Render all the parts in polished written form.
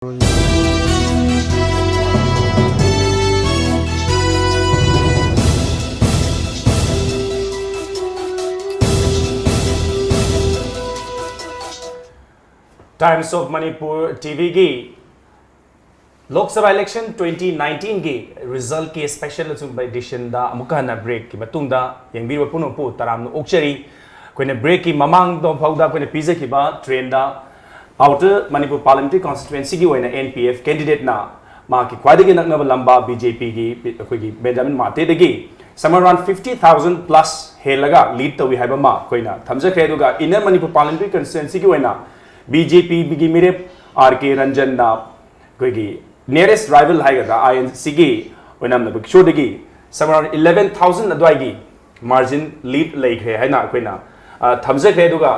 Times of Manipur TV की Lok Sabha election 2019 की result की special edition दा अमुका ना break की मतुंदा यंग पुनो पु तराम उक्चरी कोई break की ममांग दो फाउदा कोई पिज़्ज़ा की बात ट्रेन दा outer Manipur parliamentary constituency की वही ना NPF candidate ना माँ की क्वाइट की नकना लंबा BJP की कोई की बेंजामिन माते देगी somewhere around 50,000 plus है लगा lead तो भी है बम्मा कोई ना थम्स खेल होगा inner Manipur parliamentary constituency की वही ना BJP की मेरे RK रंजन ना कोई की nearest rival है का INC की वही नाम ना बक्शो देगी somewhere around 11,000 अद्वाई की margin lead लेक है ना कोई ना थम्स खेल होगा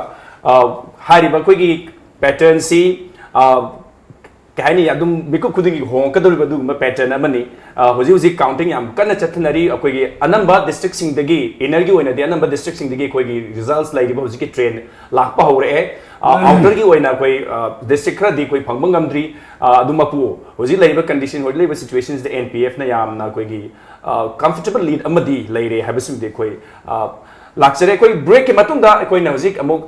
हारी बकोई की pattern सी क्या है नहीं अदुम बिको खुद की हों कदर बदु में पैटर्न अमनी होजी काउंटिंग याम कन्ना चथनरी अकोई अनंबा डिस्ट्रिक्ट सिंह दगी इनर की ओइना दे अनंबा डिस्ट्रिक्ट सिंह दगी कोई रिजल्ट्स लाइक होजी की ट्रेन लाखपा हो रहे आउटर की ओइना कोई डिस्ट्रिक्ट खरा दी कोई फंगबंग गमद्री अदुम मपु होजी लाइबा कंडीशन होजी लाइबा सिचुएशंस द एनपीएफ ना याम ना कोई की कंफर्टेबल लीड अमदी लाइरे हैबसिम दे कोई लाक्चरे कोई ब्रेक के मतुंदा कोई ना होजी अमुक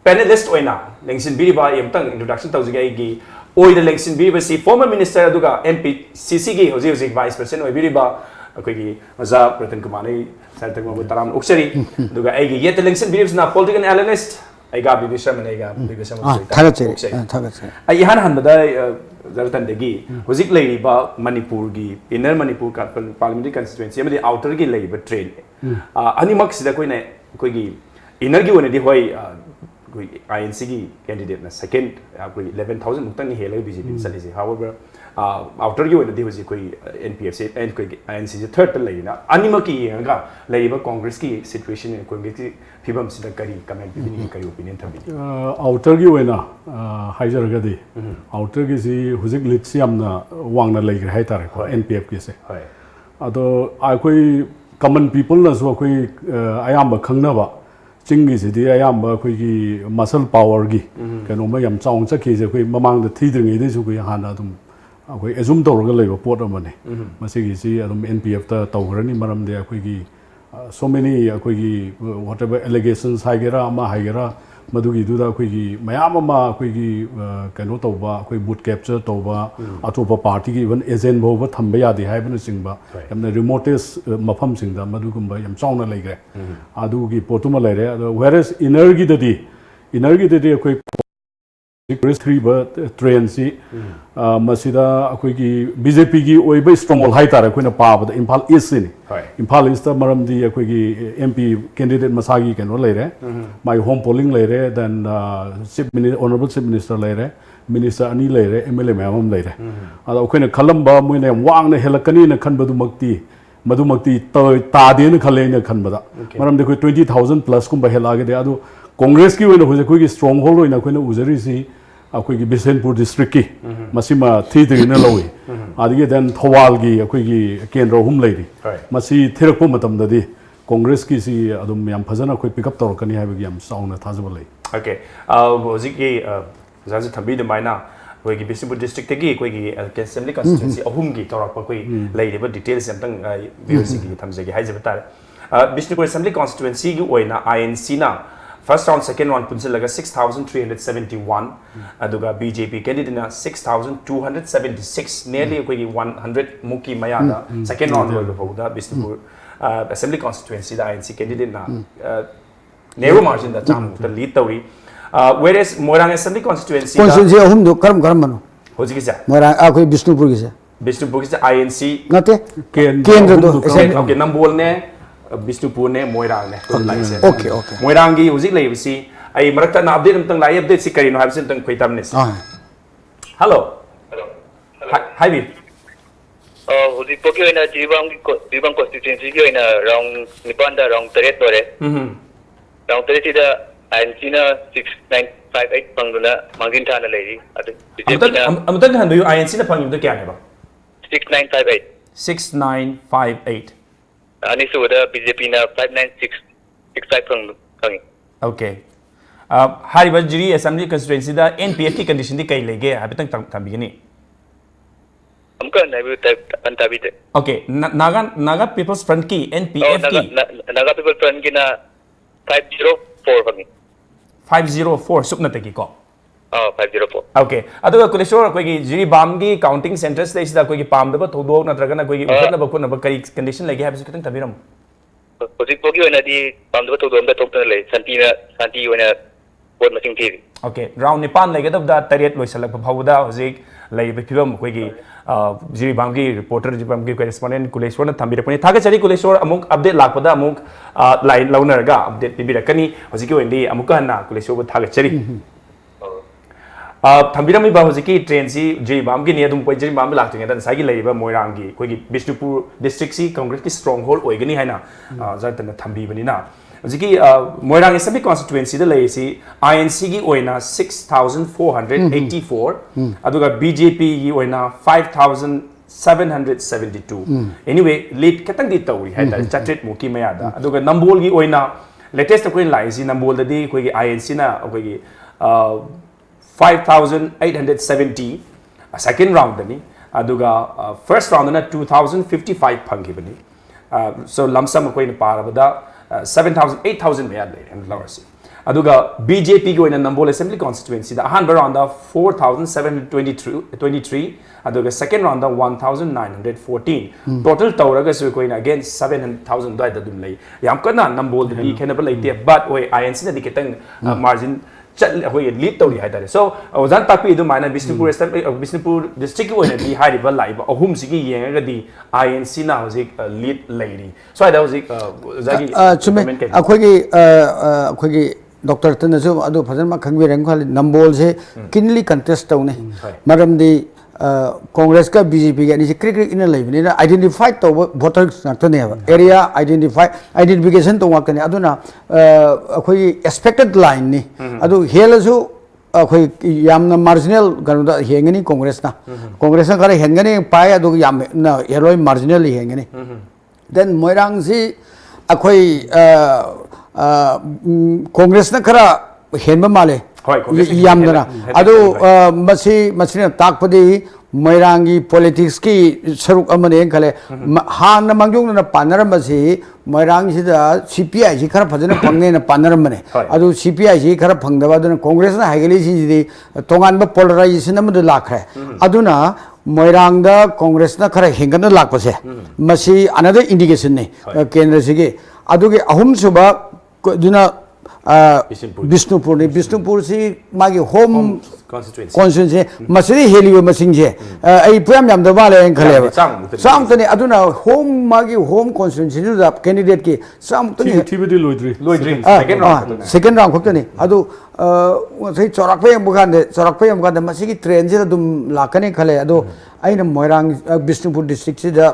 panelist oina lengsin biriba yamtang introduction tawjiga gi oida lengsin biriba si former minister aduga mp cc gi hoji hoji vice president oi biriba akoi gi maza ratan kumar nei sartak mo taram uksari aduga ai gi yet lengsin biriba na political analyst ai ga bibisha mane ga bibisha mo thagache ai han han bada zartan degi hoji leiriba manipur gi inner manipur parliamentary constituency amadi outer gi leiriba train animak sida koi na koi gi inner gi wona di hoi कोई INC की candidate ना second कोई 11,000 मुक्तन नहीं है लगे BJP चली से however outer की वजह से कोई NPF से एंड कोई INC से थर्ड लगी ना अनिम की ये का लगी बा कांग्रेस की सिचुएशन है कांग्रेस की फिल्म से करी कमेंट भी नहीं करी ओपिनियन था भी outer की वजह ना हाइजर का दी outer की सी हुजिक लिट से हमना वांगना लगी है तारे को NPF की से अतो आ कोई common people ना सो कोई आयाम खंगना बा चिंगी से दी आयाम कोई की मसल पावर की कनो में यम चाउंग चकी से कोई ममांग द थी द्रिंग इधर जो कोई हाना तुम कोई एजुम तौर का लेगा पोट अमने मसी सी अदुम NPF ता तौरनी मरम दे कोई की so many कोई की whatever allegations हाइगेरा अमा हाइगेरा मधुगी दुदा कोई की मयाम अमा कोई की कनो तौबा कोई बूट कैप्चर तौबा अतोपा पार्टी की इवन एजेंट भोव थंबे यादे है बन सिंबा यमने रिमोटेस्ट मफम सिंदा मधुगुंबा यम चाउना लेग्रे अदुगी पोतुमा लेरे whereas inner की ददी कोई थ्री ट्रेन से मसीदा अखोई की बीजेपी की ओइबे स्ट्रॉन्ग हाई तारे कोई ना पाबद इम्फाल ईस्ट से इम्फाल ईस्ट मरम दी अखोई की MP कैंडिडेट मसागी केनो लेरे माय होम पोलिंग लेरे देन ऑनरेबल चीफ मिनिस्टर लेरे मिनिस्टर अनी लेरे MLA मैम लेरे अदा अखोई ना खलंबा मोइने वांगने हेलकनी ना खनबदुमक्ति मधुमक्ति तादेन खले ना खनबदा मरम दे कोई 20,000 प्लस कुम बहेलागे दे अदो कांग्रेस की वजह से कोई स्ट्रॉन्ग होल्ड होना कोई उजरी सी कोई बिशनपुर डिस्ट्रिक्ट की मसीमा थी दिन लौई आदि देन थवाल की कोई केंद्र अहम लेरी मसी थिरकपो मतम ददी कांग्रेस की सी अदुम याम फजना कोई पिकअप तौरकनी है याम साउना थाजब लै ओके हजिक की जाजी थंबी दमाइना कोई की बिशनपुर डिस्ट्रिक्ट की कोई की असेंबली कॉन्स्टिट्यूएंसी अहम की तौरप कोई लेरिबा डिटेल्स यमतंग व्यूअर्स की थमजेगी हाइजब तारे बिशनपुर असेंबली कॉन्स्टिट्यूएंसी की ओइना INC ना first round second round punsilaga 6,371 aduga BJP candidate na 6,276 nearly koi 100 muki mayada second round lo boda Bishnupur assembly constituency da INC candidate na narrow margin da cham the lead tawri whereas Moirang assembly constituency ahum do karam mano hoji ki sa Moirang akoi Bishnupur ki sa INC nate kendra do okay nambol ne Bishnupur ne Moirang ne okay Moirang की उजिक ले BC आई मरकता ना update हम तंग लाई update सी करी no HYBE से तंग कोई तब ने हेलो हाय बी उजिक पोकी होइना जीवांग कॉन्स्टिट्यूएंसी की होइना राउंड निपान दा राउंड 3 तोरे राउंड 3 दा INC ना 6958 पंगुना मांगिन थाना लेजी अमतक हन दो INC ना पंगिन तो क्या है बा 6958 अनि सुदा BJP ना 59665 पंगु okay हारिबा जिरी असेंबली कंस्टिट्यूएंसी दा एनपीएफ की कंडीशन दी कई लेगे हाबितंग तंबिगनी हमका नहीं अंताबी थे ओके नागा पीपल्स फ्रंट की एनपीएफ की नागा पीपल फ्रंट की ना 504 फंगी 504 सुपना तकी को 504 ओके अदुगा कुलेश्वर कोई की जिरी बाम की काउंटिंग सेंटर्स लेसिदा कोई की पामदबा थोदो नत्रगना कोई की उखनबा कोनबा कई कंडीशन लेगे हाबिस कितंग तबिरम हौजिक पोगी होना दी पामदबा थोदोमदा थोक्तन ले शांति होना बोट मसिंग थी ओके राउंड निपान लेगेदबदा तरेट लोइसलक फावदा हौजिक लेबे फिबम कोई की जिरी बाम की रिपोर्टर जिरी बाम की करेस्पोंडेंट कुलेश्वर न थंबिरपनि थागचरी कुलेश्वर अमुक अपडेट लाखपदा अमुक लाइन लौनरगा अपडेट पिबिरकनी हौजिक ओइंदी अमुक हन्ना कुलेश्वर थागचरी थंबिरमी हौजिकी ट्रेन से जिरीबाम की ने कोई जिरीबाम लाक्तुंगेदा नसागी लेरिबा मोइरांगी कोई बिष्णुपुर डिस्ट्रिक्ट सी कांग्रेस की स्ट्रॉन्ग होल्ड होइगनी हैना जरतन थंबीबनिना हौजिकी मोइरांग एसएमबी कॉन्स्टिट्यूएंसी दा लेसी आईएनसी की ओइना 6484 अदुगा बीजेपी की ओइना 5772 एनीवे लीड खतंग दी तौरी हैदा चट्रेट मुकी मयादा अदुगा नंबोल की ओइना लेटेस्ट कोइन लाइसी नंबोल ददी कोई आईएनसी ना कोई 5870 second round dani aduga first round na 2055 phangibani so lamsam koi na parabada 7000 8000 me ad and lower aduga BJP go in Nambol Assembly constituency the han round 4723 aduga second round 1914 total tawraga so koi na again 7000 dai da dum lay yam kana Nambol di khenaba laite but oi INC na diketang margin चल होय lead तौरी हाइदारे सो ओजान तापी दु माइना Bishnupur district की ओइना दी हाइरिबा Laiba अहुम सिगी येंगगदी INC ना होजिक lead लेरी सो आइदा होजिक जागी चुमे अखोगी doctor तनसु अदु फजनमा खंगबिरंग खाली नंबोल से किनली कंटेस्ट तौने मरमदी कांग्रेस का बीजेपी का निसे क्रिक इन लेबने आइडेंटिफाइड तो वोटर्स नक्तने एरिया आइडेंटिफिकेशन तो वाकने अदुना अखोई एक्सपेक्टेड लाइन नि अदु हेलसु अखोई यामना मार्जिनल गनुदा हेंगनी कांग्रेस ना खरे हेंगनी पाए अदु याम ना हेरोय मार्जिनल हेंगनी देन मोइरांग से अखोई कांग्रेस ना खरा हेनबा माले यामदना अदु मसी ताकपदी मैरांगी पॉलिटिक्स की सरुक अमने खले हान मंगजोंना पानरमसी मैरांग सिदा सीपीआई सि खरा फजन फंगने न पानरमने अदु सीपीआई सि खरा फंगदबा अदु कांग्रेस ना हाइगली सि तोंगानबा पोलराइजेशन अमदु लाखरे अदुना मैरांग दा कांग्रेस ना खरा हेंगन लाखपसे मसी अनदर इंडिकेशन ने केंद्र सिगे अदुगे अहुम सुबा दुना बिष्णुपुर से मागी होम कॉन्स्टिट्यूएंसी मसरी हेलियो मसिंग जे आई पुयाम याम दबा ले खले साम तने अदुना होम मागी होम कॉन्स्टिट्यूएंसी दा कैंडिडेट की साम तने टीबीडी लोइद्री सेकंड राउंड खक्तने अदु सही चौराकपे बुखान मसी की ट्रेन से दुम लाकने खले अदु आइना मोइरांग बिष्णुपुर डिस्ट्रिक्ट से दा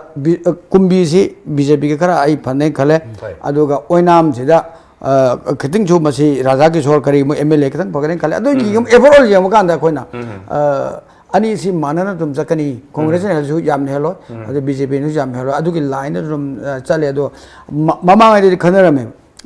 कुंबी से बीजेपी के खरा आई फने खले अदुगा ओइनाम से दा खितिंग जो मसी राजा किशोर करी एमएलए खतंग पकड़े खले अदो एवरऑल यम कांदा कोइना अनि सी मानना तुम सकनी कांग्रेस ने हजु याम ने हेलो अदो बीजेपी ने याम हेलो अदो की लाइन तुम चले अदो ममा ने खनरमे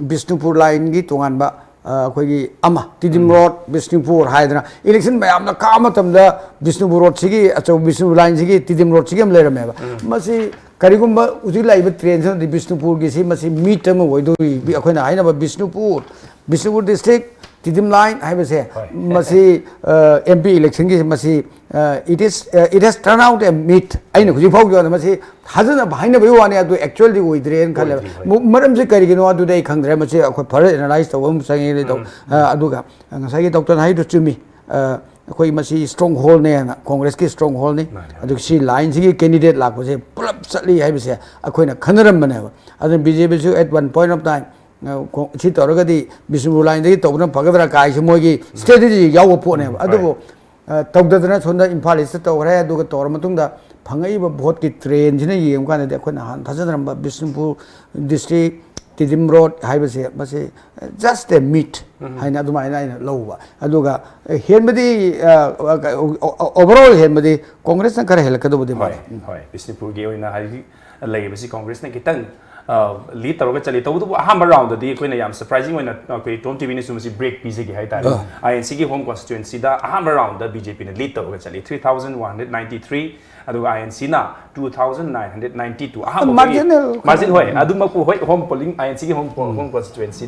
बिष्णुपुर लाइन की तोंगानबा अखोगी अमा तिदिम रोड बिष्णुपुर हाइदना इलेक्शन मयाम का मतमदा बिष्णुपुर रोड सिगी अचो बिष्णुपुर लाइन सिगी तिदिम रोड सिगी हम लेरमेबा मसी करिगुम्बा उजि लाइब ट्रेन से बिष्णुपुर की सी मसी मीट अम होइदोई अखोइना हाइना बिष्णुपुर डिस्ट्रिक्ट तिदिम लाइन हाइबसे मसी एमपी इलेक्शन की मसी it has turn out a meet आइना खुजि फाउ जो मसी हाजना हाइना बय वाने अदु एक्चुअली ओइद्रेन खले मरम से करिगिनो अदु दे खंगद्रे मसी अखो फर एनालाइज तवम संगे तो अदुगा ngसाई डॉक्टर हाइदो चुमी अखोई मसी स्ट्रॉन्ग होल ने कांग्रेस की स्ट्रॉन्ग होल ने अदु सी लाइन से कैंडिडेट लाखबसे पुलप चली हाइबसे अखोइना खनरम बने अदु बीजेपी से at one point of time सी तौरगदी बिष्णुपुर लाइन दे तौबना फगदरा काइसे मोगी स्ट्रेटजी याव पोने अदुबो तौददना सोंदा इम्फाल इस तौरे अदुगा तौर मतुंगदा फंगईब भोट की ट्रेन जिने येम काने दे अखोइना हान थाजनरम बिष्णुपुर डिस्ट्रिक्ट तिदिम रोड हाइबसे बसे जस्ट ए मीट हाइना दुमाइना आइना लौबा अदुगा हेनबदी ओवरऑल हेनबदी कांग्रेस न खरा हेलकदबदी होय बिष्णुपुर गे ओइना हाइ लेबसी कांग्रेस न कितन लीड तौर चली तब अहम राउंड अखोना याम सरप्राइजिंग अखोई टॉम टीवी ने ब्रेक पीजगे हाइतारे INC की होम कॉन्स्टिट्यूएंसी अहम राउंड बीजेपी ने लीड तौर चली 3193 INC ना 2992 अहम मार्जिन होय होय होम पोलिंग INC की home constituency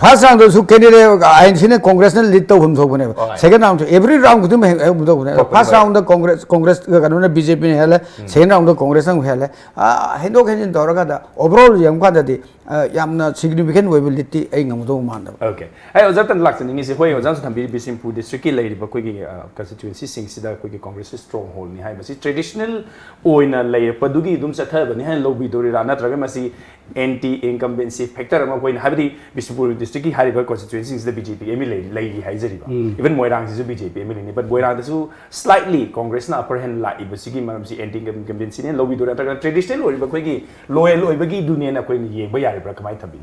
first round candidate INC ने कांग्रेस ने लीड तौर थोपने सेकंड राउंड एवरी राउंड खुद में फर्स्ट राउंड कांग्रेस कनो बीजेपी ने हेले सेकंड राउंड कांग्रेस ने हेले हेंदो हेंजिन तौरगा ओवरऑल यंगकाददी यामना सिग्निफिकेंट ओइबल लिटी ऐ ngमदो मान ओके आई ओजरतन लाक्सनिंग इसे होय ओजन थंबी बिसिमपुर डिस्ट्रिक्ट की लेरिबा कोगी कॉन्स्टिट्यूएंसी सिंग सिदा कोगी कांग्रेस स्ट्रांग होल्ड नि हाय मसी ट्रेडिशनल ओइना लेरपदुगी दुम सथबनि हाय लोबी दोरिरा नत्रगा मसी एंटी इनकम्बेंसी फैक्टर अमा कोइन हाबदी बिसिमपुर डिस्ट्रिक्ट की हारिबा कॉन्स्टिट्यूएंसी सिदा बीजेपी एमएलए लेरी हाइजरिबा इवन मोइरांग सिसु बीजेपी एमएलए नि बट मोइरांग दसु स्लाइटली कांग्रेस ना अपर हैंड लाइबा सिगी मरमसी एंटी इनकम्बेंसी ने लोबी दोरा नत्रगा ट्रेडिशनल ओइबा कोगी लोयल ओइबगी दुनिया ना कोइन येबा यारिबा कमाय थबि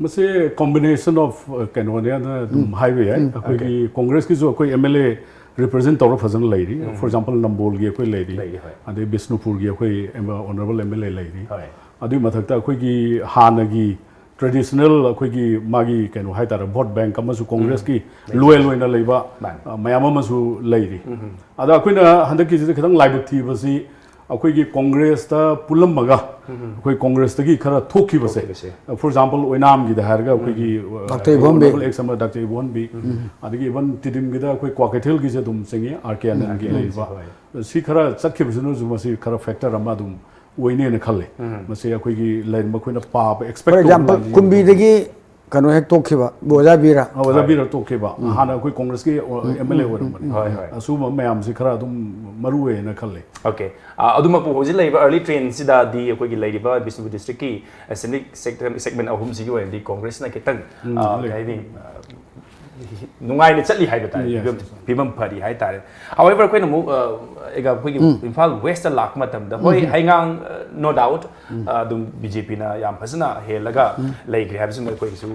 मसे कॉम्बिनेशन ऑफ कैनोनिया हाईवे है अखोई कांग्रेस की जो कोई एमएलए रिप्रेजेंट तौर फजन लेरी फॉर एग्जांपल नंबोल की कोई लेरी अदे बिष्णुपुर की कोई ऑनरेबल एमएलए लेरी अदु मथकता अखोई की हानगी ट्रेडिशनल अखोई की मागी कैनो हाइतार वोट बैंक अमसु कांग्रेस की लोयल होइना लेबा मयाम अमसु लेरी अदा अखोइना हंदकी जे खतंग लाइबक थी बसी अखोई की कांग्रेस ता पुलम मगा अखोई कांग्रेस तकी खरा थोखी बसे फॉर एग्जांपल ओइनाम की दहारगा अखोई की डॉक्टर इबोन बी एक समय डॉक्टर इबोन बी अदगी इवन तिदिम गिदा अखोई क्वाकेथेल की जे दुम सेंगे आरके अनन की लेबा सी खरा चतखि बसनु जु मसी खरा फैक्टर अमा दुम ओइने ने खले मसे अखोई की लाइन मखोइना पाप एक्सपेक्ट फॉर एग्जांपल कुंबी दगी कनो हेक तोखिबा बोजाबीरा तोखेबा हाना कोई कांग्रेस के एमएलए ओरमनी असुब मयाम से खरा दुम मरुए न खले ओके अदुमपु होजि लेबा अर्ली ट्रेन सिदा दी अखोई की लेबा बिष्णुपुर डिस्ट्रिक्ट की असेंबली सेगमेंट अहुम सिगी ओइदी कांग्रेस ना कितंग हाइनी नुंगाइने चली हाइबा तारे फिबम फरी हाइ तारे हाउएवर कोइन मु एगा कोइ इम्फाल वेस्ट लाक मतम द होय हाइंगांग नो डाउट दुम बीजेपी ना याम फसना हेलगा लेग्रे हाबसु कोइ सु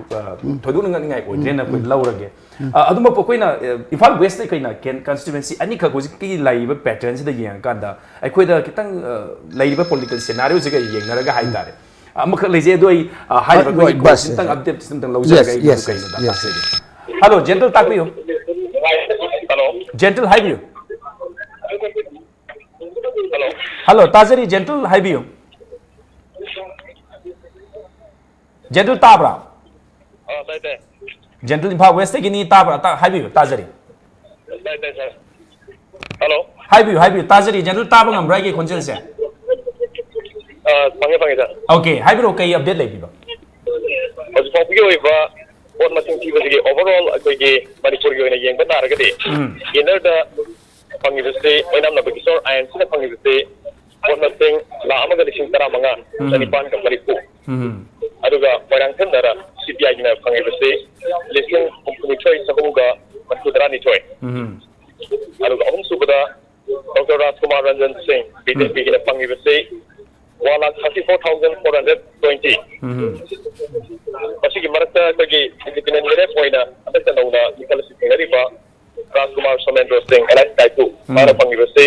थोदुन ngai ओइद्रेन कोइ लौरगे अदुम कोइना इम्फाल वेस्ट नै कइना केन कॉन्स्टिट्यूएंसी अनि खगो की लाइबा पैटर्न से द येंग कांदा अखोइदा कितंग लाइबा पॉलिटिकल सिनेरियो से येंगनरगा हाइ तारे अमख लेजे दोइ हाइबा कोइ क्वेश्चन अप्डेट सिस्टम लौजरगा कइना हेलो जेंटल ताकबियो हेलो जेंटल हाइबियो हेलो हेलो ताजरी जेंटल हाइबियो जेंटल ताब्रा ताई जेंटल इम्फाल वेस्ट की नी ताब्रा हाइबियो ताजरी ताई सर हेलो हाइबियो ताजरी जेंटल ताबा ngambra की खोंजल से पंगे सर ओके हाइबिरो कई अपडेट लेबिबा आज फाउगी ओइबा वोट मसिंग थीबसिगे ओवरऑल अखोइगे मणिपुर की येंबा तारगदे इनर द फंगिबसे ओइनाम नबकी सोर INC ना फंगिबसे वोट मसिंग लामगा लिसिंग तरा मंगा निपान का मणिपुर अदुगा मोरांगथन दरा CPI ना फंगिबसे लिसिंग कंपनी चोइस सहुगा मणिपुरा नि चोय अदुगा अहुम सुबदा डॉक्टर राजकुमार रंजन सिंह BJP की फंगिबसे 1,34,420 मसीगी मरकता कोगी इंडिपेंडेंट लेरे पोइना अबता नौना निकल सिंगरिबा राजकुमार सोमेंद्र सिंह एलएस काइतु मारा पंगिबसे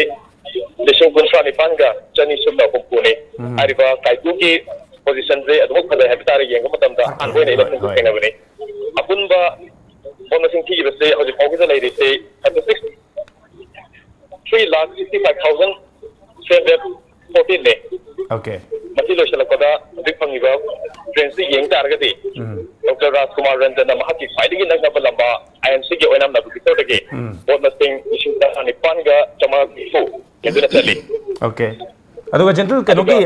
लिसिंग कुंसा निपानगा चनी सुबना कुपुने आरिबा काइतु की पोजीशन जे अदुक फदे हेबिटारे येंग मतमदा अनबोइने इलेक्शन को केनबने अपुनबा बोनसिंग थीगिबसे हजि फाउगिदा लेरिसे 3,65,714 ने ओके मसी लोशलकदा बिग फंगिबा ट्रेन से येंग तारगदे डॉक्टर राजकुमार रंजन महकी फाइडिंग नगनब लंबा INC के ओइनाम नब बितोदगे वोट मस्टिंग इशिंग निपानगा चमा फु केदुना चली ओके अदुगा जेंटल कनो की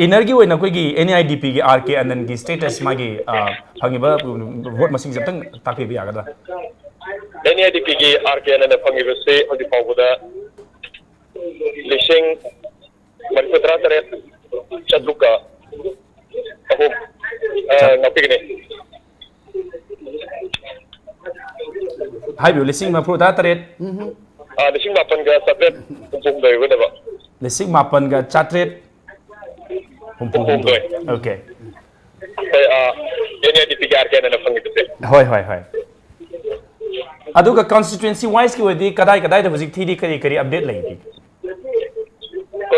इनर की ओइना कोई NIDP की RK अनन की स्टेटस मागी फंगिबा वोट मसिंग जतंग तापि बि आगदा NIDP की RK अनन फंगिबसे हदि फावदा लिसिंग मणिपुरा तरे चतुका अहो नपिगने हाइबियो लिसिंग मफ्रुदा तरे लिसिंग मापनगा सब्रेट पुंपुम दोयबदबा लिसिंग मापनगा चात्रेट पुंपुम दोय ओके NIDP की RK अनन फंगिबसे होय अदुगा कॉन्स्टिट्यूएंसी वाइज की वदी कदाई द हुजिक थीदी करी अपडेट लेगी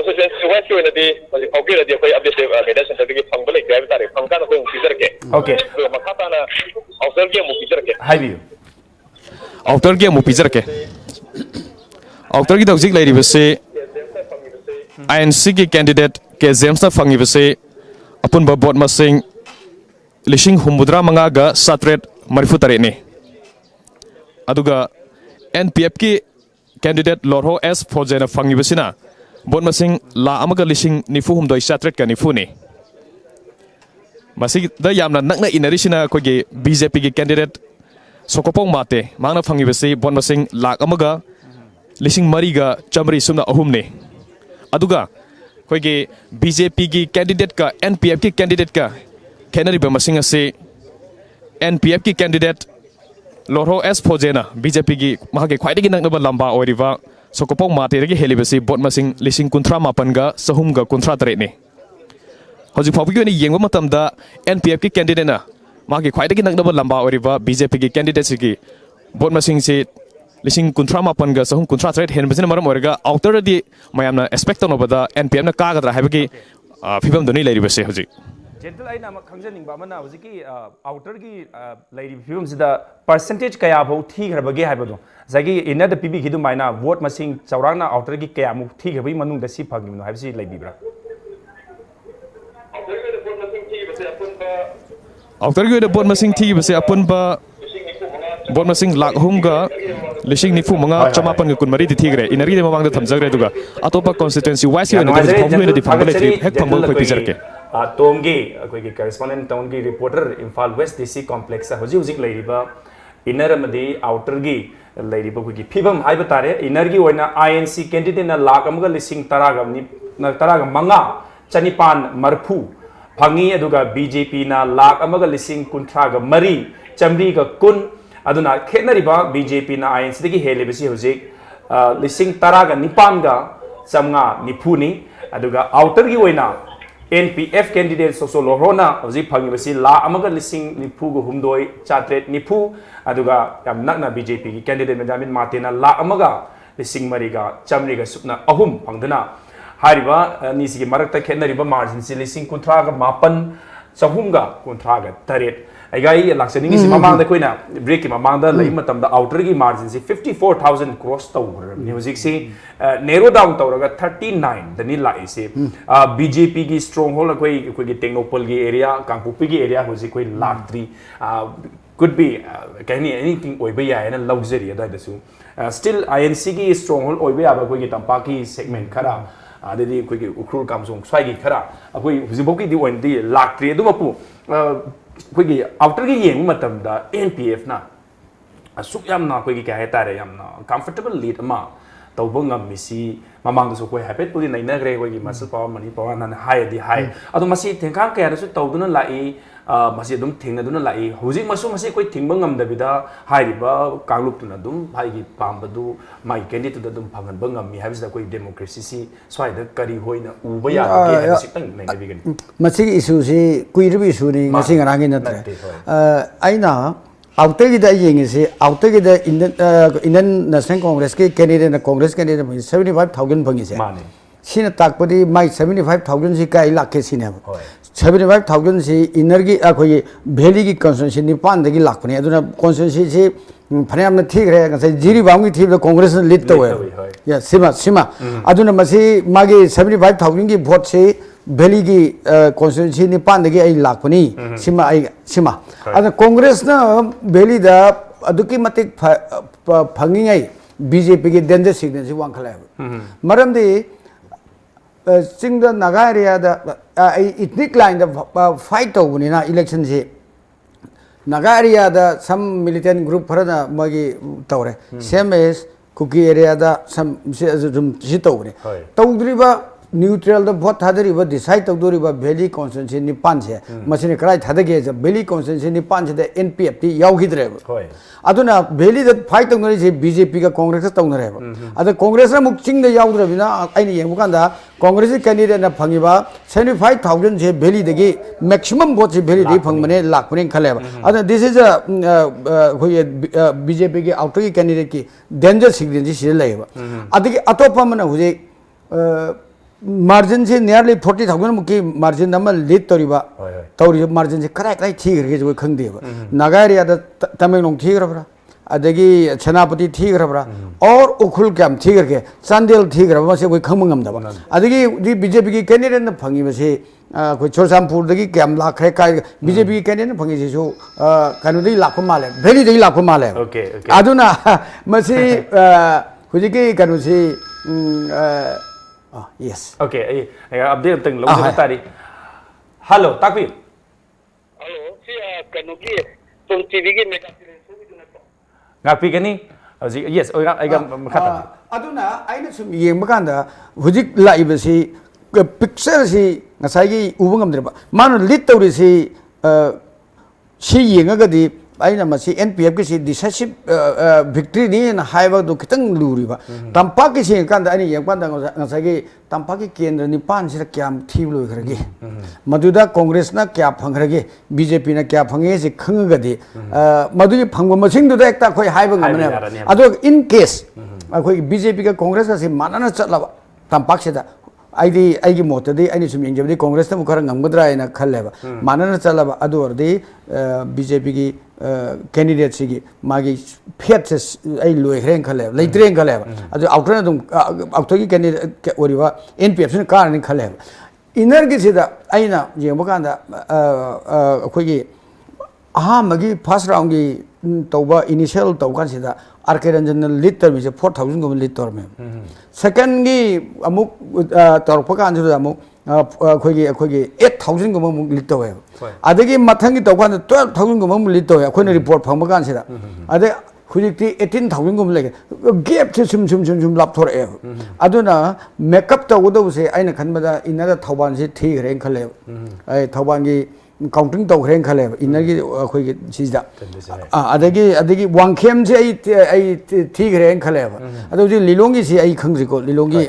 constituency wise की वजह से मुझे फौकी रही है कोई अपडेट मेरा सेंटर के फंग बोले क्या बता रहे फंग का कोई फीचर के Okay. तो मखाता ना अवसर के फीचर के हाइबियो आउटर की अमुक पिजर के आउटर की तौजिक लाइरी बसे INC की कैंडिडेट के जेम्स ना फंगी बसे अपन बोट मसिंग लिशिंग हुमुद्रा मंगागा सात्रेट मरिफु तरे ने अदुगा NPF की कैंडिडेट लोरो एस फोजेना फंगी बसिना बोट मसिंग ला अमगा लिशिंग निफु हुमदोई सात्रेट का निफु ने मसी द यामना नकना इनरिसिना कोगे BJP की कैंडिडेट सोकोपोंग माते मांगना फंगी बसे बोट मसिंग लाख अमगा लिशिंग मरीगा चमरी सुमना अहुमने अदुगा कोगे BJP की कैंडिडेट का NPF की कैंडिडेट का खेनरिबा मसिंग असे NPF की कैंडिडेट लोरो एस फोजेना BJP की महाके ख्वाइदगी नकनबा लंबा ओरिबा सोकोपोंग माते रगी हेलिबसी बोट मसिंग लिशिंग कुंथ्रा मापनगा सहुमगा कुंथ्रा तरेने हजि फाबगी ने येंगबा मतमदा NPF की कैंडिडेट ना मागे ख्वाइदगी नकनबा लंबा ओरिबा BJP की कैंडिडेट सिगी बोट मसिंग से लिशिंग कुंथ्रा मापनगा सहूम कुंथ्रा तरेट हेनबसिना मरम ओरगा आउटर दी मयामना एक्सपेक्ट तनोबदा NPF ना कागदरा हाइबगी फिबम दोनी लेरिबसे हजि जेंटल आइना खंगजनिंग बामना हजिकी आउटर की लाइरी फिल्म सिदा परसेंटेज कया भौ थी खरबगे हाइबदो जागी इनर द पीबी खिदु माइना वोट मसिंग चौराना आउटर की कया मु थी खरबई मनुंग द सी फगिनो हाइबसी लाइबिब्रा आउटर की बोट मसिंग थी बसे अपन बा बोट मसिंग लाख हुमगा लिशिंग निफु मंगा चमापन के कुनमरी थी गरे इनरी दे मवांग द थमजगरे दुगा अतोपा कॉन्स्टिट्यूएंसी वाइस की ने फाउंड दि फांगले थ्री हेक फंगल कोई पिक्चर के तोमगी कोई करेस्पोंडेंट टाउन की reporter Imphal west DC complex हजि हजि लाइरिबा इनर अमदी आउटर की लाइरिबा कोई फिबम हाइब तारे इनर की ओइना INC कैंडिडेट ना लाख अमगा लिशिंग तरागा मंगा चनिपान मरफू फंगी अदुगा BJP ना लाख अमगा लिशिंग कुंथ्रागा मरी चमरीगा कुन अदुना खेनरिबा BJP ना INC दगी हेलेबसी हजि लिशिंग तरागा निपानगा चमगा निफुनी अदुगा आउटर की ओइना NPF कैंडिडेट सोसो लोरोना हजि फंगी बसी ला अमगा लिशिंग निफु गु हुमदोई चात्रेट निफु अदुगा याम नकना BJP की कैंडिडेट मेजामिन मातेना ला अमगा लिशिंग मरीगा चमरीगा सुपना अहुम फंगदना हारिबा निसी की मरकता खेनरिबा मार्जिन से लिशिंग कुंथ्रागा मापन चहुमगा कुंथ्रागा तरेट अगाई लाक्सनिंग से ममांग द कोइना ब्रेक की ममांग द लई मतम द आउटर की मार्जिन से 54,000 क्रॉस तौर म्यूजिक से नेरो डाउन तौरगा 39 दनी लाई से BJP की स्ट्रॉन्ग होल्ड कोई टेक्नोपल की एरिया कांगपुपी की एरिया होजी कोई लाक्ट्री could be कहनी anything ओइबे याय ना लग्जरी अदाइदसु still INC की स्ट्रॉन्ग होल्ड ओइबे आबा कोई तंपा की सेगमेंट खरा आदि कोई उखरुल कामसोंग स्वाइगी खरा अकोई हुजिबोकी दी ओइनदी लाक्ट्री दुमपु कोई आउटर की येंग मतमदा NPF ना असुक यामना कोई क्या है तारे यामना कंफर्टेबल लीड अमा तौबो ngam mamang da so koi habit puli nai na gre koi muscle power money power nan high di high adu masi thengkang kaya da su tawduna lai masi dum thengna duna lai hoji masu masi koi thingba ngam da bida hai ba kanglup tuna dum bhai gi pamba du mai candidate da dum phangan ba ngam mi habis da koi democracy si swai da kari hoina uba ya ge habis tang nai na bigan masi issue si kuirbi issue ni ngasi ngarang ni natre aina outer की दाइएंगे से outer की दा Indian national Congress के candidate ना Congress candidate 75,000 fungi से माने सीना ताकपदी माई 75,000 से काई लाख के सीने 75,000 से इनर की अखोई वैली की कॉन्स्टिट्यूंसी निपान दगी लाख पने अदुना कॉन्स्टिट्यूंसी से फने हमने ठीक रहे गसे जीरी बांगी थी द कांग्रेस ने लीड तो है या सीमा अदुना मसी मागी 75,000 की वोट से वैली की कॉन्स्टिट्यूंसी निपान दगी आई लाख पनी सीमा अद कांग्रेस ना वैली दा अदुकी मतिक फंगी आई BJP की डेंजर सिग्नल से वांखला है मरम दे सिंग द नागा एरिया दा इथनिक लाइन दा फाइट तौबनी ना इलेक्शन से नागा एरिया दा सम मिलिटेंट ग्रुप फरना मगी तौरे सेम एज कुकी एरिया दा सम से तौरे तौद्रिबा न्यूट्रल द भोट थादरिबा डिसाइड तौदरिबा वैली कॉन्स्टिट्यूंसी निपान से मसिने कराई थादगे जे वैली कॉन्स्टिट्यूंसी निपान से द NPF टी यावगिद्रे होय अदुना वैली द फाइट तौनरी से BJP का कांग्रेस तौनरे अद कांग्रेस ना मुक्चिंग द यावद्रबिना आइनि येंबुकांदा कांग्रेस कैंडिडेट ना फंगिबा 75,000 से वैली दगी मैक्सिमम वोट से वैली दे फंगमने लाखपने खलेबा अद दिस इज होय BJP के आउटर की कैंडिडेट की डेंजर सिग्नल से लेबा अदगी अतोपा मन हुजे margin से nearly 40,000 मुकी margin number lead तोरीबा Hoi, hoi. तोरी margin से कराय कराय ठीक करके जो खंग देबा नागा एरिया दा तमिलनाडु ठीक रबरा अदगी छनापति ठीक रबरा और उखुल कैम ठीक करके चांदेल ठीक रबा से कोई खंग मंगम दबा अदगी दी बीजेपी की कैंडिडेट न फंगी बसे कोई छोरसामपुर दगी कैम लाखरे का बीजेपी की कैंडिडेट न फंगी जो कानुदी लाख माले भेली दगी लाख माले ओके ओके अदुना मसी हुजिकी कानुसी yes ओके अपडेट तंग लोग तारी हेलो ताकवी हेलो सी कनुकी तुम टीवी की mega ngakpi gani yes aiga makhata aduna aina sum yengba kanda hujik laibasi picture si ngasai gi ubungam dreba manu lit tawri si yengaga di aina masi NPF ki si decisive victory ni na haiba do kitang luriba tampa ki si kanda ani yengpa da ngasai gi tampa ki kendra ni pan si kyam thiblo khragi maduda congress na kya phangragi BJP na kya phangge si khangaga di madu gi phangba masing du da ekta khoi haiba ngamne ado in case khoi BJP ka congress ka si manana chatlaba tampak se da आईदी मोटदी सुम यंजबदी कांग्रेस ने मुखर ngमगद्रा आइना खल्लेबा मानना चलाबा अदु वर्दी BJP की candidate सिगी मागी fate से आई लोइखरें खल्लेबा लेत्रें खल्लेबा अदु आउटर दुम आउटर की कैंडिडेट ओरिबा एनपीएफ ने कारनि खल्लेबा इनर की सिदा आइना जेंबकांदा अखोगी अहामगी फर्स्ट राउंड की तौबा इनिशियल तौकान सिदा आरके रंजन लीड तर मिसे 4000 को लीड तर में सेकंड की अमुक तौरपकान जो अमुक अखोगी 8000 को अमुक लीड तो है अदगी मथंग की तौकान 12000 को अमुक लीड तो है अखोने रिपोर्ट फंगबकान सिदा अदे हुजिकती 18000 को लेके गैप से सुम लाप थोर है अदुना मेकअप तौगदबसे आइना खनबदा इनदा थौबान से ठीक रें खले ए थौबान की काउंटिंग तौखरें खले इनगी अखोगी सिदा अदगी वांगखेम से आई ठीक रें खले अदो जी लिलोंगी से आई खंगजिको लिलोंगी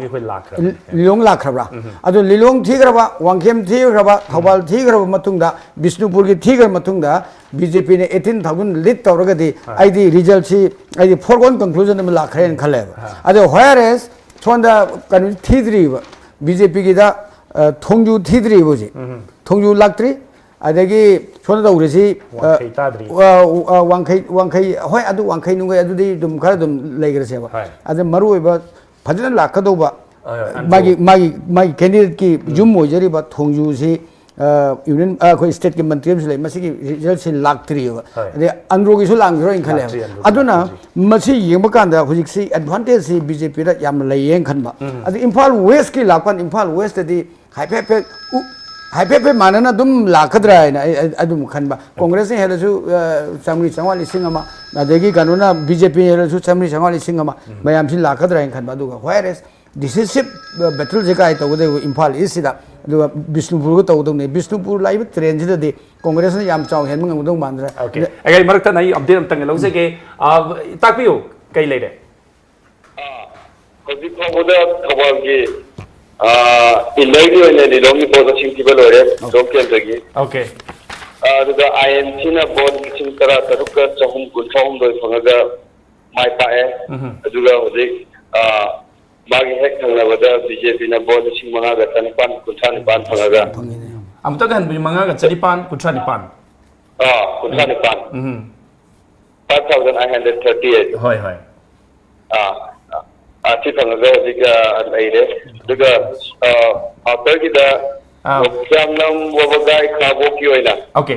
खoi lakra लिलोंग लाखरबा अदो लिलोंग ठीक रबा वांगखेम ठीक रबा थौबाल ठीक रबा मतुंगदा बिष्णुपुर की ठीक रबा मतुंगदा बीजेपी ने 18000 लीड तौरगदी आईदी रिजल्ट सी आईदी फोरगोन कंक्लूजन में लाखरें खले अदो व्हेयरएस सोंदा कानु थीद्रीबा बीजेपी की दा थोंजू थीद्रीबोजी थोंजू लाक्ट्री अदगी सोना उरेसी वांखै होय अदु वांखै नुंगै अदुदी दुम खरा दुम लेग्रसेबा अद मरु ओइबा फजन लाखदोबा मागी कैंडिडेट की जुम ओजरीबा थोंजू से यूनियन कोई स्टेट के मंत्री से ले मसी की रिजल्ट से लाक्ट्रीबा अदे अंद्रो की सु लांग्रो इन खले अदुना मसी येंबकांदा हुजिक से एडवांटेज से बीजेपी रा याम लेयें खनबा अदे इंफाल वेस्ट की लापन इंफाल वेस्ट दी हाइफे मानना दुम लाखद्रा है ना अदुम खनबा कांग्रेस ने हेलसु चामरी चंवाली सिंगमा अदगी कानूना बीजेपी हेलसु चामरी चंवाली सिंगमा मयाम सिन लाखद्रा है खनबा दुगा व्हेयरएस डिसिसिव बैटल जेका है तगदे इंफाल इसिदा दुगा बिष्णुपुर को तगदोने बिष्णुपुर लाइव ट्रेन जिदे कांग्रेस ने याम चाव हेन मंगदों मानद्रा ओके अगर मरकता नहीं अपडेट तंग लौसे के ताकपियो कई लेदे हजी फाउदा खबर के इनरगी ओने लिलोंगी पोजिशन की बलोरे डॉक्टर ओके अदुगा आईएनसी ना बोर्ड किसिम तरा तरुक चहुम गुंथाहुम दो फंगगा माय पाए अदुगा हजी मागी हेक थंगलाबदा बीजेपी ना बोर्ड किसिम मंगा तनिपान कुंथानिपान फंगगा अमता गन मंगा ग चनिपान कुंथानिपान कुंथानिपान 5938 होय होय आती फंगगा हजिका लाइरे दुगा आफ्टर की दा जामनम वबगाई खाबो की होइना ओके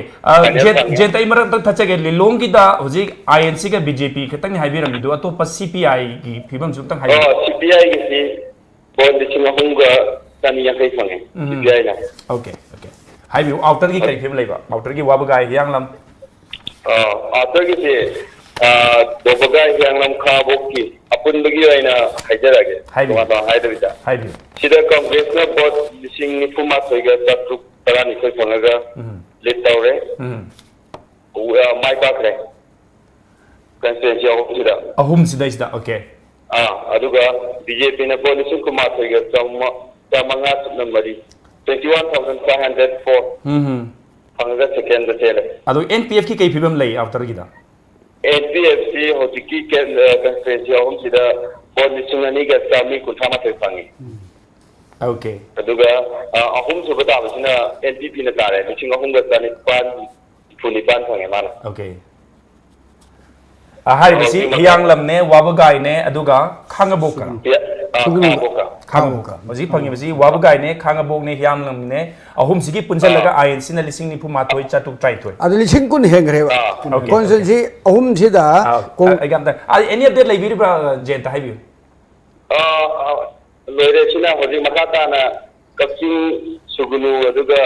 जे तई मरक तक थचगे लिलोंग की दा हजि आईएनसी का बीजेपी खतंग हाइबिरम दु अतोप सीपीआई की फिबम सुतंग हाइ सीपीआई की सी बोल दिसिंग होंगा तनी यखै फंगे सीपीआई ना ओके ओके हाइबि आउटर की कई फिबम लेबा आउटर की वबगाई यांगलम आफ्टर की से वबगाई यांगलम खाबो की अपुनबगी होइना हाइजरागे तोमा हाइदबिदा हाइबि सिदा कांग्रेस ना बोट लिसिंग निफुमा थोइगा चाट्रुक तरानी खोइ फंगगा लेट तौरे माइ बाखरे कंस्टिट्यूएंसी अहुम सिदा ओके अदुगा बीजेपी ना बोट लिसिंग कुमा थोइगा चामंगा नंबरी 21504 फंगगा सेकेंड चेले अदु एनपीएफ की कई फिबम लई आफ्टर की दा एनपीएफसी होजिकी कंस्टिट्यूएंसी अहुम सिदा बोट लिसिंग अनी गा चामी कुंथामा थोइ फंगी Okay. ꯑꯗꯨꯒ ꯑꯍꯨꯝ ꯁꯨꯕ ꯇꯥꯕꯁꯤꯅ NPP ꯅ ꯇꯥꯔꯦ 3,994 ꯐꯪꯉꯦ ꯃꯥꯅ Okay. ꯍꯥꯏꯔꯤꯕꯁꯤ ꯍꯤꯌꯥꯡꯂꯝꯅꯦ ꯋꯥꯕꯒꯥꯏꯅꯦ ꯑꯗꯨꯒ ꯈꯥꯡꯉꯕꯣꯛꯀ ꯈꯥꯡꯉꯕꯣꯛꯀ ꯍꯧꯖꯤꯛ ꯐꯪꯉꯤꯕꯁꯤ ꯋꯥꯕꯒꯥꯏꯅꯦ ꯈꯥꯡꯉꯕꯣꯛꯅꯦ ꯍꯤꯌꯥꯡꯂꯝꯅꯦ ꯑꯍꯨꯝꯁꯤꯒꯤ ꯄꯨꯟꯁꯤꯜꯂꯒ INC ꯅ 9,419 ಅದು ಲಿಸಿಂಗ್ ಕುನ್ ಹೆಂಗ್ರೇವ Okay, ಕಾನ್ಸ್ಟಿಟ್ಯೂನ್ಸಿ ಅಹುಂಸಿದ any update leibiribra jenta haibiu ꯂꯣꯏꯔꯦꯁꯤꯅ ꯍꯧꯖꯤꯛ ꯃꯈꯥ ꯇꯥꯅ ꯀꯛꯆꯤꯡ ꯁꯨꯒꯨꯅꯨ ꯑꯗꯨꯒ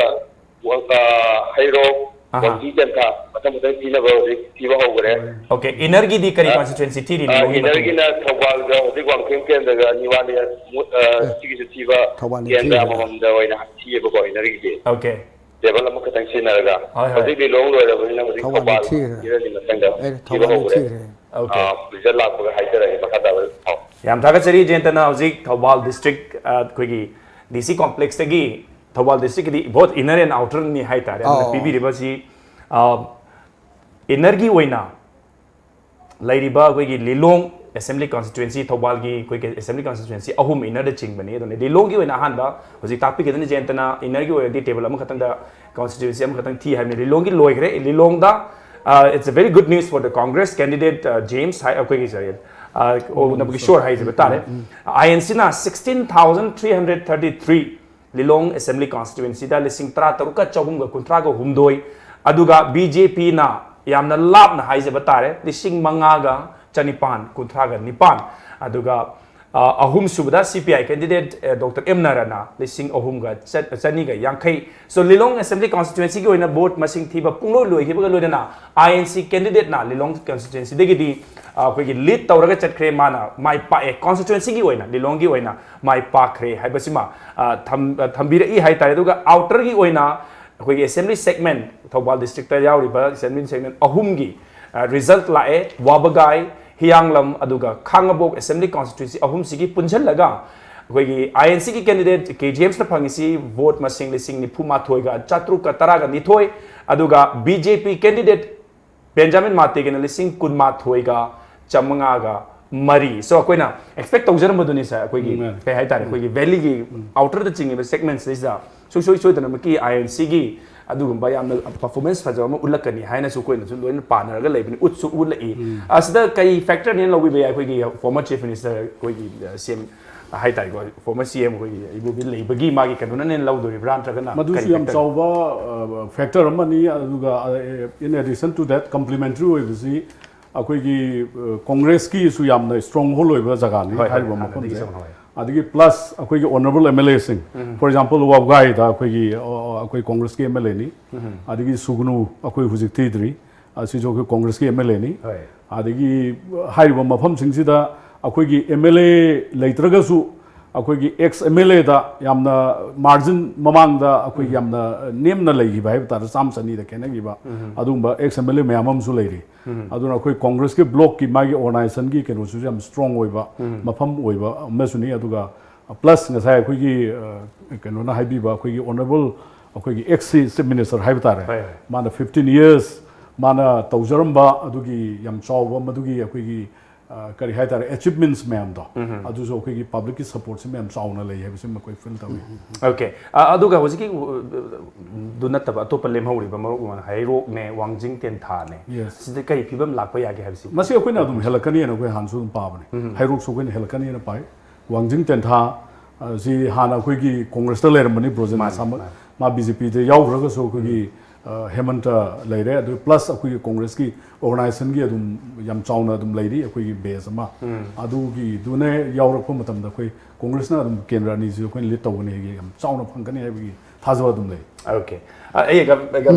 ꯍꯩꯔꯣꯛ ꯋꯥꯡꯖꯤ ꯇꯦꯟꯊꯥ ꯃꯊꯪ ꯃꯊꯪ ꯄꯤꯅꯕ ꯍꯧꯖꯤꯛ ꯊꯤꯕ ꯍꯧꯈ꯭ꯔꯦ Okay, energy di kari constituency tiri ni logi ꯏꯅꯔꯒꯤꯅ ꯊꯧꯕꯥꯜꯒ ꯍꯧꯖꯤꯛ ꯋꯥꯡꯈꯦꯝ ꯀꯦꯟꯗ꯭ꯔꯒ ꯅꯤꯋꯥꯂꯤ ꯁꯤꯒꯤꯁꯨ ꯊꯤꯕ ꯀꯦꯟꯗ꯭ꯔ ꯑꯃꯃꯝꯗ ꯑꯣꯏꯅ ꯊꯤꯌꯦꯕꯀꯣ ꯏꯅꯔꯒꯤꯗꯤ Okay. ꯇꯦꯕꯜ ꯑꯃꯈꯛꯇꯪ ꯁꯤꯖꯤꯟꯅꯔꯒ ꯍꯧꯖꯤꯛ ꯂꯤꯂꯣꯡ ꯂꯣꯏꯔꯕꯅꯤꯅ ꯍꯧꯖꯤꯛ ꯊꯧꯕꯥꯜ ꯏꯔꯅꯤ ꯃꯊꯪꯗ ꯊꯤꯕ ꯍꯧꯈ꯭ꯔꯦ Okay. ꯔꯤꯖꯜ ꯂꯥꯛꯄꯒ ꯍꯥꯏꯖꯔꯛꯑꯦ ꯃꯈꯥ ꯇꯥꯕ Yam thagachari jentana hojik Thobal district koigi DC complex tagi Thobal district di both inner and outer ni hai tare PB ribasi inner gi oina lairiba koigi Lilong assembly constituency Thobal gi koigi assembly constituency ahum inner de ching bani adone Lilong gi oina hanba hojik tapi kedani jentana inner gi oina di table am khatang da constituency am khatang thi hai ni Lilong gi loigre Lilong da it's a very good news for the Congress candidate James koigi sorry sure INC na 16,333 Lilong Assembly Constituency da lising tra taruka chahumga kuntraga humdoi aduga BJP na yamna labna haise batare lising mangaga chanipan kuntraga nipan aduga ahum subda CPI candidate Dr. M Narana lising ahumga chaniga yankai so Lilong Assembly Constituency gi oina vote masing thiba punglo loi gi baga loina INC candidate na Lilong constituency degi di koigi lead tawraga chatkre mana mai pa e constituency gi oina Lilong gi oina mai pa khre haibasima thambira i hai tare duga outer gi oina koigi assembly segment Thobal district ta yauriba assembly segment ahum gi result la e wabagai Hianglam aduga Khangabok assembly constituency ahum sigi punjhallaga koigi INC ki candidate K James na phangisi vote masing lising ni phuma thoiga chatru ka taraga ni thoi aduga BJP candidate Benjamin Mate gena lising kunma thoiga chamanga ga mari so akoina expect tawjar maduni sa koigi kai hai tare koigi valley gi outer the ching segments is da so dana maki INC gi adugumba yamna performance fajama ulakani haina su koina su loina panaraga leibini utsu ulai asida kai factor ne lobi be koigi former chief minister koigi CM hai tare ko former CM koigi ibu bil leibagi magi kanuna ne lawdori brand tragana madusi yam chawba factor amani aduga in addition to that complementary oibisi akoigi congress ki su yamna stronghold oiba jaga ni haiba makom adigi plus akoigi honorable MLA sing for example wabgai da akoi congress ki MLA ni adigi sugunu akoi hujik tidri asi jo congress ki MLA ni adigi haiba mafam sing sida akoigi MLA leitraga su akoigi ex MLA da yamna margin mamang da akoigi yamna nemna legi ba tar samsani da kenagi ba adumba ex MLA mayamam su leiri aduna akoi congress ke block ki magi organization ki kenu su yam strong oiba mafam oiba mesuni aduga plus ngasai akoigi kenu na haibi ba akoigi honorable akoigi ex chief minister haibtare mana 15 years mana tawjaramba adugi yam chawba madugi akoigi kari hai tare achievements ma'am do adu so ki public ki support se ma'am sauna lei hai sim koi feel tawi okay aduga hojiki dunat ba to palem hawri ba maru hai rok ne wangjing ten tha ne sida kai phibam lakpa ya ge habsi masi koi na dum helakani na koi hansu dum pa bane hai rok so koi helakani na pai wangjing ten tha si hana koi ki congress ta ler mani project ma BJP de yaw raga so koi Hemanta leire adu plus akui congress ki organization gi adum yam chauna adum leiri akui base ma adu gi dune yawrakpa matam da koi congress na adum kendra ni ju koi lit tawni gi yam chauna phangkani hai gi thajo adum lei okay ga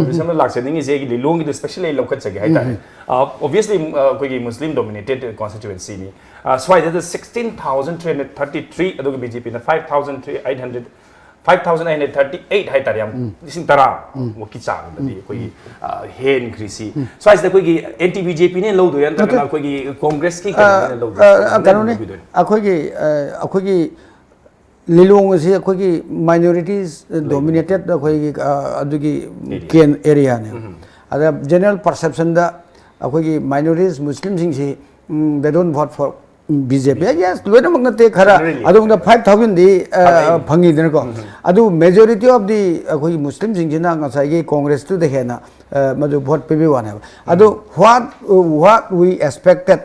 bisam laksening is gi Lilong gi especially lokat chagi hai ta obviously koi gi muslim dominated constituency ni so I did 16,333 adu BJP na 5,838 hai tariam lising tara moki chang da koi hen krisi so as da koi anti BJP ne lo do yan ta koi congress ki kan lo do akoi gi Lilong se akoi gi minorities dominated da koi gi adugi ken area ne ada general perception da akoi gi minorities muslim sing se they don't vote for BJP yes loinamuk nate khara Generally. adumda 5000 di phangi den ko adu majority of the khoi muslim jingjina ngasai gi congress tu de hena madu vote pe bi wan ha adu what we expected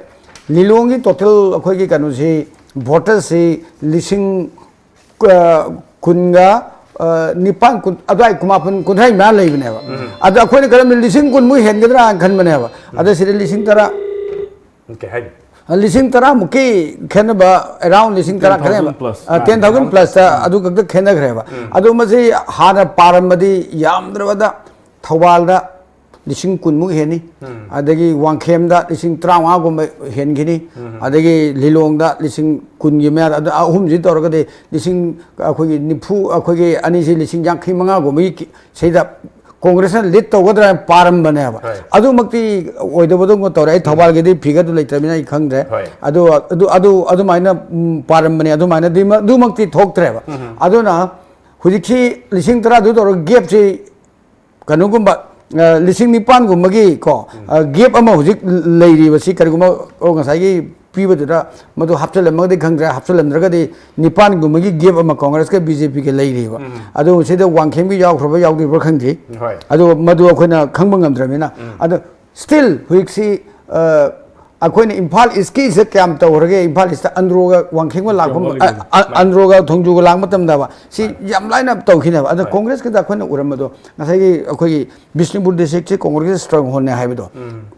lilongi total khoi gi kanu si voters si lising kunga nipan kun adai kumapun kunhai ma lei bne ba adu khoi ni karam lising kun mu hen gedra khan bne ba adu sire lising tara Okay, hai. lising tara muki khenaba around lising tara 10,000 plus. 10,000 plus adu gak khena greba adu masi hana paramadi yamdrabada thawalda lising kunmu heni adagi wangkhem lising trawa gum hengini adagi lilongda lising kungi me adu ahum ji torgade lising akhoi nifu akhoi ani si lising yankhi manga gum seida Congress lit to godra param bane ba adu makti oidabodong ko tore thawal ge di figure tu leitre mina khangre adu maina param bane adu maina du makti thoktre ba adu na hujiki lising tara du tor gap chi kanugumba lising nipan gumagi ko gap ama hujik leiri ba si karguma o ngasai gi pibadura madu hapchalam magdi khangre hapchalam dragadi nipan gumagi gap ama Congress ke BJP ke leiri ba adu sida wangkhem gi yaw khroba yaw di bor khangji adu madu akhona khangbang amdramina adu still huiksi akhona Imphal iski se kam tawrage Imphal is androga wangkhem la androga thongju lang matam da ba si yam laina tawkhina adu Congress ke da akhona uramado ngasai gi akhoi Bishnupur district che Congress strong hone haibido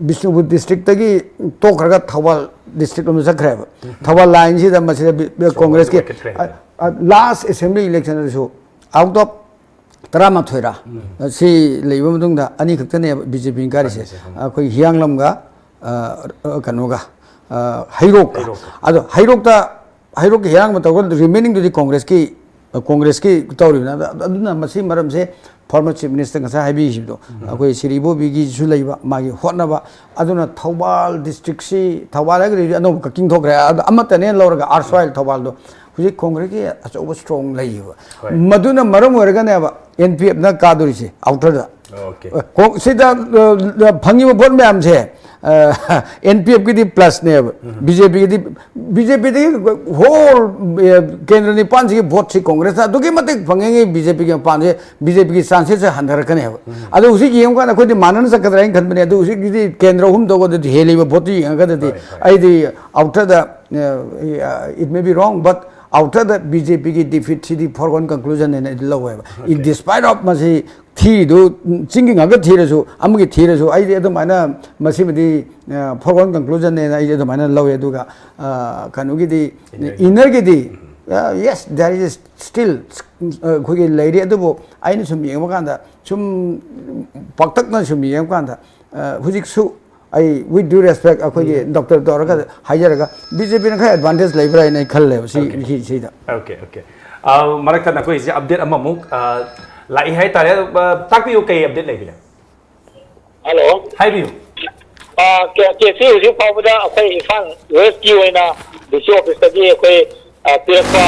Bishnupur district tagi tokhraga Thawal district of Zagreb. Thawal line is the Congress. Last assembly election so out of Tramathura. See Livumdunga, Ani Katane, BJP Garis, Hyang Lamga, Kanoga, Hiroka. Hiroka Hyang, remaining to the Congress key, Congress key, Taurina, Aduna Masim Maram say. Former Chief Minister ngasa habi hibdo akoi siribo bigi sulaiba magi hotnaba aduna Thawal district si Thawal agri ano kaking thokre amatane lawraga arsoil Thawal do huji Congress ki achoba strong laiba maduna maram oraga ne ba NPF na kaduri se outer da Okay. sida bhangi bo bol me se NPF ki di plus ne BJP di whole kendra ni panji ki vote si Congress adu ki mate bhangi BJP ki panji BJP ki sanse se handar kane adu usi ki yem kana khodi manan sa kadra in khanbane adu usi ki kendra hum do go de heli bo vote yi ga de ai di outer the it may be wrong but after the BJP ki defeat the foregone conclusion in low in despite of masi thi do thinking aga thi so amgi thi so I do mana masi di foregone conclusion in I do mana low eduga kanugi di inner gi di yes there is still khogi lady adu I ni sum yeng kanda sum paktak na sum yeng kanda hujik su I with due respect akoi Dr. Doraka hajaraga BJP na khai advantage laibra in khalle si da Okay. Marakta na ko is update amamuk lai hai tare takpiu kai update lai bila. Hello. Hai biu. Ke si uji pawda akai ifan west ki oina DC office ta ji akai pirpa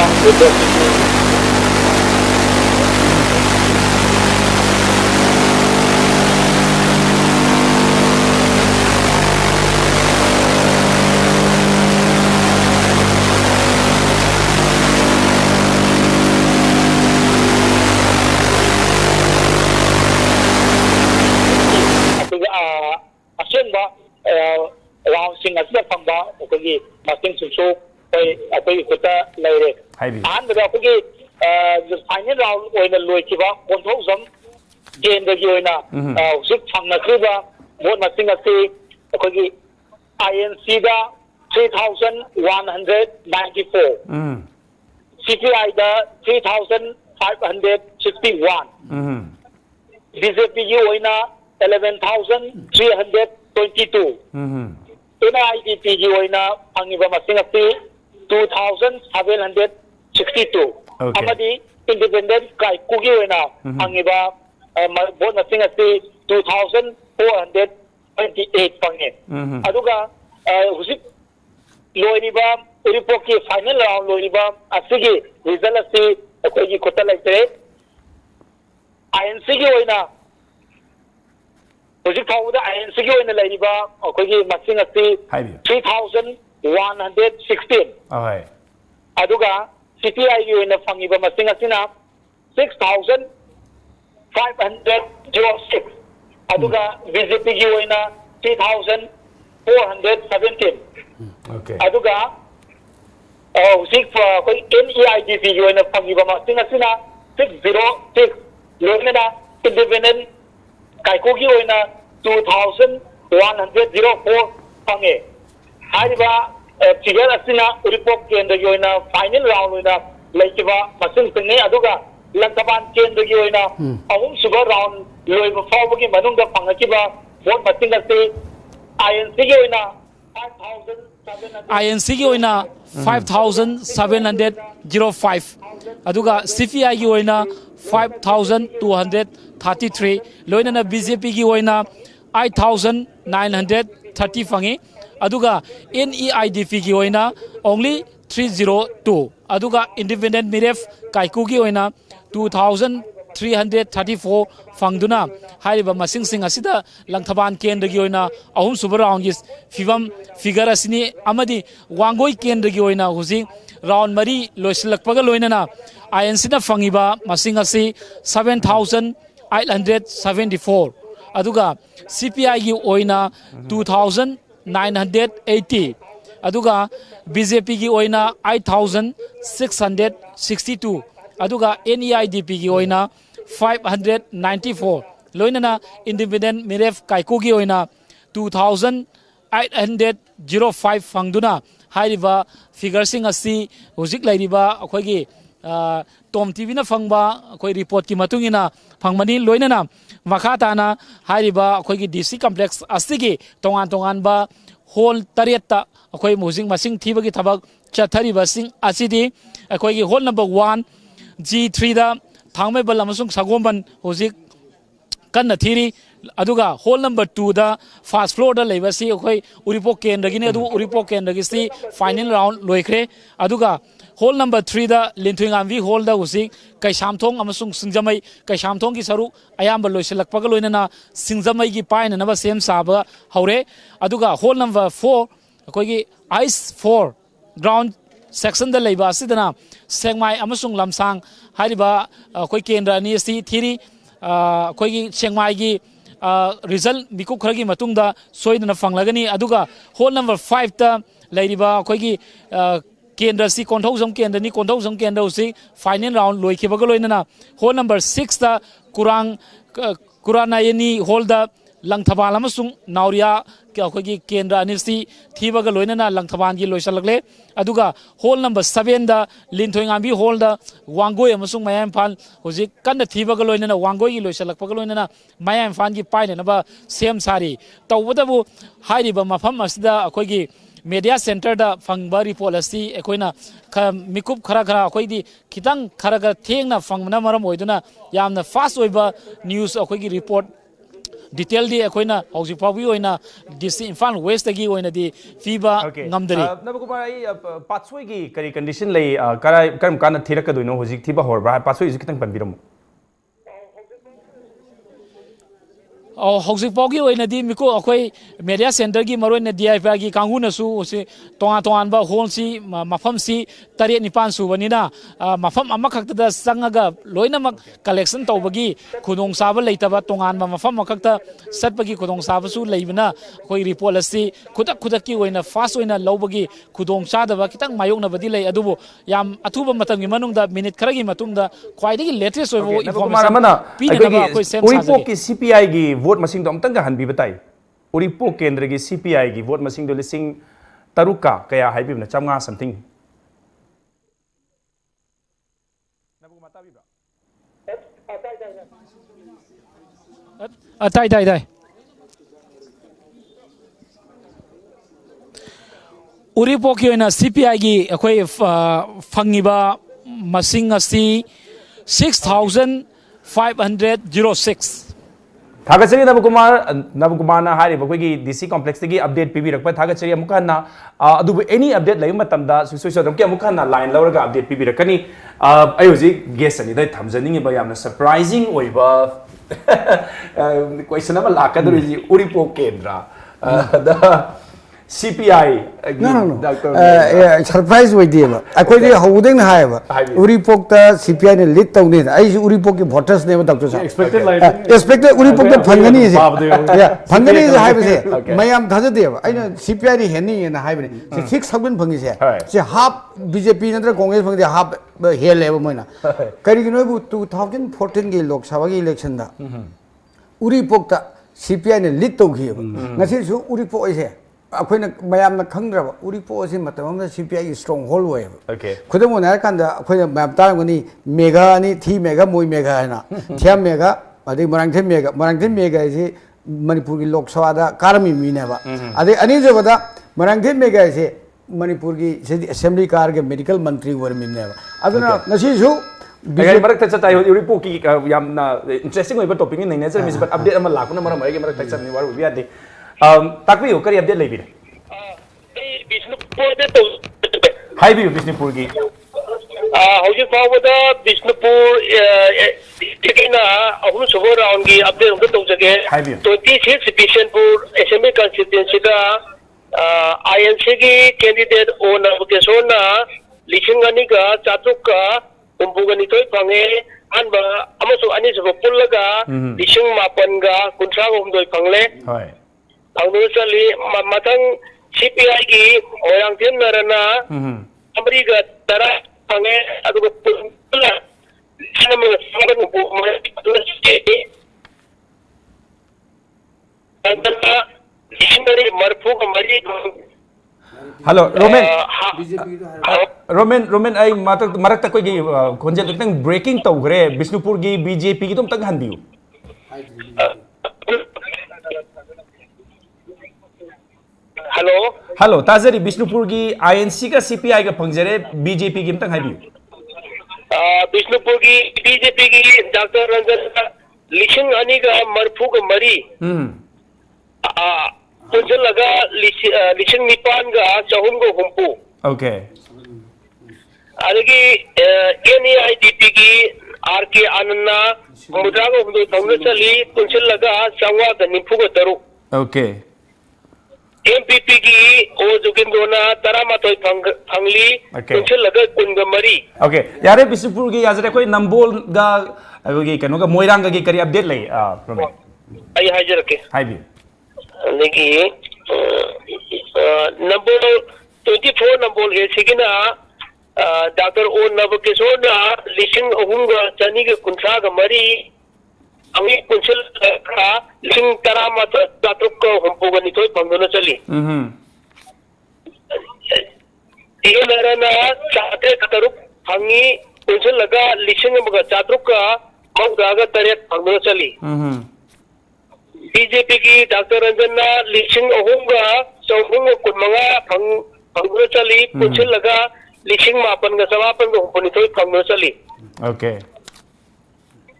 round sing as the pamba okay masing susu akai kuta laire and the the final round oina loikiba konthosam gain the oina sik phangna kriba vote masing ase akai INC da 3194 CPI da 3561 BJP oina 11,322 NIDP ji oina angiba masing ase 2,762 amadi independent kai kugi oina angiba vote masing ase 2,428 pange aduga husik loiriba report ki final round loiriba asigi result ase akoi kota laite INC gi oina hujik thawda INC gi oina lairiba akoi masing ase 3,1 116 ahoi aduga CPI gi oina fangiba masing asina 6506 aduga BJP gi oina 3417 okay aduga husik koi NEIDP gi oina fangiba masing asina 606 loina independent kaiko gi oina 2104 fange hariba figure asina report kendra gi oina final round oina leikiba masing singne aduga lantaban kendra gi oina ahum suba round loiba fawgi manungda fangakiba vote masing ase INC gi oina INC gi oina 5705 aduga CPI gi oina 5233 loinana BJP gi oina 8930 fangi aduga NEIDP gi oina only 302 aduga independent miref kaiku gi oina 2334 fangduna hariba masing sing asida langthaban kendra gi oina ahum suba round gi fivam figure asini amadi wangoi kendra gi oina huji round mari loisilakpaga loinana INC na fangiba masing asi 7874 aduga CPI gi oina 2980 aduga BJP gi oina 8662 aduga NEIDP gi oina 594 loinana independent miref kaiku gi oina 2805 fangduna hariba figure sing asi hujik lairiba akhoi Tom TV na fangba akhoi report ki matungina fangmani loinana makhatana hariba akhoi gi DC complex asigi tongan ba hall tarietta akhoi mujing masing thibagi thabak chathariba sing asidi akhoi gi hall number 1 G3 da thangmai bal amasung sagomban hojik kanna thiri aduga hall number 2 da first floor da leiba si akhoi uripo kendra gi ne adu uripo kendra gi si final round loikhre aduga hall number 3 da linthuingamvi hall da hojik kaisamthong amasung singjamai kaisamthong gi saru ayamba loisilakpaga loinana singjamai gi paina na ba sem saba haure aduga hall number 4 akhoi gi ice 4 ground section da leiba asidana sengmai amasung lamsang hariba akhoi kendra ni si thiri akhoi gi sengmai gi result miku kharagi matungda soidana fanglagani aduga hall number 5 ta leiriba akhoi gi kendra si konthojam kendra ni konthojam kendra si final round loikhibaga loinana hall number 6 ta kuranayani hall da langthabal amasung nauria akhoi kendra anisi thibaga loinana langthaban gi loisalakle aduga hall number 7 da linthoingambi hall da wangoi amasung mayam phan hojik kanna thibaga loinana wangoi gi loisalakpaga loinana mayam phan gi paina naba sem sari tawbadabu hairiba mafam asida akhoi gi media center da fangba report asi ekoina mikup khara akhoi di khitang khara thengna fangna maram oiduna yamna fast oiba news akhoi gi report detail di akoina hauji pawi oina DC Imphal West gi oina di fiba ngamdari nabakumar ai patsoi gi kari condition lei karam kana thiraka doino hojik thiba horba patsoi ji kitang panbiramu hauji pawgi oina di miko akoi media center gi maroina DIP gi kanguna su se tonga ba hall si mafam si tare nipan su banina mafam amakhakta da sangaga loina mak collection tawbagi khudong saba leitaba tongan ba mafam makhakta satbagi khudong saba su leibna koi report asi khudak ki oina fast oina lawbagi khudong chadaba kitang mayok na badi lei adubu yam athuba matam gi manung da minute kharagi matung da khwaidagi latest oibo information uripo ki CPI gi vote masing do amtang han bi batai uripo kendra gi CPI gi vote masing do lising taruka kaya haibi na chamnga something tai uripo ki oina CPI gi akhoi fangiba masing asi 6506 थागचरी नबकुमार ना हारि बकोगी DC complex तगी update पिबि रखप थागचरी अमुका ना अदुबु any update लइ मतमदा सुसुसदम के अमुका ना line लौरगा update पिबि रखनी आइ होजि guest अनि दै थमजनिंग बा यामना surprising ओइबा question अमा लाकदुरि उरिपो केन्द्र the CPI no. Dr. Surprise with you. I could be holding high. Uripok CPI and lit down it. I Uripok voters never Dr. expected like Expected Uripok the Pangani is yeah, Pangani is a high. Okay. Mayam Tazadev. I know CPI Henny and a high. 6,000 Pangis here. See half BJP and the Congress from the half here level Mona. Karigino 2014 Lok Savagi election. Uripok CPI and lit to give. Nasi Uripok is here. अखोइना मयामना खंगद्रब उरिपो असि मतम CPI stronghold वे okay खुदम होना कांदा अखोइना ma'am तारगनी mega नि थी मेगा मोय मेगा हैना थिया मेगा अदि मरांगथे मेगा इसे मणिपुर की लोकसभा दा कारमी मीनेबा अदि अनि जबदा मरांगथे मेगा इसे मणिपुर की असेंबली कार के मेडिकल मंत्री वर मीनेबा अदना नसिसु अगर मरक तक चता उरिपो की यामना इंटरेस्टिंग ओइबा टॉपिक नि नेचर मिस बट अपडेट अमा लाकुना मरम अगे मरक तक चतनि वार बियादे ताकबियो करी अपडेट लेबिरे बिष्णुपुर दे तो हाइबियो बिष्णुपुर की हौजी फावदा बिष्णुपुर डिस्ट्रिक्टना अहुम सुबह राउंड की अपडेट उनको तो जगह 26 बिशनपुर एसएमए कॉन्स्टिट्यूएंसी का आईएनसी की कैंडिडेट ओ नवकेशोना लिशिंगनी का चातुक का उम्बुगनी तो फंगे अनबा अमसु अनि सब पुल्लगा लिशिंग मापनगा कुंट्रा उम्दोय फंगले हाय अवनुसली मतंग CPI की मोयांगथिन नरना अमरीका तरा फंगे अदुग पुल्ला सिनेमा संगन उप अंतरा लिशिंगनी मरफू का मरी हेलो रोमेन आई मरक तक कोई खोंजे तक ब्रेकिंग तौग्रे बिष्णुपुर की बीजेपी की तुम तक हंदियो हेलो ताजरी बिष्णुपुर की आईएनसी का सीपीआई का फंगजरे बीजेपी की तक हंदियो बिष्णुपुर की बीजेपी की डॉक्टर रंजन लिशिंग अनी का मरफू का मरी कुंजल लगा लिशिंग निपान का चहुन को हुम्पू ओके अदगी एनएआईडीपी की आरके आनंदा मुद्रा को हुदो थंगन चली कुंजल लगा संवा का निफू को तरू ओके एमपीपी की ओ जोगिंदोना तरामातोय फंगली कुंजल लगा कुंग मरी ओके यारे बिष्णुपुर की याजरे कोई नंबोल गा अगोगी कनो का मोइरांग की करी अपडेट ले आई हाजिर के हाइबी देखिए नंबर 24 नंबर है सिगिना डॉक्टर ओ नवकेशोर ना लिशिंग अहुंगा चनी के कुंठा का मरी अमी कुंचल का लिशिंग तरा मत जातुक को हमपोगा नितोय पंगोना चली ये नरना चाहते कतरुक फंगी कुंचल लगा लिशिंग मगा जातुक का मौदागा तरेत पंगोना चली बीजेपी की डॉक्टर रंजना लिशिंग अहुंगा चौहुंगा कुनमंगा फंगोना चली कुंचल लगा लिशिंग मापन का समापन को हमपोनी तो फंगोना चली ओके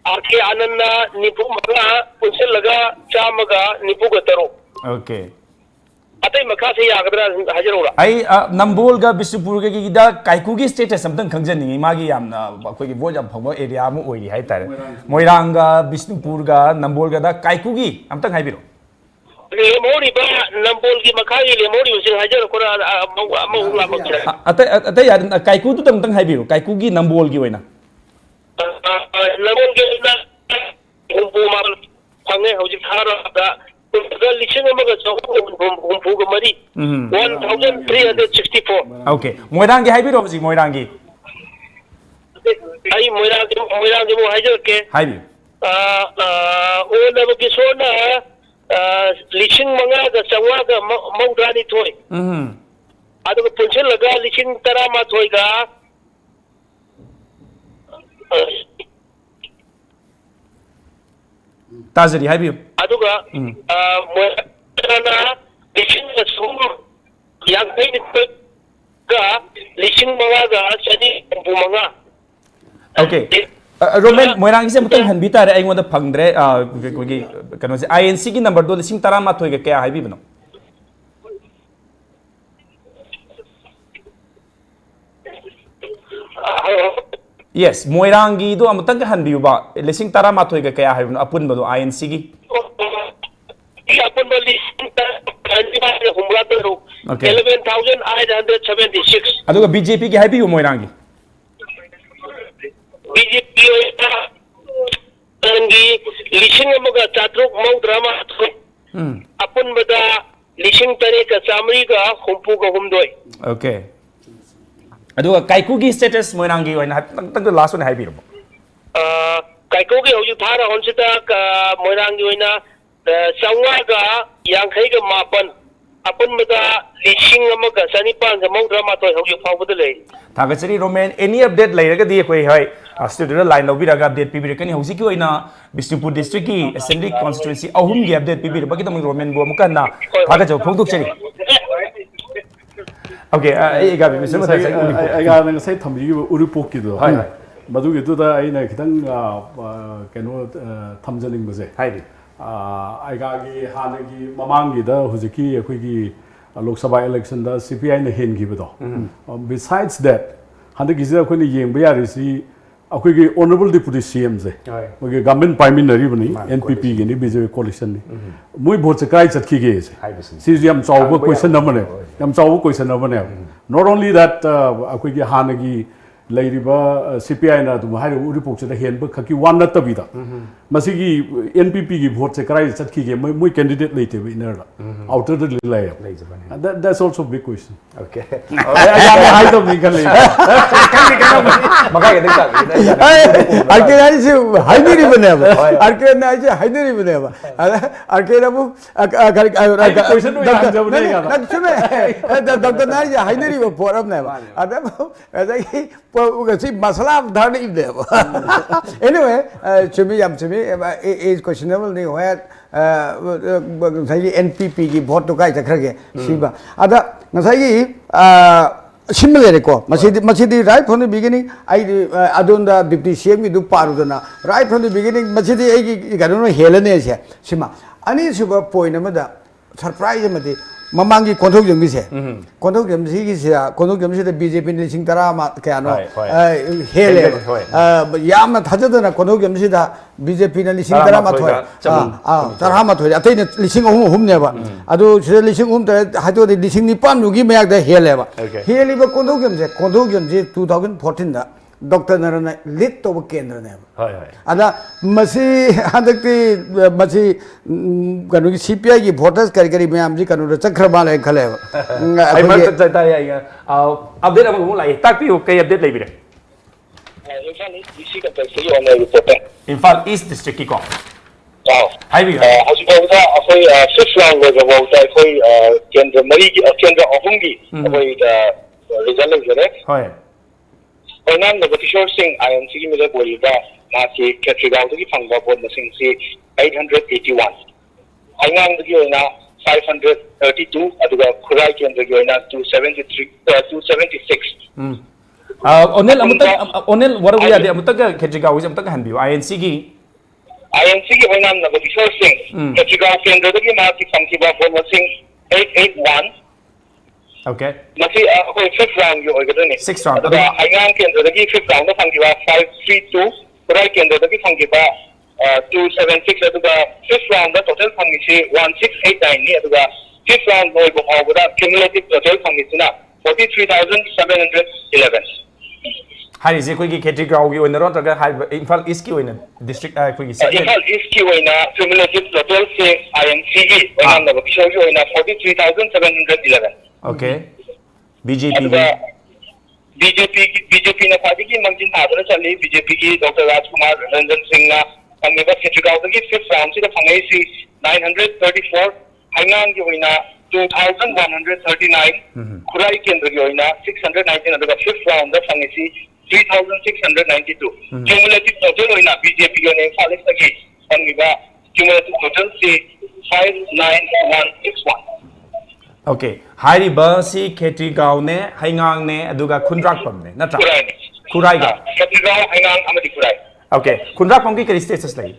आरके आनंदा निपु मंगा कुंचल लगा चामगा निपु गतरो ओके अतई मखा से यागदरा हाजिर होगा आई नंबोल गा बिष्णुपुर के गिदा काइकू की स्टेटस हमतंग खंगजनिंगी मागी यामना अखोई की वोट फंगो एरिया मु ओइरी हाइ तारे मोइरांग गा बिष्णुपुर गा नंबोल गा दा काइकू की हमतंग हाइबिरो लेमोरी बा नंबोल की मखा की लेमोरी उसे हाजिर कोरा अमुला मखरा अतई यार काइकू तो हमतंग हाइबिरो काइकू की नंबोल की ओइना नंबोल के ना हुम्पू मार फंगे हौजी थारा दा लिशिंग अमगा हुम्पू का मरी 1364 ओके मोइरांग की हाइबिरो हौजी मोइरांग की आई मोइरांग मो हाजिर के हाइबी ओ नवकेशोरना लिशिंग मंगा का चंवा का मौदानी थोय अदुग पुंचल लगा लिशिंग तरा मा थोय का ताजरी हाइबियो अदुगा मोइरांगना लिशिंग सुम यांगई का लिशिंग मंगा का चनी बुमंगा ओके रोमेन मोइरांग से मुतंग हनबी तारे आइंगोंदा फंगद्रे कोगी कनो से आईएनसी की नंबर 2 लिसिंग 13 के क्या हाइबिबनो यस मोइरांगी दो अमतंग हनबियुबा लिसिंग 13 के क्या हाइबिबनो अपुन बदो आईएनसी की अपन लिसिंग 13 हुमला तो Okay. 11,876. ꯑꯗꯨꯒ BJP ꯒꯤ ꯍꯥꯏꯕꯤꯌꯨ ꯃꯣꯏꯔꯥꯡꯒꯤ BJP ꯅꯪꯒꯤ ꯂꯤꯁꯤꯡ ꯑꯃꯒ ꯆꯥꯇ꯭ꯔꯨꯛ ꯃꯧꯗ꯭ꯔꯥ ꯃꯥꯊꯣꯏ ꯑꯄꯨꯟꯕꯗ ꯂꯤꯁꯤꯡ ꯇꯔꯦꯠꯀ ꯆꯥꯃꯔꯤꯒ ꯍꯨꯝꯐꯨꯒ ꯍꯨꯝꯗꯣꯏ ꯑꯣꯀꯦ ꯑꯗꯨꯒ ꯀꯥꯏꯀꯨꯒꯤ ꯁ꯭ꯇꯦꯇꯁ ꯃꯣꯏꯔꯥꯡꯒꯤ ꯑꯣꯏꯅ ꯇꯪꯇꯪ ꯂꯥꯁ ꯑꯣꯏꯅ ꯍꯥꯏꯕꯤꯔꯕꯣ ꯀꯥꯏꯀꯨꯒꯤ ꯍꯧꯖꯤꯛ ꯊꯥꯔꯍꯣꯟꯁꯤꯗ ꯃꯣꯏꯔꯥꯡꯒꯤ ꯑꯣꯏꯅ 954 ꯑꯄꯨꯟꯕꯗ ꯂꯤꯁꯤꯡ ꯑꯃꯒ ꯆꯅꯤꯄꯥꯟꯒ ꯃꯧꯗ꯭ꯔꯥ ꯃꯥꯊꯣꯏ ꯍꯧꯖꯤꯛ ꯐꯥꯎꯕꯗ ꯂꯩ ꯊꯥꯒꯠꯆꯔꯤ ꯔꯣꯃꯦꯟ ꯑꯦꯅꯤ ꯑꯞꯗꯦꯠ ꯂꯩꯔꯒꯗꯤ ꯑꯩꯈꯣꯏ ꯍꯣꯏ ꯁ꯭ꯇꯨꯗꯤꯑꯣꯗ ꯂꯥꯏꯟ ꯂꯧꯕꯤꯔꯒ ꯑꯞꯗꯦꯠ ꯄꯤꯕꯤꯔꯛꯀꯅꯤ ꯍꯧꯖꯤꯛꯀꯤ ꯑꯣꯏꯅ ꯕꯤꯁꯅꯨꯄꯨꯔ ꯗꯤꯁꯇ꯭ꯔꯤꯛꯀꯤ ꯑꯦꯁꯦꯝꯕ꯭ꯂꯤ ꯀꯣꯟꯁꯇꯤꯇ꯭ꯌꯨꯟꯁꯤ ꯑꯍꯨꯝꯒꯤ ꯑꯞꯗꯦꯠ ꯄꯤꯕꯤꯔꯛꯄꯒꯤꯗꯃꯛ ꯔꯣꯃꯦꯟꯕꯨ ꯑꯃꯨꯛ ꯍꯟꯅ ꯊꯥꯒꯠꯆꯕ ꯐꯣꯡꯗꯣꯛꯆꯔꯤ ओके एगा भी मिसर मथा एगा नंग sai thambi uripok ki do madu gi do da aina khitang keno thamjaling base hai bi aiga gi hana gi mamang gi da hujiki akoi gi lok sabha election da CPI na hen gi do besides that handa gi ja akoi ni yeng ba yari si akoi gi honorable deputy CM je okay government primary bani NPP gi ni BJP coalition ni mui vote se kai chat ki ge si yam chaw ba question number ne yam chaw question number ne not only that akoi gi hana gi leiriba CPI na du hai report se da hen ba khaki one na tabi da masi gi NPP gi vote se kai chat ki ge mui candidate leite bi ner outer the lay that's also big question okay I don't think kan maka ge dikta Arkenani se haidiri baneba. Arkenani se haidiri baneba. Arkenabu question no yang jawab nahi kara. Nak sume. Dr. Nari se haidiri ba forum neba. Ada ऐसा कि उसी मसला धरने ही दे anyway चुमी जब चुमी is questionable नहीं हुआ सही NPP की बहुत तो का इतना के सीबा अदा नसाई similar ko masidi right from the beginning adunda deputy CM gi du parudana right from the beginning masidi ai gi garuno helane se sima ani suba point amada surprise amadi mamangi konthok jemgi se konthok jemsi gi se konthok jemsi de BJP ni sing tara ma kayano hele yamna thajadana konthok jemsi da BJP na lising tara ma thoi tara ma thoi atai lising hum ne ba adu se lising hum ta hado de lising ni pan gi mayak da hele ba hele ba konthok jemsi 2014 da Dr. Narana lit to kendra ne ada masi hadakti masi kanu ki CPI ki voters kari kari me amji kanu ra chakra ba lai khale ai mar ta ta ya update am lai tak pi kai update lai bire Imphal East District ki ko hai bi hausi ba da afoi fifth round was about afoi kendra mari ki kendra ahum gi afoi da result jare hoy Onam the Kishore Singh INC ki mila bolida na ki Ketrigaon ki phangba bod masing si 881 Aingang ki oina 532 aduga Khurai kendra ki oina 276 Onel what are we at amutaka Ketrigaon is amutaka hanbiu INC ki Onam the Kishore Singh Ketrigaon kendra ki ma ki phangba bod masing 881 Okay. Masi ako fifth round yung oigadun eh. Sixth round. Aba Aingang kendra dagi fifth round na panggiba 532, Kurai kendra dagi panggiba 276. Aduga fifth round na total panggisi 1689 ni. Aduga fifth round no ibo hawada cumulative total panggisi na 43,711. Hari je koi ki Ketrigaon ki oina ron taga Imphal East ki oina district koi ki Imphal East ki oina cumulative total se INC ki oina na Kishore ki oina 43,711. Okay. BJP na party ki mangjin thadra chali BJP ki Dr. Rajkumar Ranjan Singh na pangiba Ketrigaon ki fifth round si da pangai si 934 Aingang ki oina 2,139 Khurai kendra ki oina 619 aduga fifth round da pangai si 3,692 cumulative total oina BJP ki oina Imphal East ki pangiba cumulative total si 59161 Okay. Hari ba si Ketrigaon ne Aingang ne aduga Khunrakpam ne natra Khurai ga Ketrigaon Aingang amadi Khurai Okay. Khunrakpam ki kari status lai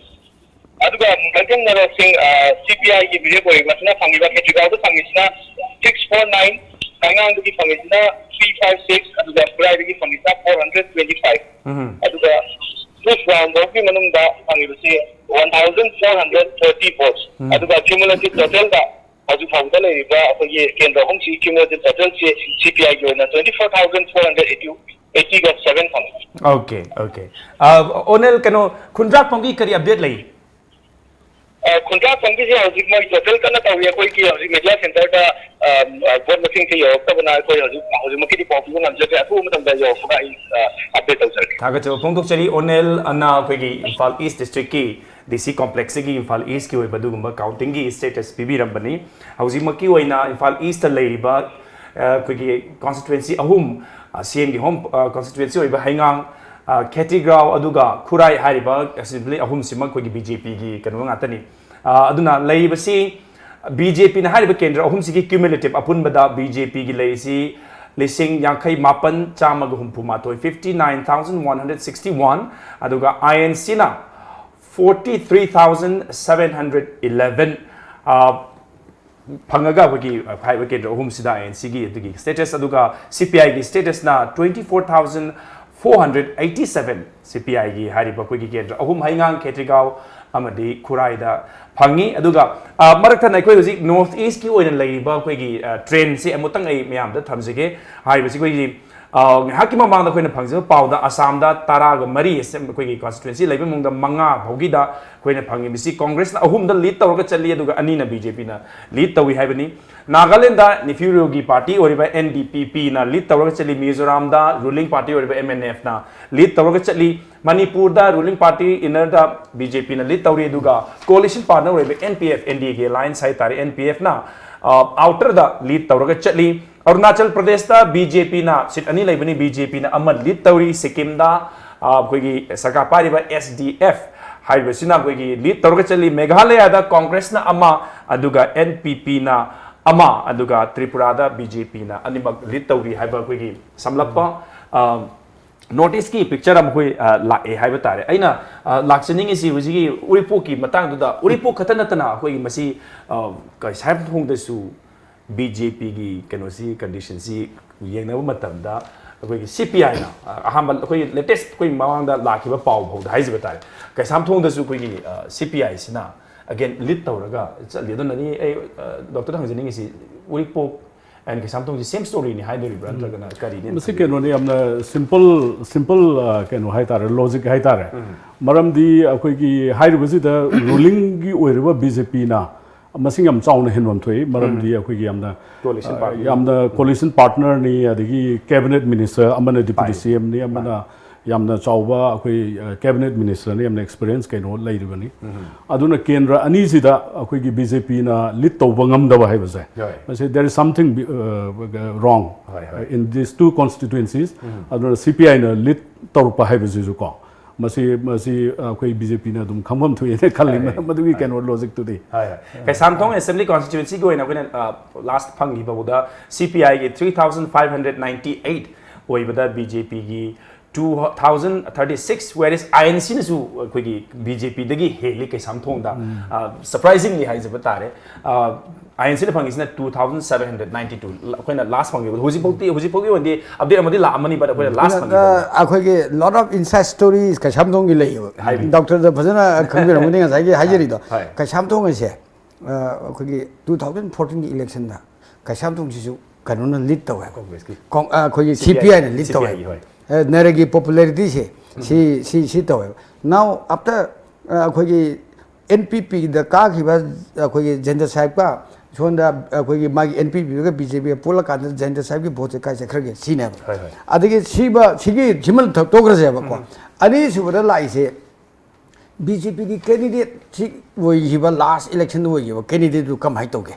aduga Kankan Nara Singh CPI ki video koi masna pangiba Ketrigaon to pangisna 649 Aingang ki pangisna 356 aduga Khurai ki pangisna 425 aduga fifth round ki manung da pangiba si 1,430 votes aduga cumulative total da Aju Fawda Leriba की केंद्र home सी cumulative total से CPI की होना 24,480 फंग okay okay O'Neill कनो खुंद्रा पंगी करी update लई खुंद्रा पंगी से हजिक मोई टोटल कना तौरी कोई की हजिक मीडिया सेंटर का बोर्ड मशीन से योक्तबना कोई हजिक मकी दी पॉपुलर नमजके अथु मतम दा योक्तबा अपडेट तौसर थागा चो पोंगतोक चली ओनेल अन्ना कोई इम्फाल ईस्ट डिस्ट्रिक्ट की DC complex की इम्फाल ईस्ट की बदुगुम्बा काउंटिंग की स्टेटस पीबीरंबनी हजिक मकी ओइना इम्फाल ईस्ट लेरिबा कोई कॉन्स्टिट्यूएंसी अहुम CM की होम कॉन्स्टिट्यूएंसी ओइबा हैंगांग खेतीग्राव अदुगा खुराई हारिबा असेंबली अहुम सिमक कोई BJP की कनो ngaतनी अदुना लेरिबसी BJP ना हारिबा केंद्र अहुम सिगी क्यूमुलेटिव अपुनबदा BJP की लेरिसी लिसिंग यांखई मापन चामग हुमफुमातोय 59,161 अदुगा INC ना 43,711 फंगगा वगी फाइव केंद्र अहुम सिदा INC की स्टेटस अदुगा CPI की स्टेटस ना 24,487 CPI की हारिबा कोई केंद्र अहुम हाइंगांग खेत्रिगाव अमदी खुराइदा फंगी अदुगा मरकथा नाइकोय हुजी नॉर्थ ईस्ट की ओइन लेरिबा कोई ट्रेन से अमुतंग आई मयाम दा थमजगे हारिबसी कोई हाकी ममांग अखोइना फंगजब पाउदा असम दा ताराग मरी कोई कॉन्स्टिट्यूएंसी लेबे मुंगदा मंगा भौगीदा कोइना फंगी बिसी कांग्रेस ना अहुम दा लीड तौरगा चली अदुगा अनी ना BJP ना लीड तौई हाइबनी नागालैंड दा निफ्यूरियोगी पार्टी ओरिबा NDPP ना लीड तौरगा चली मिजोरम दा रूलिंग पार्टी ओरिबा MNF ना लीड तौरगा चली मणिपुर दा रूलिंग पार्टी इनर दा BJP ना लीड तौरी अदुगा कोalition पार्टनर ओरिबा NPF NDA के अलायंस हाइ तारे NPF ना आउटर दा लीड तौरगा चली अरुणाचल प्रदेश दा BJP ना सीट अनी लेबनी BJP ना अमन लीड तौरी सिक्किम दा कोई सरकार पारिबा SDF हाइबसिना कोई लीड तौरगा चली मेघालय दा कांग्रेस ना अमा अदुगा NPP ना अमा अदुगा त्रिपुरा दा BJP ना अनिमक लीड तौरी हाइबा कोई समलप्पा नोटिस की पिक्चर हम कोई लाए हाइबा तारे अइना लाक्चनिंग इसी हुजिगी उरिपो की मतंग दुदा उरिपो खतन नतना कोई मसी का साइब थोंगदसु BJP की कनोसी कंडीशन सी येंगनब मतमदा कोई CPI ना अहम कोई लेटेस्ट कोई मांगदा लाखिबा पाव भौदा हाइजिबा तारे कैसाम थोंगदसु कोई CPI सिना अगेन लीड तौरगा चली दोननी ए डॉक्टर हंजनिंग इसी उरिपो एंड कैसाम थोंग सेम स्टोरी नि हाइदोरी ब्रांड्रगना करी ने मसी केनो ने हमना सिंपल केनो हाइ तारे लॉजिक हाइ तारे मरमदी अखोई की हाइरबसी द रूलिंग की ओइरबा BJP ना मसिंग हम चाउन हेनवम थोई मरमदी अखोई की हमना कोलिशन पार्टनर नि अदगी कैबिनेट मिनिस्टर अमन डिप्टी CM नि अमना यामना चाउबा अखोई कैबिनेट मिनिस्टर ने हमने एक्सपीरियंस केनो लैरबनी अदुना केंद्र अनी सिदा अखोई की BJP ना लीड तौबा ngam है बसे मसे there is something wrong in this two constituencies अदुना CPI ना लीड तौरपा है बसे को मसी अखोई BJP ना दुम खमम थुये खल्ली मदुगी केनो लॉजिक टुदे कैसाम थोंग असेंबली कॉन्स्टिट्यूएंसी को कोइना लास्ट फंगी बबुदा CPI की 3,598 ओइबदा BJP की 2,036 whereas INC ने सु कोई BJP दगी हेली कैसाम थोंगदा सरप्राइजिंगली हाइजब तारे INC ने फंगिसना 2,792 कोइना लास्ट फंगी हुजिपोगी वंदे अपडेट अमदि ला अमनी बट कोइना लास्ट फंगी अखोई के लॉट ऑफ इनसाइड स्टोरीज कैसाम थोंग की लेयो डॉक्टर द फजना खंबिरमनि nga sai हाजिरी दो कैसाम थोंग से अखोई के 2014 की इलेक्शन दा कैसाम थोंग सिसु कानून लीड तवे कांग्रेस की अखोई CPI ने लीड तवे नरेगी पॉपुलैरिटी से तवे नाउ आफ्टर अखोई NPP द काखिबा अखोई जेंडर साहिब का सोंदा अखोई मागी NPP का BJP पोला का जेंडर साहिब की बहुत काय जखरगे सीने अदगी सीबा सिगी जिमल तोग्रसे बको अनि सुबदा लाइसे BJP की कैंडिडेट वो लास्ट इलेक्शन वो कैंडिडेट कम हाई तौगे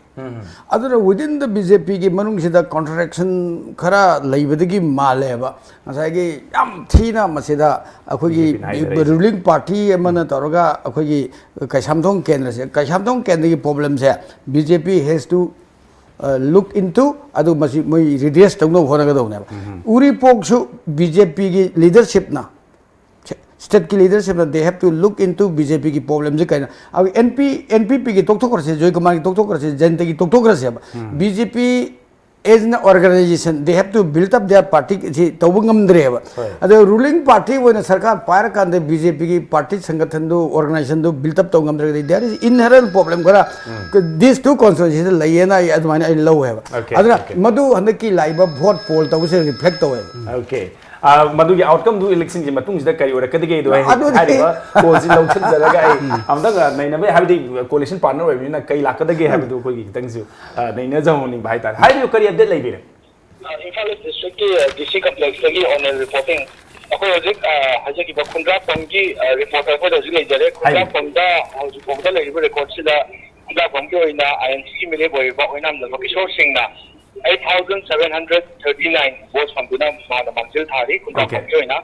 अदुना विदिन द BJP की मनुंग सिदा कॉन्ट्रैक्शन खरा लैबदगी मालेबा ngसाइगी याम थीना मसेदा अखोगी रूलिंग पार्टी एमना तौरगा अखोगी कैसामथोंग केंद्र से कैसामथोंग केंद्र की प्रॉब्लम से BJP has to look into अदु मसी मोई रिड्रेस तौनो होनगदौने उरीपोकसु BJP की लीडरशिप ना स्टेट की leadership they have to look into BJP की प्रॉब्लम जे कहना अब NPP की टोकटोकर से जय कुमार की टोकटोकर से जनता की टोकटोकर से BJP as an organization, they have to build up their party. The ruling party when a Sarkar Parak and the BJP party Sangathan organization built up Tongam, there is inherent problem. These two constituencies, Layena, Adwana, and Low. Madu Handaki Laiba vote poll to reflect away. Okay. Madu outcome do election in Matung is the Kari or Kadigi do I was in the guy. I'm the never have the coalition partner in a Kailaka the gay have to go. Thanks you. Naina only by that. How do you carry a dead lady? In fact, district complex on reporting. Hajaki Bakunda Pongi reporter for the Zilay, Kunda Ponda, the record Kunda Pongo in the INC Mileboy, Bakwinam, the Lokishore Singna. 8,739 votes from Guna Mansil Thari, Kunda Pongoina.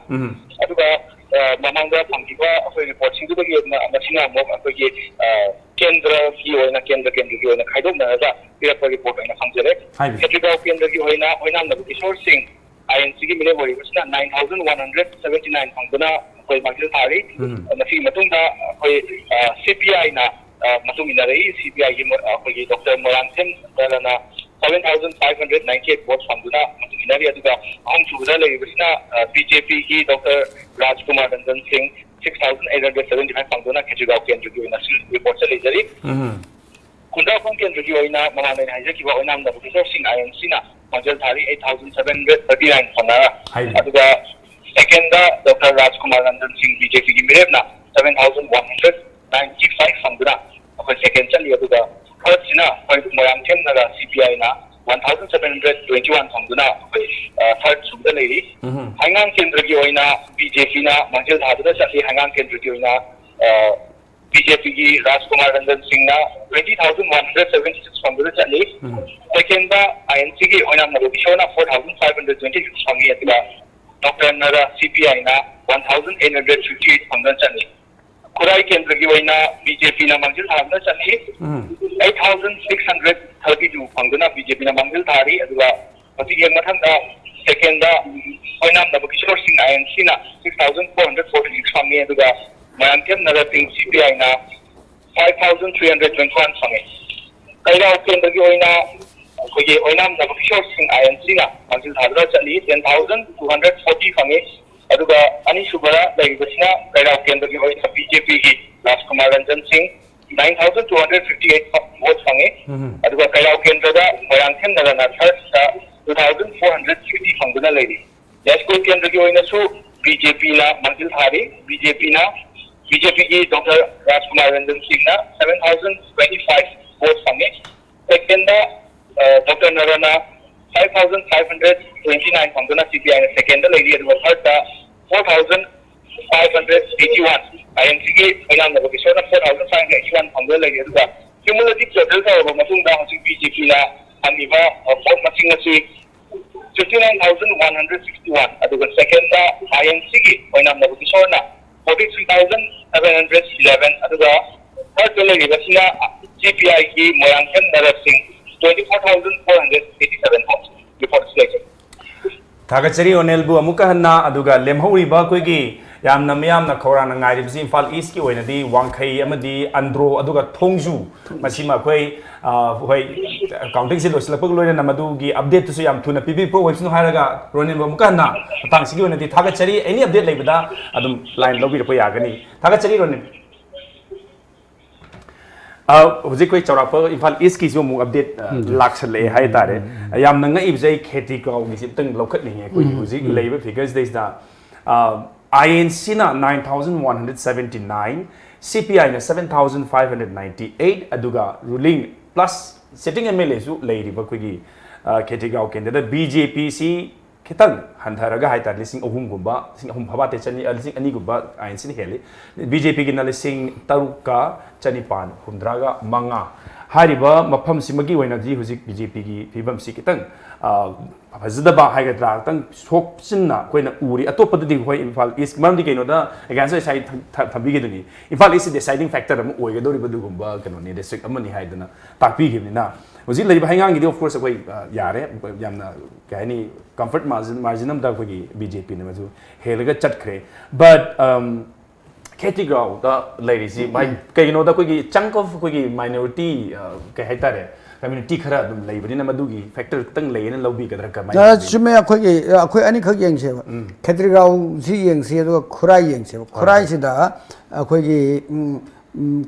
Mamanga Pangiba for reporting to the Machina Mok, Kendra Gioina, Kendra Kendra, Kaidona, the report in a Hamzere. Katrika Kendra Gioina, Winam, the Kishore Singh, INC Mileboy, was 9,179 from Guna for Mansil Thari, and the Matunda CPI na Matumina, CPI Dr. Morantim, 7,598 votes from Guna, Matumina, Hong Chudala, BJP, Dr. Rajkumar Ranjan Singh, 6,875 from Guna, Kajigao Kendra National Reports Legally. Kunda Pong Kendra Gioina, Mamma and Hajaki, Oinam, the Singh INC, Manjal Thari, 8,739 from Nara. Second, Dr. Rajkumar Ranjan Singh, BJP, Mirevna, 7,195 from Guna. Second, Chaliaduga. First, Moyangkem Naga CPI na 1,721 from Guna, third Sunda lady. Hangang Kendra Gioina, BJP na, Manjil Hadra Sati, Hangang Kendra Gioina, BJP, Rajkumar Ranjan Singh na 20,176 from Guna Chali. Second, INC Oina Nabishona 4,526 from Yatila. Dr. Nara CPI na 1,858 from Guna Chali. Kurai Kendra Gioina, BJP na Manjil Hadra Chali. 8,632 from Guna BJP na Mangal Thari, as well. Second, Oinam Nabakishore Singh INC na 6,446 from me, as well. Mayankem Narating CPI na 5,321 from me. Kaira Kendra Gioina, Oinam Nabakishore Singh INC na Mangal Thadra Chali, 10,240 from me. As well, Ani Shubara, like Vishna, Kaira Kendra Gioina, BJP, Rajkumar Ranjan Singh. 9,258 votes from it. At the Kayao Kendra, Moyangkem Nalana, third, 2,460 from Guna lady. Let's go Kendra Gioina Su, BJP na Manjil Thari, BJP na, BJP Dr. Rajkumar Ranjan Singh na, 7,025 votes from it. Second, Dr. Narana, 5,529 from Guna CPI, second lady, at the third, 4,581. INC Oinam Nabakishona 4,581 from the lady. Cumulative total of Matunda BJP na Aniva of Fort Masingasi 59,161. At the second, INC Oinam Nabakishona 43,711. At the third lady, GPI Moyangkem Narasing 24,487 votes before the selection. Thagachari Onelbu Amukahana Aduga Lemhori Bakwigi. Yamna Miamna Korana Ngai Impal East ki oina di Wangkai amadi Andro aduga Thongju masima khoi counting si losilapag loina namadu gi update su yam thuna PP Pro website no haraga ronin bamukana tang sigi oina di thagachari any update laibada adum line lobi rapo yagani thagachari ronin hujik koi chawrapa Impal East ki jo mu update laksale hai tare yamna ngai ibjai kheti ko gi sip tang lokhat ni hai koi hujik leiba figures days da INC na 9,179, CPI na 7,598, aduga ruling plus sitting MLA su lady bakwigi Ketigao Kendra BJP si kitang hantharaga hai tar lising ohum gumba sing ohum phabate chani lising ani gumba INC ni hele BJP gi na lising taruka chanipan humdraga manga hariba mafam simagi waina ji hujik BJP gi phibam si kitang Fazadaba Hagadra, Tang Sopsina, Quena Uri, a top of the Impal is Mandi Ganoda, against the side Tabigini. Impal is the deciding factor of Oigadori Badugumba, Canoni, the sick Amani Haidana, Tapi Himina. Was it like hanging, of course, away Yare, Yamna, Gani, comfort marginum Dagwagi, BJP Namazu, Helaga Chatkre. But Ketigo, the ladies, by Kano, the chunk of minority Kahetare. Community खरा दुम लेबनी ना मदुगी factor तंग लेना लौबी कदर कमाई चुमे अखोई अनि खक यंगसे खेत्रीगाव जी यंगसे दो खुराई यंगसे खुराई सिदा अखोई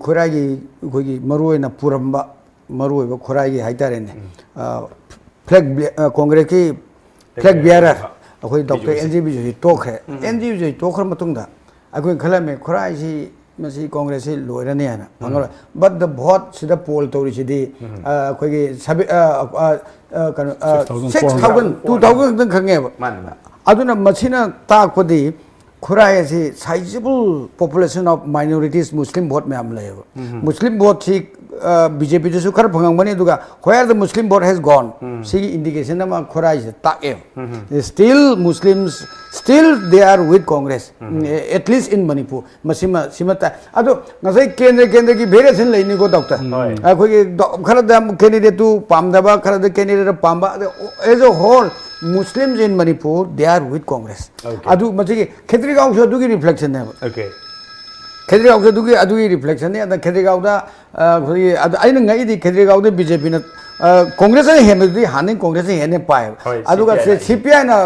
खुराई अखोई मरुओना पुरंबा मरुओबा खुराई हाइतारेने फ्लैग कांग्रेस की फ्लैग बियरर अखोई डॉक्टर एनजीबी जी टोखरे एनजीबी जी टोखर मतुंगदा अखोई खलमे खुराई सी मसी कांग्रेस से लोरने है ना मंगल बट द बहुत सीधा पोल तोड़ी सीधी कोई सभी 6,000 2,000 तक खंगे अदुना मसीना ताक पदी खुराए से sizeable population of minorities Muslim vote में हम ले मुस्लिम वोट सी बीजेपी जो खर फंगंग बने दुगा where the Muslim vote has gone सी इंडिकेशन ना खुराए से ताक still Muslims still they are with Congress at least in Manipur मसीमा सीमता अदो नसे केंद्र की वेरिएशन लेने को डॉक्टर कोई खर द कैंडिडेट टू पामदबा खर द कैंडिडेट पामबा as a whole Muslims in Manipur they are with Congress अदु मसी खेत्रीगांव से अदु की रिफ्लेक्शन है ओके खेत्रीगांव से अदु की रिफ्लेक्शन है अद खेत्रीगांव दा कोई अद आइन ngai di खेत्रीगांव दे बीजेपी ना कांग्रेस ने हेमदी हाने कांग्रेस ने हेने पाए अदुगा सीपीआई ना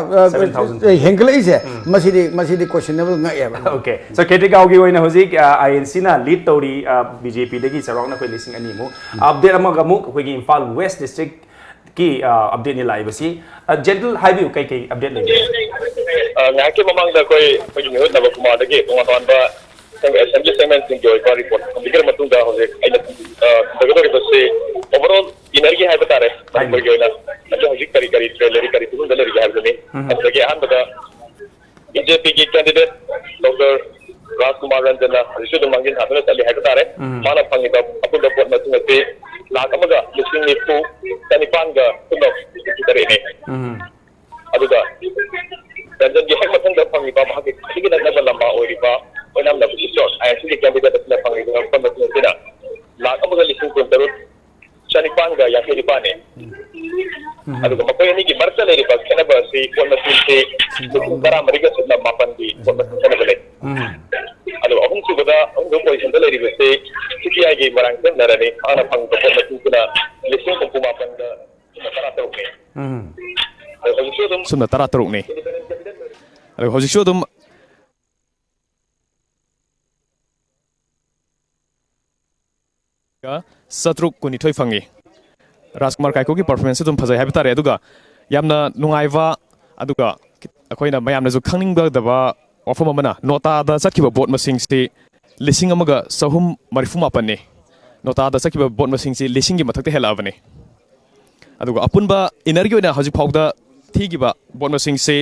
हेंगले इसे मसीदी questionable ngai okay so Khetrigao की होइना होजिक आईएनसी ना लीड तौरी बीजेपी दगी चराउन ना कोई लिसिंग अनि मु अपडेट अमगा मु कोई इम्फाल वेस्ट डिस्ट्रिक्ट की अपडेट नि लाइव सी जनरल हाईवे कई अपडेट लेंगे ngaki mamang da koi ni hot na kuma da ge tong ton ba assembly segment sin joy ka report digar matung da hoje aina daga da se overall energy hai bata rahe ko joina acha hoji kari trailer kari tu da leri har ne da ge han bata BJP ki candidate Dr. Rajkumar Ranjana rishu da mangin ha na chali hai bata rahe mana phangi da apu da pot matung te lakh amaga listing ni pu tanipan ga tuno tare ne aduga Ranjan gi hek matung da phangi ba ma ke khigi da na lamba ori ba onam na bu short ai sigi candidate da phangi da pan da tina lakh amaga listing ko tarut chanipan ga ya ke di pane aduga makoy ni ki marsa le ri ba kana ba si kon na si dara mariga sunna mapan di kon na kana bele aduga ahum su bada ahum ko position da le ri ba se CPI gi marang kan na rani ana phang ko kon na kuna listing ko kuma pan da tara to ke sumna tara taruk ni hojik shu dum satruk kuni thoi fangi Rajkumar Kaiko की performance तुम फजै है तारे अदुगा यामना नुंगाइवा अदुगा अखोइना मयामना जो खंगनिंग दबा ऑफम अमना NOTA दा सखिबा boat मसिंग से लिसिंग अमगा सहुम मरिफु मापने NOTA दा सखिबा बोट मसिंग से लिसिंग की मथकते हेलाबने अदुगा अपुनबा इनर्गी ओइना हजि फाउदा थीगिबा बोट मसिंग से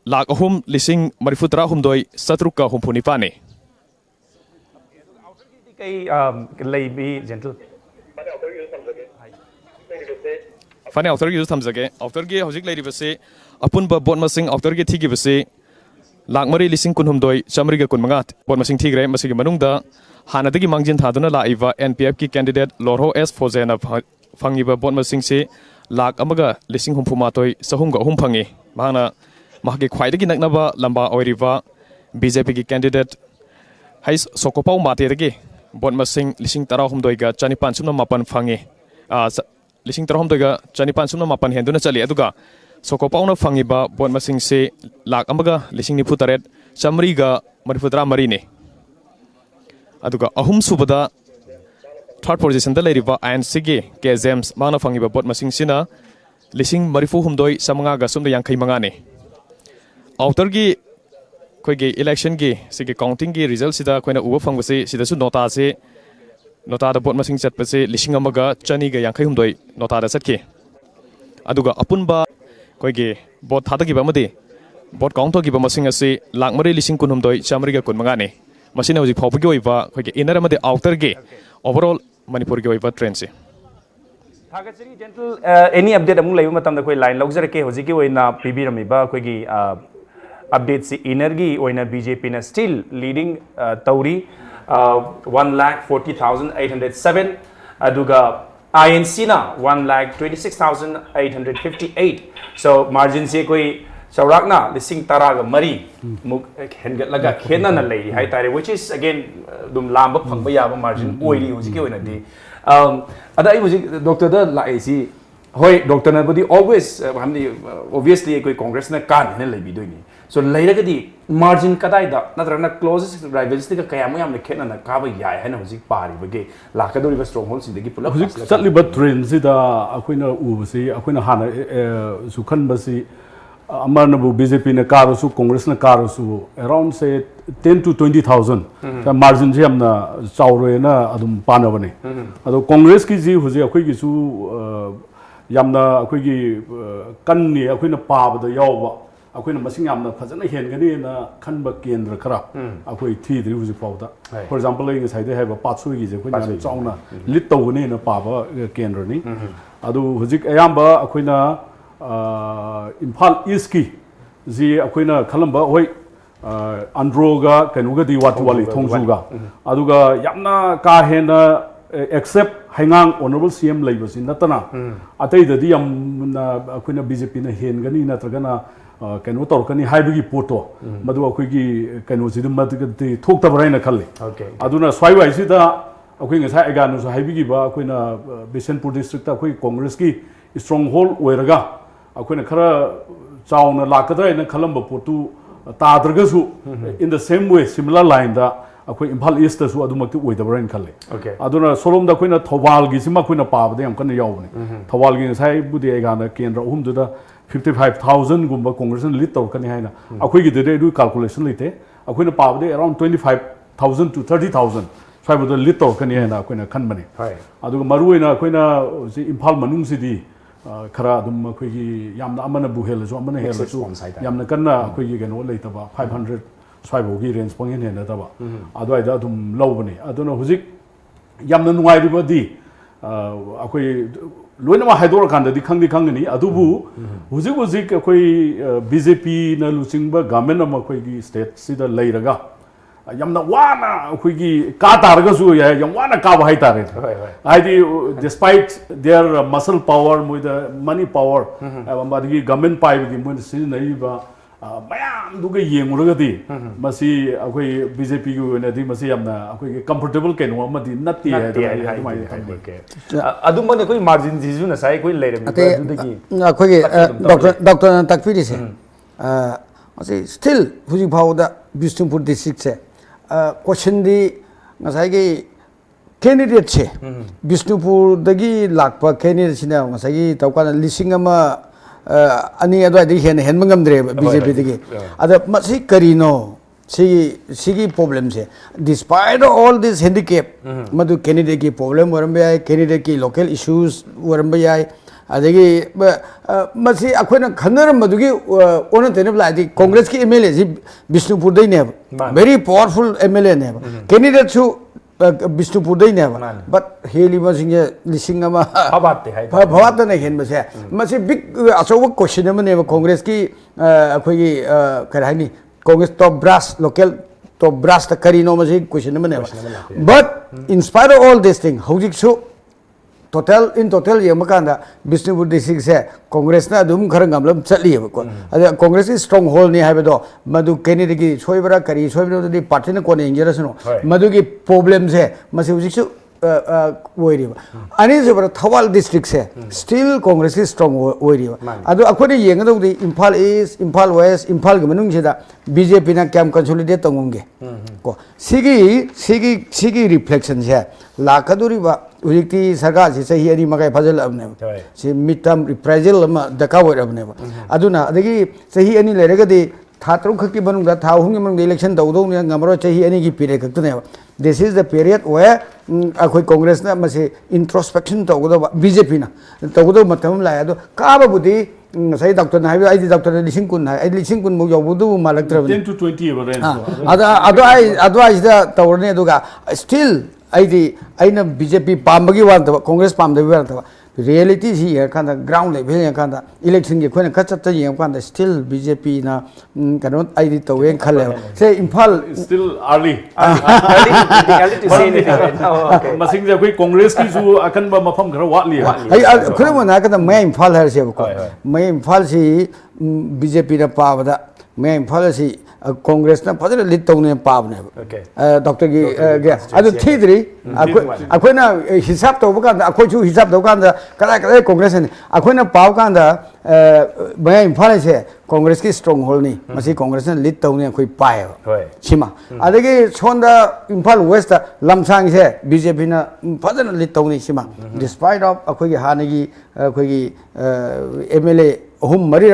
लाख अहुम लिसिंग मरिफु तरा हुमदोय सतरुका हुमफुनि पाने कई लेबी जेंटल फाने आउटर की थमजगे आउटर की हजिक लेरिबसे अपुनबा बोट मसिंग आउटर की थीगिबसे लाख मरी लिसिंग कुनहुमदोय चामरिगा कुनमंगा बोट मसिंग थीग्रे मसिगी मनुंगदा हानादगी मांगजिन थादुना लाइवा एनपीएफ की कैंडिडेट लोरो एस फोजेना फंगिबा बोट मसिंग से लाख अमगा लिसिंग हुमफुमातोय सहुंगा हुम फंगी माना मागे ख्वाइदगी नकनबा लंबा ओरिबा बीजेपी की कैंडिडेट हाइस सोकोपाउ मातेदगी बोट मसिंग लिसिंग तरा हुमदोयगा चानिपान सुना मापन फंगी लिसिंग तरह हमदोगा चानिपान सुना मापन हेंदुना चली अदुगा सोकोपाउना फंगिबा बोट मसिंग से लाख अमगा लिसिंग निफु तरेट चामरीगा मरिफुद्रा मरीने अदुगा अहुम सुबदा थर्ड पोजीशन दा लेरिबा आईएनसी के जेम्स माना फंगिबा बोट मसिंग सिना लिसिंग मरिफु हुमदोय समंगा गा सुमदा यांखै मंगाने आउटर की कोई इलेक्शन की सिगे काउंटिंग की रिजल्ट सिदा कोइना उबा फंगबसे सिदासु नोटा से नोटा दा बोट मसिंग चटपसे लिसिंग अमगा चनी गा यांखै हुमदोय नोटा दा सटके अदुगा अपुनबा कोई बोट थादगिबा मदि बोट काउंट तोगिबा मसिंग असे लाख मरे लिसिंग कुनहुमदोय चामरिगा कुनमंगाने मसिना हजि फावबगी ओइबा कोई इनर मदि आउटर के ओवरऑल मणिपुर के ओइबा ट्रेंड से थागचरी जेंटल एनी अपडेट अमु लेबा मतम दा कोई लाइन लौजरके हजि की ओइना पिबिरमिबा कोई अपडेट से इनर्गी ओइना बीजेपी ना स्टिल लीडिंग तौरी 1,40,807 aduga INC na 1,26,858 so margin se koi चौराकना लिसिंग तराग मरी मुक हेनगतलगा खेनना लेरी हाई तारे which is again dum lamba phangba yaba margin oiri hujiki oina di ada ai hujik doctor da lai si hoi doctor na body always hamni obviously koi congress na kan ne lebi doini so lairaga di margin kadai da natrana closest rivals ka kayam yam ne khena na ka ba yai haina hujik pari bage lakadori ba stronghold sin dagi pulak hujik chatli ba train si da akoina u si akoina hana su khan ba si amana bu BJP na karu su congress na karu su around say 10 to 20,000 the margin ji amna chawre na adum pana bane ado congress ki ji hujik akoi gi su yamna akoi gi kan ni akoina pa ba da yaw ba akoina masing yamna phajana hen gani na khan ba kendra khara akoi thi dri hujik pawda for example like side have a patsu gi je akoina chawna lit taw ne na pa ba kendra ni adu hujik ayamba akoina Imphal East ki ji akoina khalamba hoi androga kanuga di watuwali thongjuga aduga yamna ka hena except hangang honorable CM laibasi natana atai dadi yamna akoina BJP na hen gani natragana kanu torkani haibigi poto madu akoigi kanu sidum madgati thokta baraina khalle aduna swaiwai sida akoi ngasai aganu so haibigi ba akoina Bishanpur district ta akoi congress ki stronghold oiraga akoina khara chauna lakadra ina khalamba potu tadragasu in the same way similar line da akoi Imphal East su adumakti oidabra in khalle aduna solom da akoina Thawal gi sima akoina pabade yam kan yawne Thawal gi sai budi egana kendra uhum du da 55,000 gumba congress lit taw kan haina akoi gi de du calculation lite akoina pabade around 25,000 to 30,000 sai bu lit taw kan haina akoina khan bane aduga maruina akoina si Imphal manung si di khara dum akoigi yamna amana bu hel so amana hel so yamna kanna akoigi gano leitaba 500 swaibo gi range pangin hena taba adwai da dum lobani aduna hujik yamna nuai riba di akoi loina ma haidor kan di khangni adubu hujik akoi BJP na luchingba government am akoigi state sida leiraga yamna wana akoigi ka targa su ya yam wana ka ba haitare haidi despite their muscle power with the money power amadi government pai gi mun sin nai ba mayam du ge yenguraga di masi akoi BJP gi na di masi yamna akoi comfortable ken wa madi natti adum bane koi margin jisu na sai koi leire adu dagi akoi doctor takpiri se masi still huji phawda Bishnupur district se question di ngasai gi candidate che Bishnupur dagi lakpa candidate sina ngasai gi tawkana lising ama ani adwa di hen mangamdre BJP dagi ada masi karino sigi problem se despite all this handicap madu candidate ki problem warambe ai candidate ki local issues warambe ai adagi masi akhona khanar madugi ona tenab la di congress ki MLA ji Bishnupur dai ne very powerful MLA ne candidate su Bishnupur dai ne but heli masing lising ama bhavat na hen mase masi big asoba question ma ne congress ki akhoi gi karani congress top brass local top brass ta karino masi question ma ne but in spite of all this thing hojik su in total ye makanda Bishnupur district se congress na dum khara ngamlam chali ba ko ada congress is stronghold ni haiba do madu candidate ki soibara kari soibara di party na ko ne injera suno madu ki problem se masi ujisu oiri ba ani se bara Thawal district se still congress is strong oiri ba adu akhone yenga do di Imphal East Imphal West Imphal gi manung se da BJP na cam consolidate tongungge ko sigi reflection se lakaduri ba ujikti sarkar si sahi ani makai fazal abne si midterm reprisal ama daka wor abne aduna adagi sahi ani lerega di thatru khakki banung da tha hung manung election daudau ne ngamro sahi ani gi period khakne this is the period where akoi congress na mase introspection tawdo BJP na tawdo matam la ado ka ba budi sai doctor na ai doctor lising kun ai lising kun mu yobudu malaktra 10 to 20 range ado ai da tawrne aduga still aina BJP pambagi wantaba congress pamdabi wantaba reality is here kind of ground level ya kind of election ge khona kachata yem kind of still BJP na kano ID to wen khale say Imphal still early to say anything right now okay masing je koi congress ki su akan ba mafam khara watli ai khona na ka mai Imphal har se ko mai Imphal si BJP ने पाबदा मैं इम्फाल से कांग्रेस ने फजर lead तौने पाबने doctor की अदु थीद्री अखोना हिसाब तौब कांदा अखोजु हिसाब तौब कांदा कदा कांग्रेस ने अखोना पाव कांदा मैं इम्फाल से कांग्रेस की स्ट्रॉन्ग होल्ड नहीं मसी कांग्रेस ने लीड तौने अखोई पाए सिमा अदगी सोंदा इम्फाल वेस्ट लमसांग से बीजेपी ने फजर लीड तौने सिमा डिस्पाइट ऑफ अखोई हानगी अखोई एमएलए अहुम मरी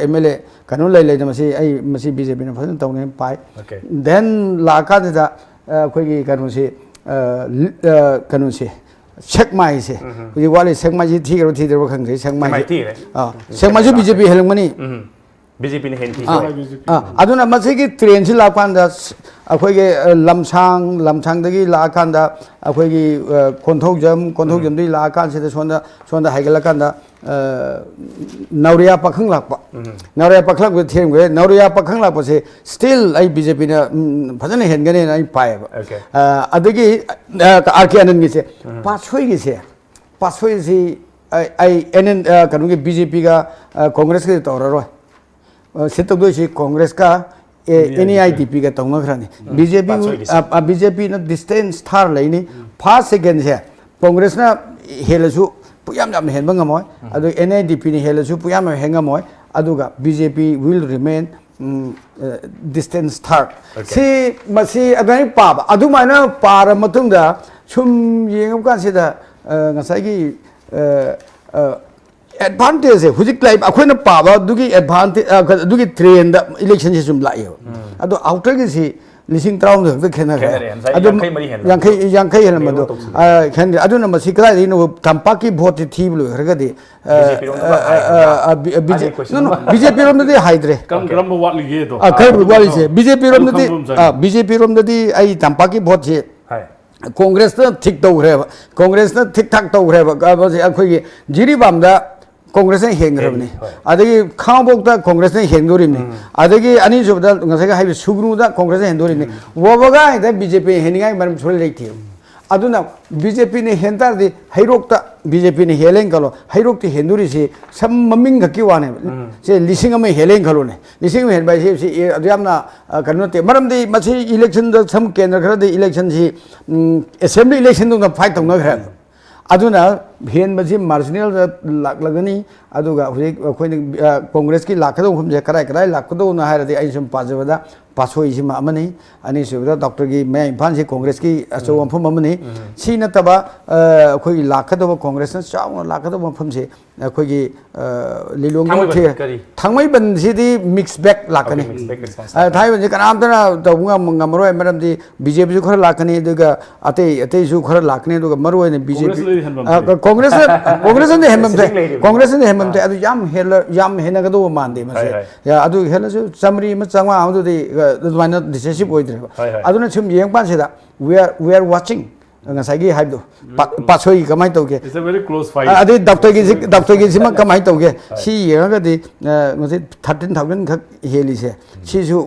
एमएलए कनो मसी बीजेपी ने फजन तौने पाए देन लाकादा अखोई कनो से कनो से सेकमाई से वाले सेकमाई थीदर खंगे सेकमाई बीजेपी हेलमनी बीजेपी ने हेंथी अदुना मसी ट्रेन से लाकांदा अखोई लमसांग लाकांदा अखोई कोंथौजम लाकान से सोंदा हाइगलकांदा नौरिया पखंग लापा नौरिया पखंग थे नौरिया पखंग लाप से स्टिल आई बीजेपी ने फजन हेनगने पाए अदगी आर के आनंद से पासोई से एन कनो की बीजेपी का कांग्रेस के तौर से कांग्रेस का NAIDP का तौनखरानी बीजेपी ने डिस्टेंस थार लेनी फर्स्ट सेकेंड से कांग्रेस ना हेलसु पुयाम हेनब ngमोय अदु NAIDP ने हेलसु पुयाम हेंगमोय अदुगा बीजेपी विल रिमेन डिस्टेंस थार से मसी अदनि पाब अदुमायना पार मतुंगा सुम येंगम कासिदा ngसाइगी एडवांटेज है हुजिक लाइफ अखोना पाबा दुगी एडवांटेज दुगी ट्रेंड इलेक्शन से सुम लायो अदो आउटर की सी लिसिंग त्राउंड खत खेना है अदो यांखै हेलम अदो खेन अदुना मसी कदाय दिनो तंपाकी भोट थीब लो हरगदि बीजेपी रोमदि हाइद्रे कम वाटलिगे तो खैर वाली से बीजेपी रोमदि आई तंपाकी भोट से कांग्रेस ने ठीक तौरे कांग्रेस ने ठीक ठाक तौरे अखोई जिरीबामदा कांग्रेस ने हेंग्रबने अदगी खांबोक्ता कांग्रेस ने हेंगोरिने अदगी अनीसुबदा ngसाइगा हाइबे सुग्रुदा कांग्रेस ने हेंदोरिने वोबगा इदा बीजेपी हेनिगाय मरम छोले लेथि अदुना बीजेपी ने हेंतार दि हैरोक्ता बीजेपी ने हेलें कलो हैरोक्ति हेंदुरी से सम ममिंग की वाने से लिसिंग में हेलें कलो ने लिसिंग में हेनबाय से अदयामना कनोते मरमदि मसी इलेक्शन द सम केंद्र खरदि इलेक्शन से असेंबली इलेक्शन दो फाइट तौना खरा अदुना भेन बजी मार्जिनल लाकलगनी अदुगा हुजिक अखोइनि कांग्रेस की लाखदो हमजे कराय लाखदो ना हारदि आई सम पाजबदा पासोई सिमा अमनी अनि सुबदा डॉक्टर की मैं इम्फाल से कांग्रेस की असो मफम अमनी सी नतबा अखोइ लाखदो कांग्रेस न चाव लाखदो मफम से अखोइ लिलोंग थे थांगमै बंसिदि मिक्स बैक लाकनी थाइ बंजे कनामतना तबुंगा मंगमरोय मरमदि बीजेपी खर लाकनी दुगा अते सु खर लाकनी दुगा मरोय ने बीजेपी कांग्रेस ने हेमम थे अदु याम हेनगदो मानदे मसे या अदु हेलसु समरी म चंगवा अदुदि दुमाना डिसिसिव ओइद्रे अदुना सुम येंगपान सेदा वी आर वाचिंग ngसाइगी हाइदो पासोई कमाय तौगे it's a very close fight अदि डॉक्टर की सिमा कमाय तौगे सी येंगगदि ngसे 13000 खक हेली से सिसु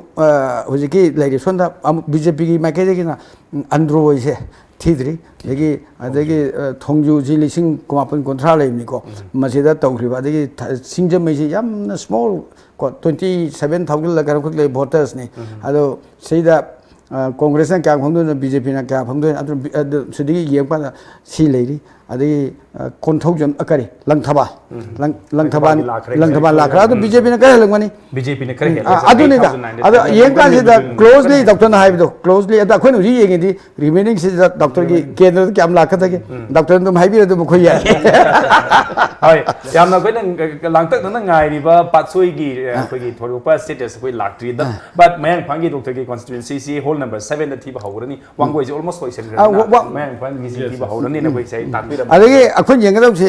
हुजिकी लाइदि सोंदा बीजेपी की माइकेदेगिना अंद्रोय से थीद्री अदगी थोंजु जी लिसिंग कुमापन कोंथ्रा लेमनिको मसिदा तौख्रिबा अदगी सिंजमैसि यामना स्मॉल 27000 लगर खुद ले वोटर्स ने अदो सिदा कांग्रेस ने क्या फंगदो बीजेपी ने क्या फंगदो अदो सिदगी येंपा सी लेरी अदगी कोंथौजम अकरी लंगथबा लाखरा अदो बीजेपी ने करे लगमनी बीजेपी ने करे अदुनी दा अदो येंका से दा क्लोजली डॉक्टर ना हाइबदो क्लोजली अदा खोन रि येंगी रिमेनिंग से डॉक्टर की केंद्र क्या लाखत के डॉक्टर तुम हाइबी तो मुखो या हाय यामना कोइ लांगतक न ngairiba patsoi gi khoi thorupa status khoi laktri da but mayang phangi doctor ki constituency si whole number 7 da thiba hawrani wangoi is almost like mayang phangi si thiba hawrani na koi sai takpi da adagi akhon yengadau se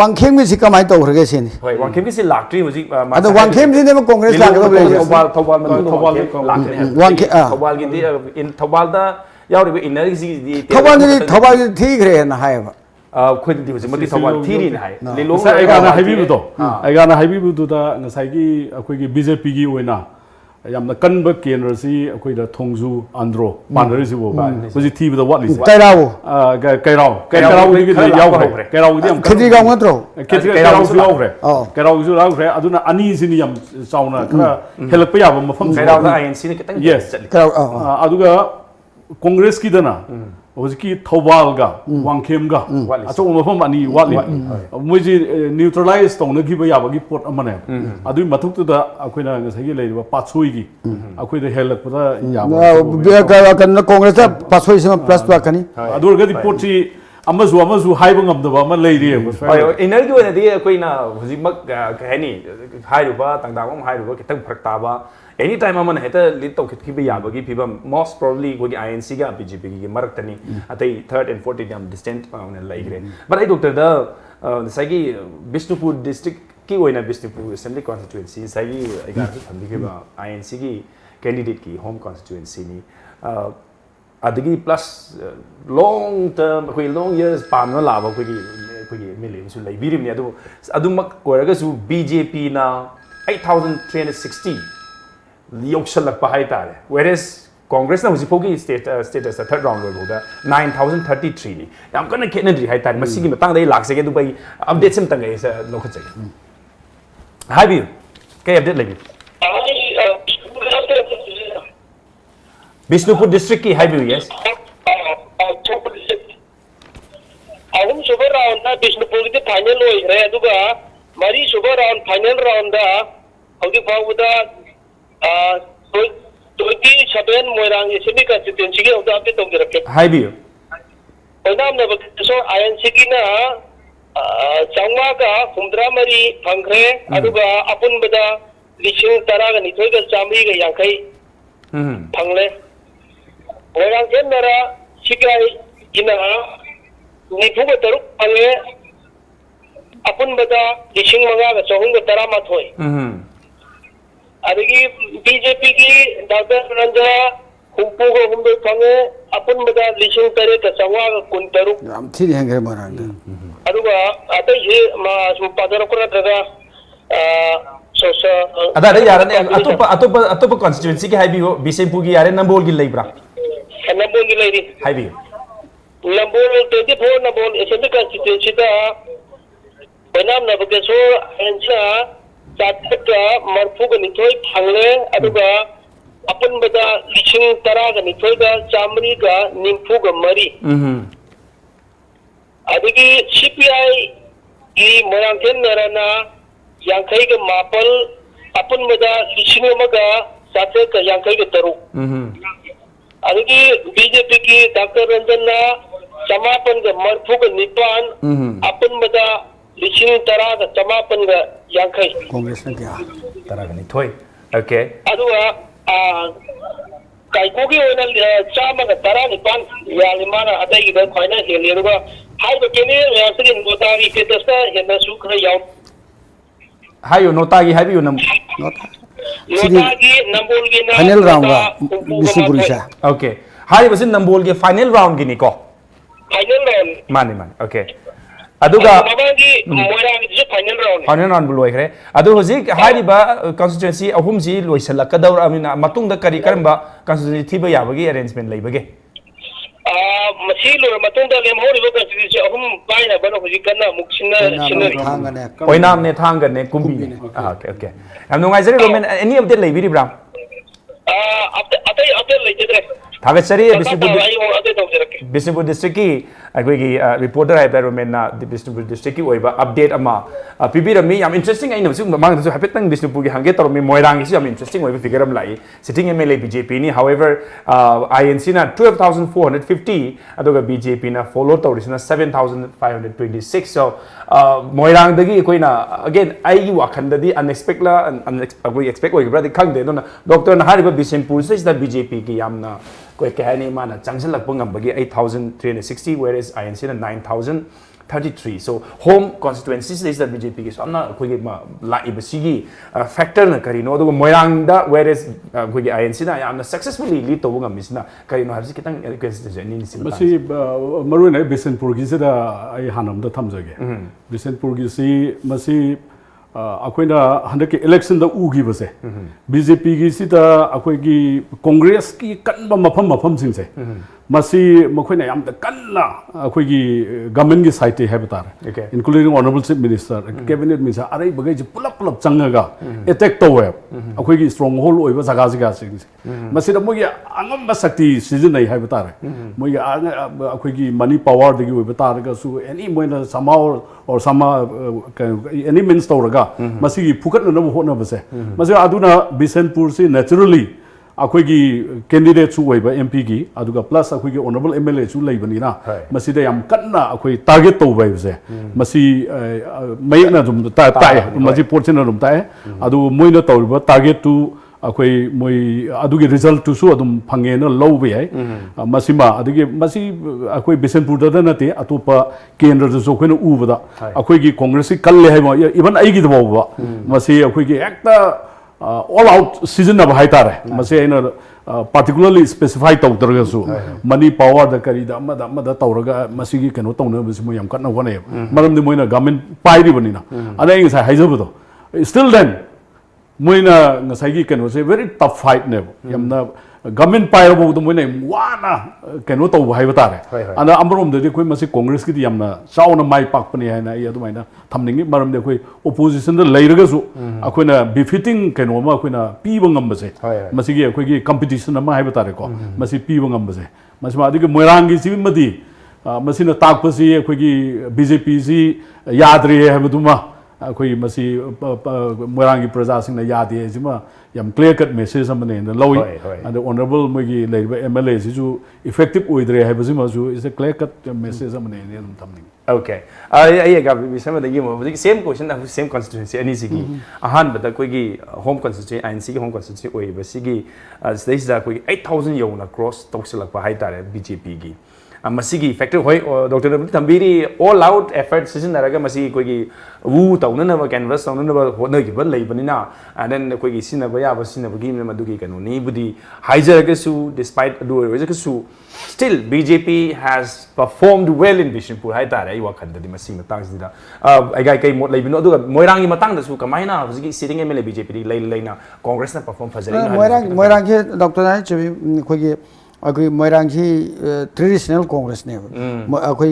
wangkhem gi si kamai tawrage se ni hoi wangkhem gi si laktri hoji ado wangkhem si ne congress lagado le thobal gi in thobal da yauri inner gi thobal gi thi gre na haiba खुद दी मती Thoubal theory नाय लिलोंग आइगाना हाइबीबुदो दा ngसाइगी अखोइगी BJP की ओइना yamna kanba kenra si akoi da thongju andro panari si bo hoji thi da wat li kairao kairao gi da yaw khre kairao gi am khidi ga ngatro kairao ju yaw khre kairao ju yaw khre aduna ani sini yam sauna kra helak pa ya ba mafam kairao da INC ni kitang yes aduga congress ki dana hoji thobal ga wangkhem ga acho mafam ani watli moji neutralize tong gi ba ya ba gi port amane adu mathuk tu da akoina ngasai gi leiba pachui gi akoi da helak pa ya ba kan congress pasoi sima plus ba kani adu ga di port si amazu haiba ngam da ba ma leiri inner gi wena di akoina hoji mak kahani hairuba tangdang hairuba kitang phak ta ba anytime amon heta lit to ki be yabagi phibam most probably go INC ga BJP gi marak tani atai third and fourth yam distant on like but I doctor the sagi Bishnupur district ki oina Bishnupur assembly constituency sagi aga thambi ke ba INC gi candidate ki home constituency ni adigi plus long term koi long years pam na laba koi mele su lai birim ni adu mak koraga su BJP na 8360 yokshalak pa hai tare whereas congress na hujipogi status third round lo da 9033 ni yam kana kenadri hai tare masigi matang dai lak se ke du bai update sim tang sa lo khachai hai bi kai update lagi Bishnupur district ki hai bi yes ahum super round na Bishnupur ki final hoy re aduga mari super round final round da hodi pawuda 27 Moirang Assembly constituency ki hoda update tong dirake hai bi Onam na so INC ki na changma ka humdra mari phangre aduga apun bada lishing taraga ni thoiga chamri ga yankai phangle Moirang ken nara sikai ina ni phuga taruk phangle apun bada lishing manga ga chahung ga tarama thoi adagi BJP ki Dr. Ranja humpu go humbe phange apun bada lishing tare ka changwa ga kun taruk am thi hengre marang aduga atai he ma padara kura daga ada yara ne atopa constituency ki hai bi Bishnupur gi yare Nambol gi leibra Nambol gi leiri hai bi Nambol 24 Nambol Assembly constituency da banam na bage so ancha chatka marfu ga nithoi phangle aduga apun bada lishing tara ga nithoi ga chamri ga nimfu ga mari adigi CPI ki moyangken narana yankai ga mapal apun bada lishing maga sathe ka yankai ga taru adigi BJP ki Dr. Ranjan na samapan ga marfu ga nipan apun bada lishing tara ga samapan ga yankai congress na kya tara ga ni thoi okay aduga kai ko gi ona chama ga tara ni pan ya limana atai gi da khoina heli aduga hai ba kene ya sigin gota gi status ta hena su khra yaw hayo nota gi habi nam nota gi nambol gi na final round ga Bishnupur sa okay hai basin Nambol gi final round gi ni ko final round mani okay aduga babagi moirang gi final round final round loi khre adu hoji hai ba constituency ahum ji loisala kadawr amina matung da kari karamba constituency thiba yabagi arrangement leibage masi lo matung da lem hori ba constituency ahum paina bana hoji kana muksina sinari oinam ne thang ne kumbi ne okay am nungai jare romen any update leibiri bra atai leidre thagat sari Bishnupur district ki agoigi reporter hai ba romen na Bishnupur district ki oiba update ama pibi rami yam interesting ai no su mang su hapet tang Bishnupur gi hange toromi moirang gi yam interesting oiba figure am lai sitting MLA BJP ni however INC na 12450 adoga BJP na follow torisna 7526 so moirang dagi koina again ai gi wakhan dadi unexpected la unexpected expect oiba di khang de no doctor na hariba Bishnupur se da BJP gi yamna koi kahani mana changsil lakpang ngambagi 8360 whereas INC na 9033 so home constituencies is the BJP ki so amna koi ma la ibasigi factor na kari no do moirang da whereas koi INC na amna successfully lead to ngam misna kari no habsi kitang request ni sim masi maru na Bishnupur gi da ai hanam da thamjage Bishnupur gi si masi अखोइना हंदक election द उगी बसे BJP की सिदा अखोइ की कांग्रेस की कन्बा मफम मफम सिंग से मसी मखोइना याम द कन्ना अखोइ की गवर्नमेंट की साइट है बता रहे including honourable chief minister cabinet minister अरे बगे जे पुलप पुलप चंगगा अटैक तो है अखोइ की स्ट्रांग होल्ड ओइबा जगह जगह सिंग से मसी द मोगी अंगम शक्ति सीजन नहीं है बता रहे मोगी अखोइ की मनी पावर दगी ओइबा तारगा सु एनी मोइना समाउ और समा एनी मीन्स तौरगा मसी की फुकट न होना बसे मसे अदुना बिसेनपुर से नेचुरली अखोइ की कैंडिडेट सु ओइबा एमपी की अदुगा प्लस अखोइ की ऑनरेबल एमएलए सु लेबनिना मसी दे याम कन्ना अखोइ टारगेट तौबाय बसे मसी मयना जुम ताय मसी पोर्शन रुम ताय अदु मोइना तौबा टारगेट टू अखोइ मोइ अदुगी रिजल्ट टू सु अदुम फंगे न लौबे है मसीमा अदुगी मसी अखोइ बिसेनपुर दा नते अतोपा केंद्र द जो खोइन उबदा अखोइ की कांग्रेस की कल है इवन आइगी दबावबा मसी अखोइ की एकता ऑल आउट सीजन अब हाइतारे मसे आइना particularly specify तौदरगसु मनी पावर द करी द मद तौरगा मसीगी कनो तौना बस मो याम कन्ना वने मरम दि मोइना गवर्नमेंट पाइरि बनिना अदा इंग सा हाइजबदो स्टिल देन मोइना ngसाइगी कनो से वेरी टफ फाइट ने यमना गवर्नमेंट पाइरबो दो मोइना वाना कनो तौ हाइ बतारे अना अमरोम दे कोइ मसी कांग्रेस की यमना चाउना माइ पाकपनि हैना इ अदुमाइना थमनिंगी मरम दे कोइ ओपोजिशन द लेरगसु अखोइना बिफिटिंग कनो मा अखोइना पीब ngambase मसीगी अखोइगी कंपटीशन अमा हाइ बतारे को मसी पीब ngambase मसमा अदिगे मोइरांगी सिमदी मसीना ताकपसी अखोइगी बीजेपी सी याद्रे हैबदुमा अखोइ मसी मोइरांगी प्रजा सिंह यादे जिमा यम क्लियर कट मेसेज हमने लौई and honorable मोगी लेबा एमएलए सिजु इफेक्टिव ओइद्रे हैबजिमा जु is a clear cut message हमने नेम थमनिंग ओके आई गा बिसम द गिम हजि सेम क्वेश्चन दा सेम कॉन्स्टिट्यूएंसी अनि सिगी अहान बदा कोइगी होम कॉन्स्टिट्यूएंसी आईएनसी की होम कॉन्स्टिट्यूएंसी ओइबा सिगी स्टेज दा कोइगी 8000 योना क्रॉस तौसलक हाइ तारे बीजेपी की मसीगी फैक्टर होय डॉक्टर नबी थंबीरी ऑल आउट एफर्ट सीजन नरगा मसी कोइगी वू तौननब कैनवस तौननब होनगिब लेबनिना एंड देन कोइगी सिनब याब सिनबगी मदुगी कनो नी बुदी हाइजरगसु डिस्पाइट अदु रजकसु still BJP has performed well in Bishnupur हाइ तारे आई वखंददि मसी मतंगसिदा आइगा कई मोट लेबिनो अदु मोइरांगी मतंगदसु कमाइना हजि सिटिंग एमएलए बीजेपी लेना कांग्रेस ना परफॉर्म फजरी मोइरांग के डॉक्टर नाइ चबी कोइगी अखोई मोइरांग की ट्रेडिशनल कांग्रेस ने अखोई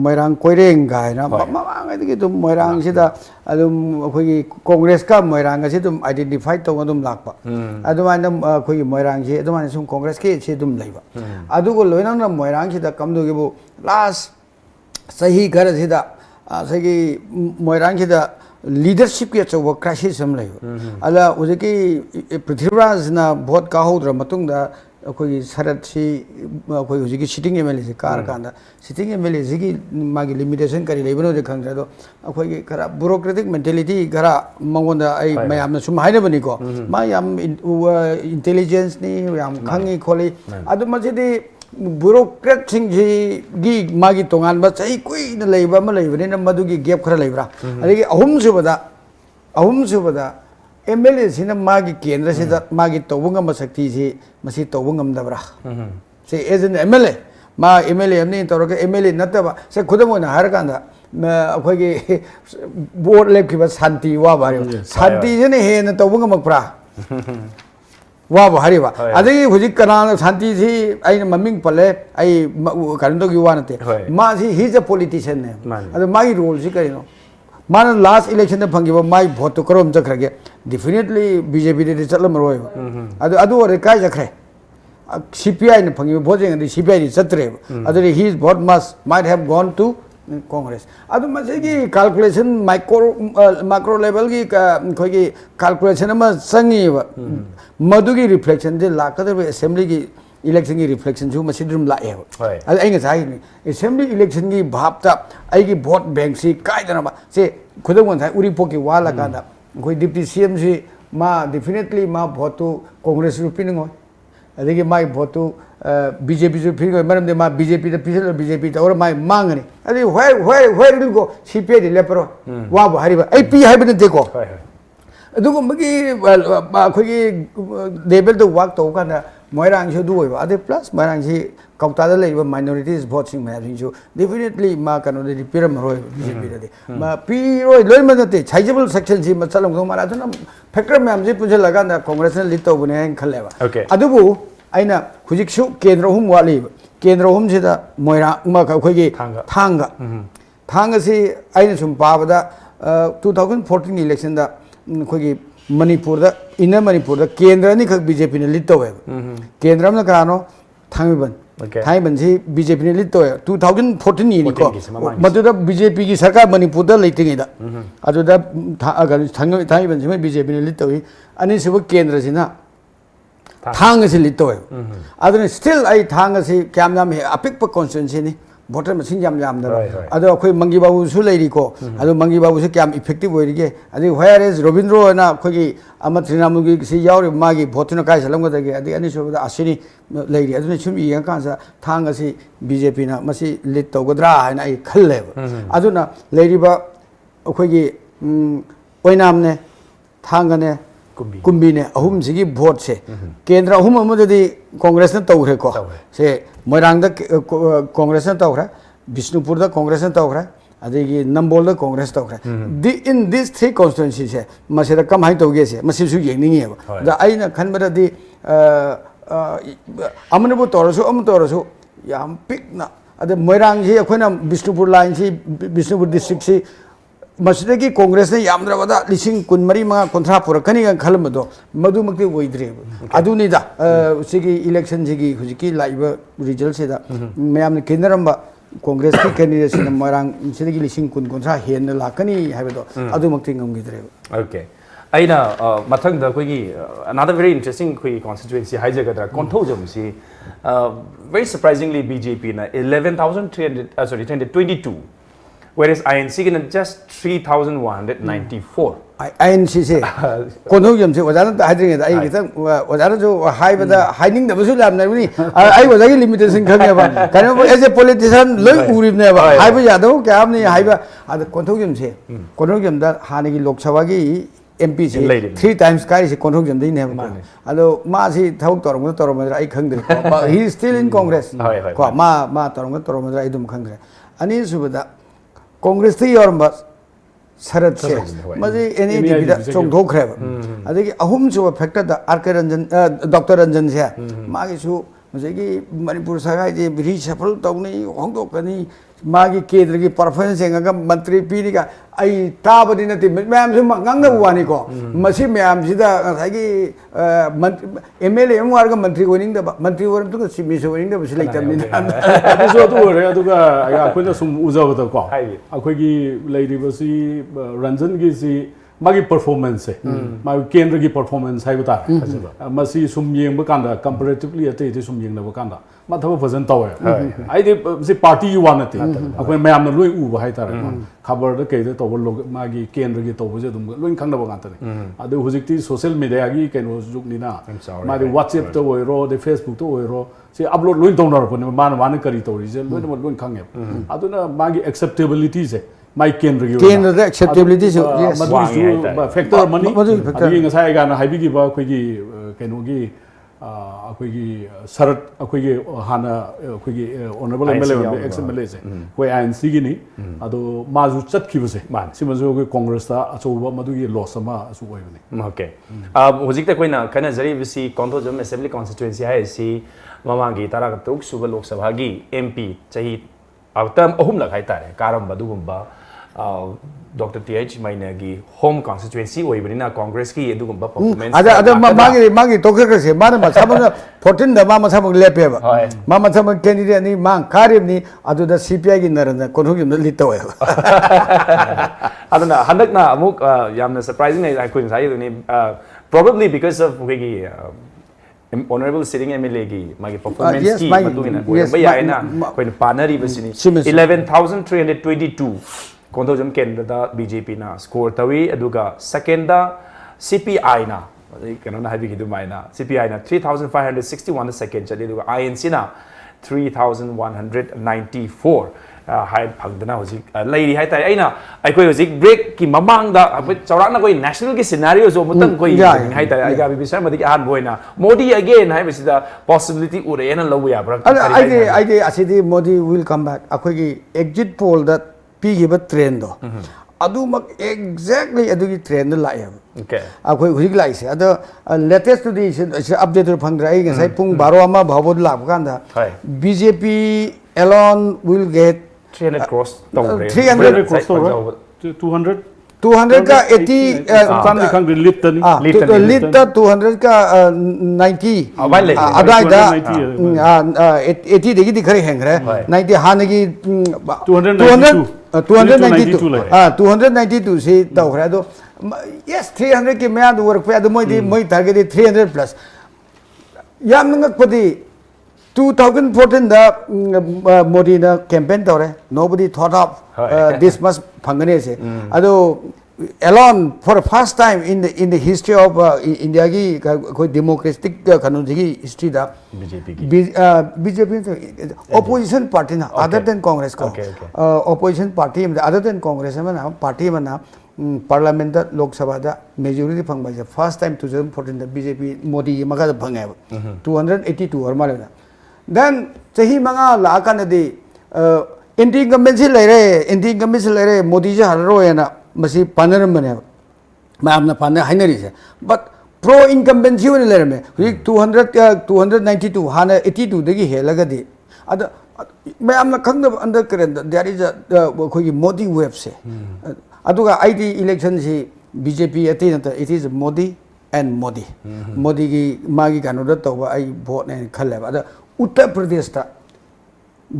मोइरांग कोइरेंग गायना मांगदि तुम मोइरांग सिदा अदुम अखोई कांग्रेस का मोइरांग से तुम आइडेंटिफाई तो अदुम लाकपा अदुमाइना अखोई मोइरांग से अदुमाइना सुम कांग्रेस के से तुम लेबा अदुगो लोइना मोइरांग सिदा कमदुगिबो लास्ट सही घर सिदा सही मोइरांग सिदा लीडरशिप के अचौब क्राइसिस हम लेबा अला उजकी पृथ्वीराज ना भोट काहोद्र मतुंगदा अखोई शरद सी अखोई हुजिकी सिटिंग एमएलए से कार कांदा सिटिंग एमएलए की मागी लिमिटेशन करी लेबनो दे खंगरे दो अखोई की खरा ब्यूरोक्रेटिक मेंटालिटी खरा मंगोंदा आई मयामना सुम हाइनबनी को मा याम इंटेलिजेंस नि याम खंगी खोली अदु मजेदी ब्यूरोक्रेट सिंग जी मागी तोंगान बा सही कोई न लेबा म लेबने न मदुगी गैप खरा लेबरा अदगी अहुम सुबदा एमएलए सिना मागी केंद्र से मागी तौबंगम शक्ति से मसी तौबंगम दबरा से एज एन एमएलए मा एमएलए हमने तौरके एमएलए नतबा से खुदमोना हर कांदा अखोगी बोर्ड लेखिबा शांति वा बारे शांति जने हे न तौबंगम प्रा वा बारीबा अदगी हुजि कना शांति सी आई ममिंग पले आई करंदो की वा नते मा सी ही इज अ पॉलिटिशियन ने अद मागी रोल सी करिनो मान लास्ट इलेक्शन में फंगी माई भोट तो करोम चख्रगे डेफिनेटली बीजेपी दे चलमरोय अदु अदु रे काय जख्रे सीपीआई ने फंगी भोट जेंग सीपीआई चत्रे अदु he is vote must might have gone to Congress अदु मसे की कैलकुलेशन माइक्रो लेवल की खोगी कैलकुलेशन में संगी मधुगी रिफ्लेक्शन जे लाकदब असेंबली की इलेक्शन की रिफ्लेक्शन जो मसीदुम लाए अद आई ngसाई असेंबली इलेक्शन की भापता आई की वोट बैंक से कायदना से खुदम ngसाई उरीपो की वाला कादा कोई डिप्टी सीएम से मा डेफिनेटली मा वोट तो कांग्रेस रुपिनो अदगी माई वोट तो बीजेपी से फिर मरम दे मा बीजेपी द पिसल बीजेपी त और माई मांगनी अदि व्हेयर विल गो सीपीआई लेपरो वा बहारीबा आई पी हाइबन देखो अदुगुमगी अखोगी लेवल तो वर्क तो काना मोयरांग से दुई बा अदे प्लस मोयरांग से कौता दा लेबा माइनॉरिटीज वोट सिंग मैम सिंग डेफिनेटली मा कनो दे पिरम रोय बीजेपी दे मा पिरोय लोय मनते साइजेबल सेक्शन से मचलम गो मारा तो फैक्टर मैम जे पुजे लगा ना कांग्रेस ने लीड तो बने हन खलेबा अदुबु आइना हुजिकसु केंद्र हुम वाली केंद्र हुम से दा मोयरांग मा खखोगी थांग से आइना सुम पाबदा 2014 इलेक्शन दा खखोगी मणिपुर दा इनर मणिपुर दा केंद्र नि खक बीजेपी ने लीड तो है केंद्र में कानो थांगबन थांगबन से बीजेपी ने लीड तो है 2014 नि को मदुदा बीजेपी की सरकार मणिपुर दा लेतिंग दा अदुदा थांगबन से बीजेपी ने लीड तो है अनि सब केंद्र से ना थांग से लीड तो है अदुने स्टिल आई थांग से क्या नाम है अपिक पर कॉन्स्टिट्यूएंसी नि वोटर मसिंग जाम जाम दा अदो अखोय मंगी बाबू सु लेरी को अदो मंगी बाबू से क्या इफेक्टिव होइगे अदो वेयर इज रविंद्रो ना अखोगी अमत्रिनामुगी से यावरे मागी भोटनो काय सलमग दगे अदि अनि सोबदा असिनी लेरी अदुने सुम इयं कांसा थांग से बीजेपी ना मसी लीड तौगद्रा हाना आई खल्ले अदुना लेरीबा अखोगी ओइनाम ने थांग ने कुंबी ने अहुम सिगी वोट से केंद्र अहुम अमदि कांग्रेस ने तौरे को से मोयरांग दा कांग्रेस ने तौरे बिष्णुपुर दा कांग्रेस ने तौरे अदगी नंबोल दा कांग्रेस तौरे इन दिस थ्री कॉन्स्टिट्यूएंसी से मसेदा कम हाई तौगे से मसिसु येंनिंग है दा आइना खनबदा दि अमनबु तौरसु अम तौरसु याम पिकना अद मोयरांग से अखोना बिष्णुपुर लाइन से बिष्णुपुर डिस्ट्रिक्ट से मसदगी कांग्रेस ने यामद्रबदा लिसिंग कुनमरी मा कुंथ्रा पुरकनी खलमदो मधुमक्ति वोइद्रे अदुनिदा सिगी इलेक्शन सिगी हुजिकी लाइव रिजल्ट से दा मयाम केंद्रम कांग्रेस की कैंडिडेट से मोयरांग सिगी लिसिंग कुंथ्रा हेन लाकनी हाइबदो अदुमक्ति ngमगिद्रे okay aina mathang da koi another very interesting koi constituency haijagadra konthojam si very surprisingly BJP na 11300 sorry 322 whereas INC can just 3194 INC से कोनोयम से वजान हाइद्रिंग आई कितन वजान जो हाइबदा हाइनिंग दबसु लाम नबनी आई वजागी लिमिटेशन खंगेबा कनो एज ए पॉलिटिशियन लोय उरिबनेबा हाइबा यादो क्या आपने हाइबा अद कोनोयम से कोनोयम दा हानेगी लोकसभा की MP से 3 times kai से कोनोयम दई ने अदो मा से थौक तोरम तोरम आई खंगदे he is still in Congress को मा तोरम आई दुम खंगरे अनि सुबदा कांग्रेस थी और बस शरद से मजे एनी डिबिदा चोंथोखरे अदगी अहुम जो factor the RK Ranjan doctor Ranjan से मागी सु मजेगी मणिपुर सरकार जे बिरी सफल तौनी होंदोकनी मागी केंद्र की परफॉर्मेंस एंगा मंत्री पीरी का आई ताबदी नति मैम से मंगंग वानी को मसी मैम सिदा सागी MLA एमआर का मंत्री वनिंग द मंत्री वरम तो सिमी से वनिंग द बस लाइक तमिन अदुसो तो रे अदुगा अखोइना सुम उजाबत को अखोइगी लेरिबसी रंजन की सी मागी परफॉर्मेंस है मागी केंद्र की परफॉर्मेंस है बता मसी सुम येंग बकांदा कंपैरेटिवली अते जे सुम येंग बकांदा माथब फजन तवे आइदे से पार्टी यु वानते अखोइ मयाम लोय उ हाय तारे खबर द कइदे तोब लोग मागी केंद्र की तोब जे दुम लोय खंगदब गांतने अदु हुजिकती सोशल मीडिया की कैनो जुगनिना मादी व्हाट्सएप तो ओइरो दे फेसबुक तो ओइरो से अपलोड लोय तौनर पने मान मान करी तोरी जे लोय खंगे अदुना मागी एक्सेप्टेबिलिटी से माई केंद्र द एक्सेप्टेबिलिटी से फैक्टर मनी अदि ngасai गाना हाइबी बा अखोगी कैनोगी अखोगी शरद अखोगी हाना अखोगी ऑनरेबल MLA एक्स MLA से कोई INC की नहीं अदो माजु चतखिबो से सिमजो कोई कांग्रेस ता अचौबा मदुगी लॉस अमा असु ओइबने ओके अब होजिक त कोइना कना जरी बिसी कोंथोजम असेंबली कॉन्स्टिट्यूएंसी है सी ममागी तारा तुक सुब लोकसभा की MP चाहि अवतम अहुम लगाई तारे कारम बदुगुंबा डॉक्टर TH माइनगी होम कॉन्स्टिट्यूएंसी ओइबनिना कांग्रेस की एदुगुंबा परफॉर्मेंस अदा मागी तोखे से माने मसाबन 14 द मसाबन लेपेबा मसाबन कैंडिडेट नि मा कारिबनि अदुदा CPI की नरन कोनोगिम लितोय अदना हंदकना अमुक यामना सरप्राइजिंग आई कुड say दुनि probably because of वेगी honorable sitting MLA की मागी परफॉर्मेंस की मदुगिना ओइबा याइना कोइन पानरी बसिनी 11322 कोंथोजम केंद्र दा BJP ना स्कोर तवी अदुगा सेकंड दा CPI ना कनो ना हाबी किदु माइना CPI ना 3561 सेकंड चले अदुगा INC ना 3,194 hai phangdana hojik leiri hai tai aina aikoi hojik break ki mamang da chawrakna koi national ki scenario zo mutang koi hai tai ai ga bi bisar madi han boina Modi again hai bisida possibility ure ena lobu ya bra I asidi Modi will come back akoi ki exit poll that pi gi ba trend do adu mak exactly adu ki trend la ya okay akoi hujik lai se ado latest to the update phangdra ai ngai pung 12 ama bhabod la kan da BJP alone will get 300 cross 300 cross 200 200 ka 80 kan kan lit tani lit 200 ka 90 adai da 80 degi di khare hengre 90 hanagi 292 se tau khare do yes 300 ki mea do work pe do moi target 300 plus yam ngak padi 2014 da Modi na campaign tore nobody thought of this much phangane se ado alone for the first time in the history of India ki koi democratic kanun ji history da BJP opposition party na other than Congress ko opposition party other than Congress na party na parliament da Lok Sabha da majority phangba je first time 2014 da BJP Modi maga phangay 282 or malena then chahi manga la kan di anti incumbency lere Modi je harro yana masi panar mane ma amna panar hainari se but pro incumbency one lere me 292 hana 82 degi helaga di ada ma amna khangda under current there is a khoi Modi wave se aduga ID election si BJP atina it is Modi and Modi Modi gi magi kanoda tawba ai vote ne khalle ba Uttar Pradesh ta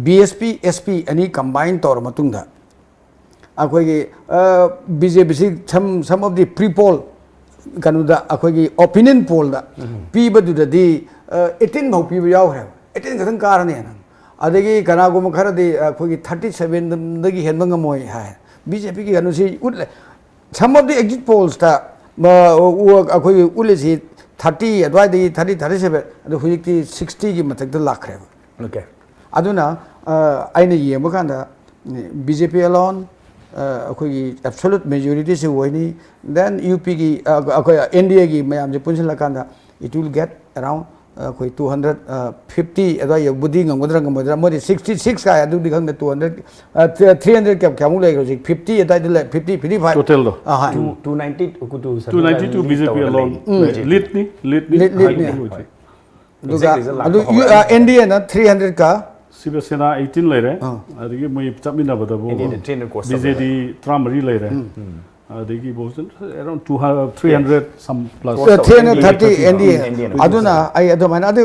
BSP SP ani combine tor matungda akoi gi BJP si some of the pre-poll kanoda akoi gi opinion poll da piba du da di 18 bhau piba yaw hai 18 gadang karane na adegi kana go makhara di akoi gi 37 dagi henba ngamoi hai BJP ki kanu si utle some of the exit polls ta akoi ule si 30 adwai di 30 37 adu hujikti 60 gi matak da lakhre okay aduna aina yema kanda BJP alone akoi absolute majority se hoini then UP gi akoi NDA gi mayam je punsin lakanda it will get around akoi 250 adwai budi ngamodra modi 66 ka adu di khang 200 300 cap kamu lai 50 adai de 50 55 total do 292 BJP alone lit ni adu NDA na 300 ka Siva Sena 18 lere adigi moi chamina bada bo BJD tramari lere adigi bosun around 300 some plus 330 NDA aduna ai adumana adu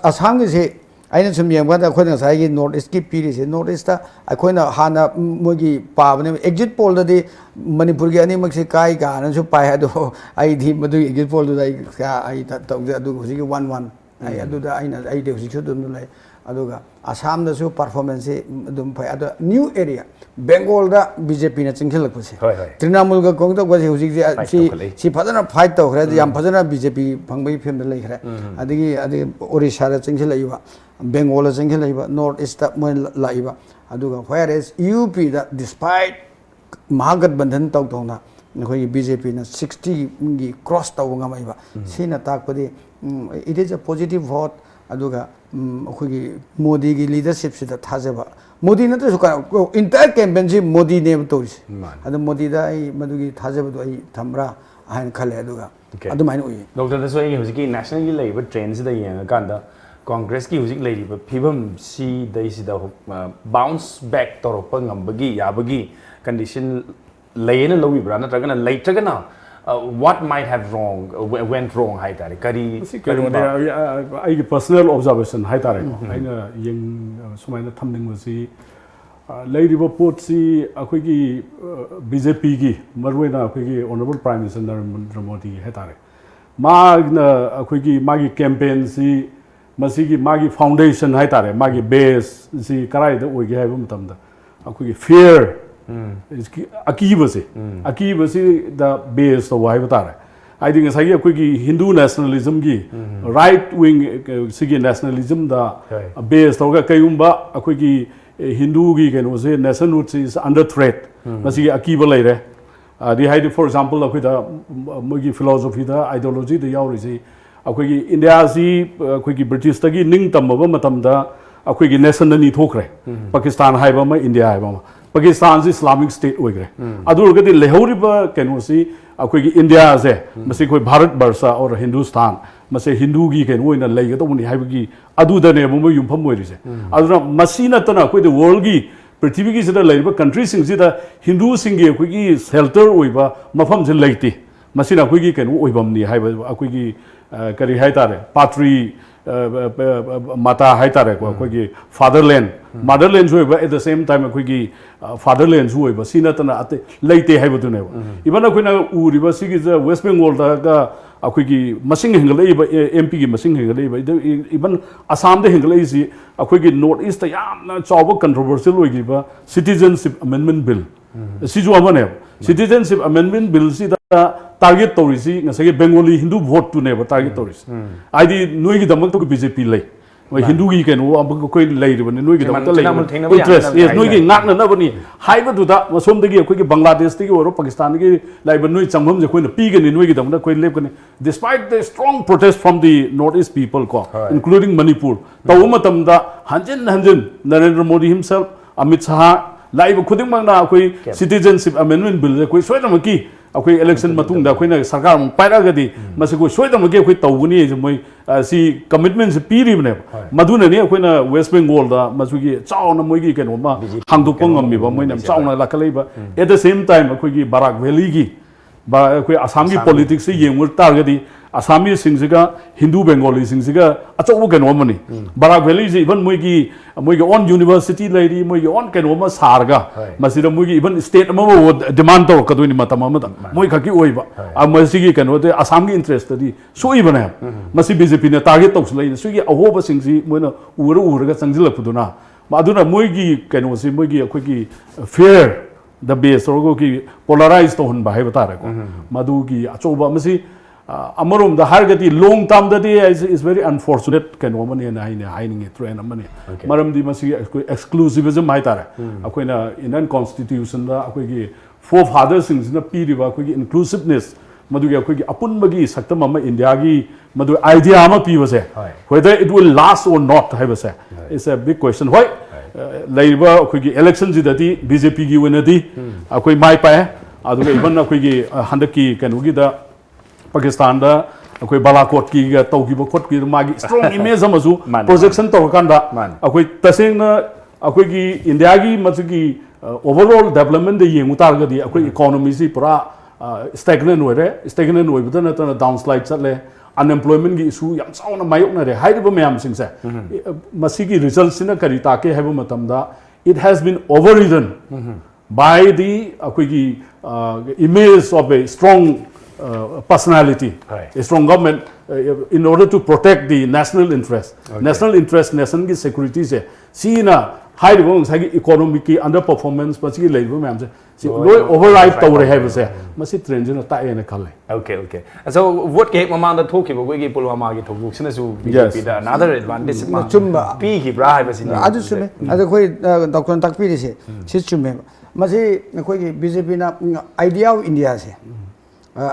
asang se aina sum yengba da khoi na sai gi north east ki piri se north east ta khoi na hana mogi pabne exit poll da di Manipur gi ani mak se kai ga na su pai adu ai di madu exit poll da ai ta tong adu gi 11 ai adu da aina ai de su dum lai aduga Assam da su performance dum pai adu new area Bengal da BJP na chingkhel ko se Trinamool ga kong da ko se huji si phadana fight to khre yam phadana BJP phangbai phim da lai khre adi Orissa da chingkhel lai ba Bengal da chingkhel lai ba North East da moi lai ba aduga whereas UP da despite Mahagathbandhan tau tong na khoi BJP na 60 gi cross tau ngamai ba sina tak padi it is a positive vote aduga khoi Modi gi leadership se da thajaba Modi na to entire campaign si Modi ne toris adu Modi da ai madugi thajaba do ai thamra han khale aduga adu main oi Dr. da so ai hujiki national gi lei ba trends da yang kan da Congress ki hujik lei ba phibam si dai si da bounce back tor pa ngam bagi ya bagi condition lei na lowi bra na tragana lei tragana what might have went wrong hai tare kari ai personal observation hai tare aina yeng sumaina thamning wasi leiriba pot si akoi gi BJP gi marwena akoi gi honorable prime minister Narendra Modi hai tare ma akoi gi magi campaign si masi gi magi foundation hai tare magi base si karai da oi gi hai bum tam da akoi gi fear akibasi the base to why batare आइडिंग ngasai gi akoi gi Hindu nationalism gi right wing sigi nationalism da base toga kayumba akoi gi Hindu gi keno se nationhood is under threat masi akiba leire di haidi for example akoi da mogi philosophy da ideology da yauri si akoi gi India si akoi gi British ta gi ning tamaba matam da akoi gi nation ni thokre Pakistan haiba ma India haiba ma Pakistan is Islamic state oigre adur gadi lehoriba keno si akoi gi India se masi koi Bharat Barsha or Hindustan masi Hindu gi keno ina leiga to ni haiba gi adu da ne mo yum pham oiri se aduna masina tana koi the world gi prithvi gi sida leiba country sing sida Hindu sing gi koi gi shelter oiba mafam je leiti masina koi gi keno oibam ni haiba akoi gi kari haitare patri mata haitare ko gi fatherland motherland so at the same time ko gi fatherland so ba sina tana ate leite haiba tu ne ibana ko na uriba sigi West Bengal da ga akoi gi masing hengalei ba MP gi masing hengalei ba even Assam de hengalei si akoi gi North East ta yam na chawba controversial oi gi ba citizenship amendment bill si jo amane citizenship amendment bill si da target torisi ngasai Bengali Hindu vote tu ne ba target toris aidi noi gi damak to BJP lei Hindu gi ken wo am ko lei ri ban noi gi damak lei interest yes noi gi ngak na bani haiba du da masom de gi ko gi Bangladesh ti gi or Pakistan gi lai ban noi changmam je ko na pi gi noi gi damak ko lep kan despite the strong protest from the northeast people ko including Manipur tawma tam da hanjin Narendra Modi himself Amit Shah laiba khuding mang na koi citizenship amendment bill koi soidam ki akoi election matung da koi na sarkar mong paira gadi masi koi soidam ki koi tawuni je moi si commitment se piri bne maduna ne koi na West Bengal da masu gi chaw na moi gi ken ma hangdu pangam mi ba moi nam chaw na lakalai ba at the same time akoi gi Barak Valley gi ba koi Assam gi politics se yengul tar gadi Assami singsiga Hindu Bengali singsiga achobu ken omani Barak Valley ji even moi gi on university lady moi gi on ken oma sarga masida moi gi even state ma demand to kaduni matama ma moi khaki oiba amasi gi ken ote Assam gi interest di soi bana masi BJP ne target to lai sui gi ahoba singsi moi na ura ga changjil puduna maduna moi gi ken osi moi gi akoi gi fair the base or gi polarized to hun ba hai bata ra ko madu gi achoba masi Amarum the hargati long term that is very unfortunate can woman and I hiding it through and money. Maram di masi exclusivism haitara. Akoina Indian constitution da akoigi forefathers things na piriba akoigi inclusiveness madugi akoigi apun magi sakta mama India gi madu idea ama piwase. Whether it will last or not haibase. It's a big question. Why? Laiba akoigi elections idati BJP gi winadi akoi mai pa aduga even akoigi handaki kanugi da Pakistan da akoi Balakot ki ga tauki ba khot ki magi strong image amasu projection to kan da akoi taseng na akoi gi India gi machugi overall development de yengu tar ga di akoi economy si pura stagnant oi bda na ta downslide chatle unemployment gi issue yam chauna mayok na re haiba mayam sing se masi gi results sina kari ta ke haiba matam da it has been overridden by the akoi gi image of a strong personality, a strong government in order to protect the national interest. National interest, nation ki security se. See na high going sagi economic ki underperformance, but see labor ma'am se. See no override to re have se. Masi trend na ta ene khale. Okay. So what ke mama da thoki bo gi pulwama gi thoku sina su BJP da another advantage ma chumba pi gi bra hai basina. Adu sume. Adu koi doctor tak pi se. Si chume. Masi koi gi BJP na idea of India se.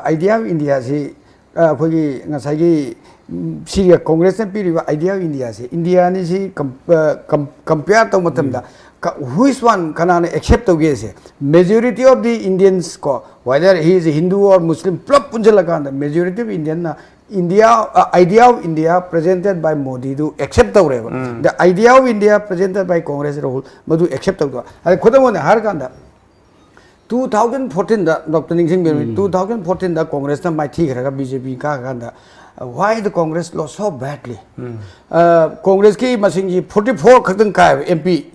Idea of India se koi ngasai gi Syria Congress ne piri idea of India se India ni si compare to matam da who is one kana accept to ge se majority of the Indians ko whether he is Hindu or Muslim plop punjala kan majority of Indian na India idea of India presented by Modi to accept to the idea of India presented by Congress role madu accept to ai khodam ne har kan da 2014 da Dr. Ningsing 2014 da Congress na mai thi kara BJP ka kan da why the Congress lost so badly Congress ki masing ji 44 khadang kai MP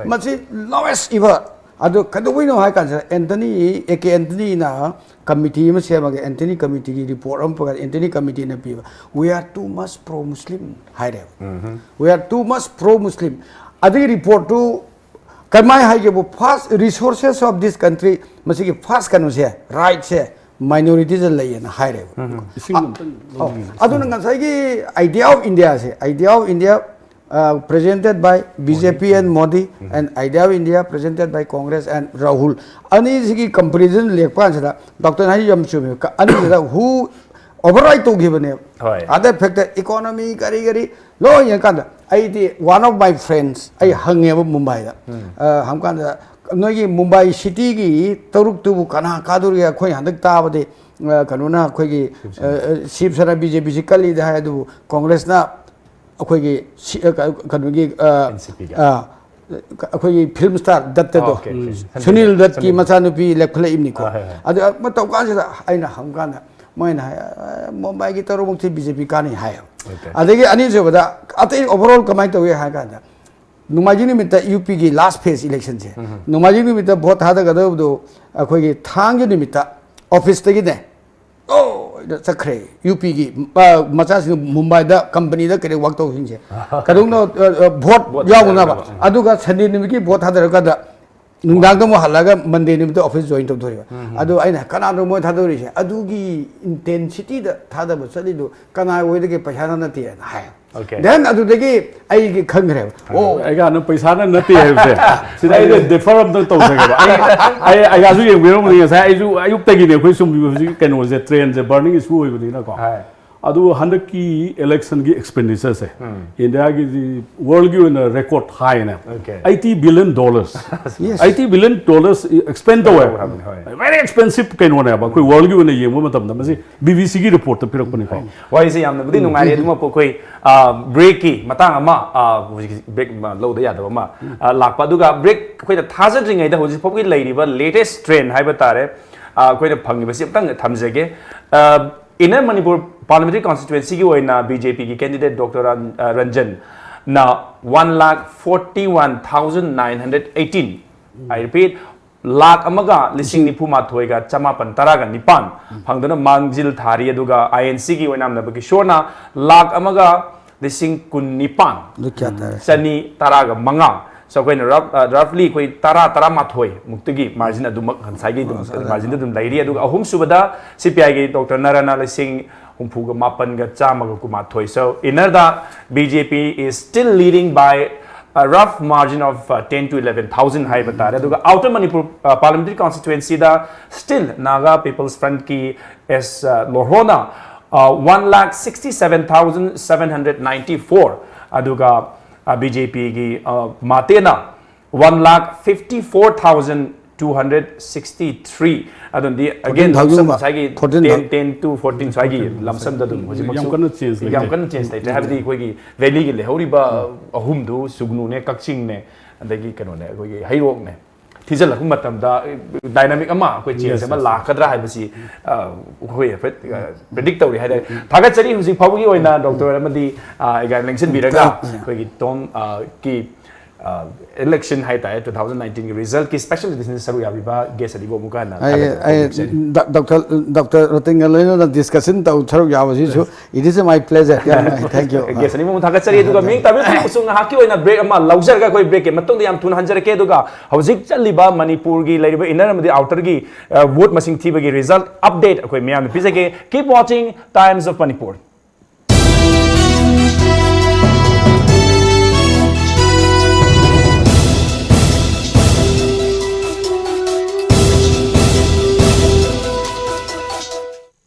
masi lowest ever ado kadoi no hai kan Anthony na committee ma se ma Anthony committee ki report am pa Anthony committee na pi we are too much pro Muslim hai we are too much pro Muslim adi report to Kamai hai ke first resources of this country masi ki first kanu se right se minority से लेना high रे इसिंग अमतंग अदुन ngasai idea of India se idea of India presented by BJP and Modi and idea of India presented by Congress and Rahul ani sigi comparison lekpa sida Dr. Nai Yamchumi ani sida who override to give ne other factor economy gari lo yang kan ai one of my friends ai hange Mumbai da ham kan noi Mumbai city gi taruk tu kana kadur ya khoi handak ta bade kanuna khoi gi Shiv Sena BJP ji kali da hai du Congress na khoi gi kanu gi khoi gi film star Dutt do Sunil Dutt ki machanupi lekhla imni ko adu ma tau kan sa aina ham kan moina Mumbai gi taruk mukti BJP kani hai adegi ani se bada atai overall kamai to hai kan Numajini mita UP ki last phase election se Numajini mita बहुत हादा गदो दो अखोई की थांग जो निमित्ता office तक ने ओ सक्रे UP की मचा से मुंबई दा कंपनी दा करे वक्त हो हिंजे करूँ ना बहुत जाऊँ ना बा अदुगा संडे निमित्त की बहुत हादा रखा दा नुंगांग तो वो हल्ला मंडे निमित्त ऑफिस ज्वाइन तो धोरी बा अदु आई ना कनार रो मोय थादो रिशे अदुगी इंटेंसिटी दा थादा बसली दो कनार वो इधर के पहचाना न तिये ना है then adu degi ai gi khangre oh ai ga no paisa na nati hai se sida ai differ of the to se ga ai ga su ye we ro ni sa ai su ayuk ta gi ne khoi sum bi ke no se train se burning is fu bi na ko adu handak ki election gi expenditure se India gi world gi in a record high na $80 billion $80 billion expend to very expensive ke no na ba koi world gi ne ye mo matam na ma BBC gi report ta pirak pani ko wai se yamna budi nungai aduma po koi break ki matang ama break lo da yadaba ma lakpa duga break koi da thajadringai da hoji pop gi leiriba latest trend haiba tare koi da phangi basi aptang thamjage inner Manipur parliamentary constituency ki oina BJP ki candidate Dr. Ranjan na 1,41,918 I repeat lakh amaga lising ni phuma thoiga chamapan taraga nipan phangdana mangjil thari aduga INC ki oina namna baki shorna lakh amaga lising kun nipan sani taraga manga so koi roughly koi tara mathoi muktigi margin adumak hansai gi margin dum lairi aduga ahum subada CPI gi Dr. Narana lising humpuga mapan ga chama ga kumathoi so inner BJP is still leading by a rough margin of 10 to 11,000 high batare aduga outer Manipur parliamentary constituency da still Naga People's Front ki is Lorhona 1,67,794 aduga BJP ki Matena 1,54,263 adon di again sagi 10 to 14 sagi lamsam da dum yam kan change tai have di koi gi valley gi le hori ba ahum du sugnu ne kakching ne adagi kano ne koi gi hairok ne thijal lakum matam da dynamic ama koi change ama lakadra hai basi koi predict tawri hai da thagat chari husi phabu gi oina Dr. Amadi ga election biraga koi gi tom ki election hai ta 2019 ki result ki special edition saru ya biba guest adibo muka na Dr. Rotingalino the discussion ta utharu ya wasi so it is my pleasure thank you guest ani mu thagat chari duga ming tabi usung ha ki oina break ama laujar ga koi break ke matong yam thun hanjar ke duga hojik chaliba Manipur gi lariba inner amadi outer gi vote masing thiba gi result update koi miyam pise ke keep watching Times of Manipur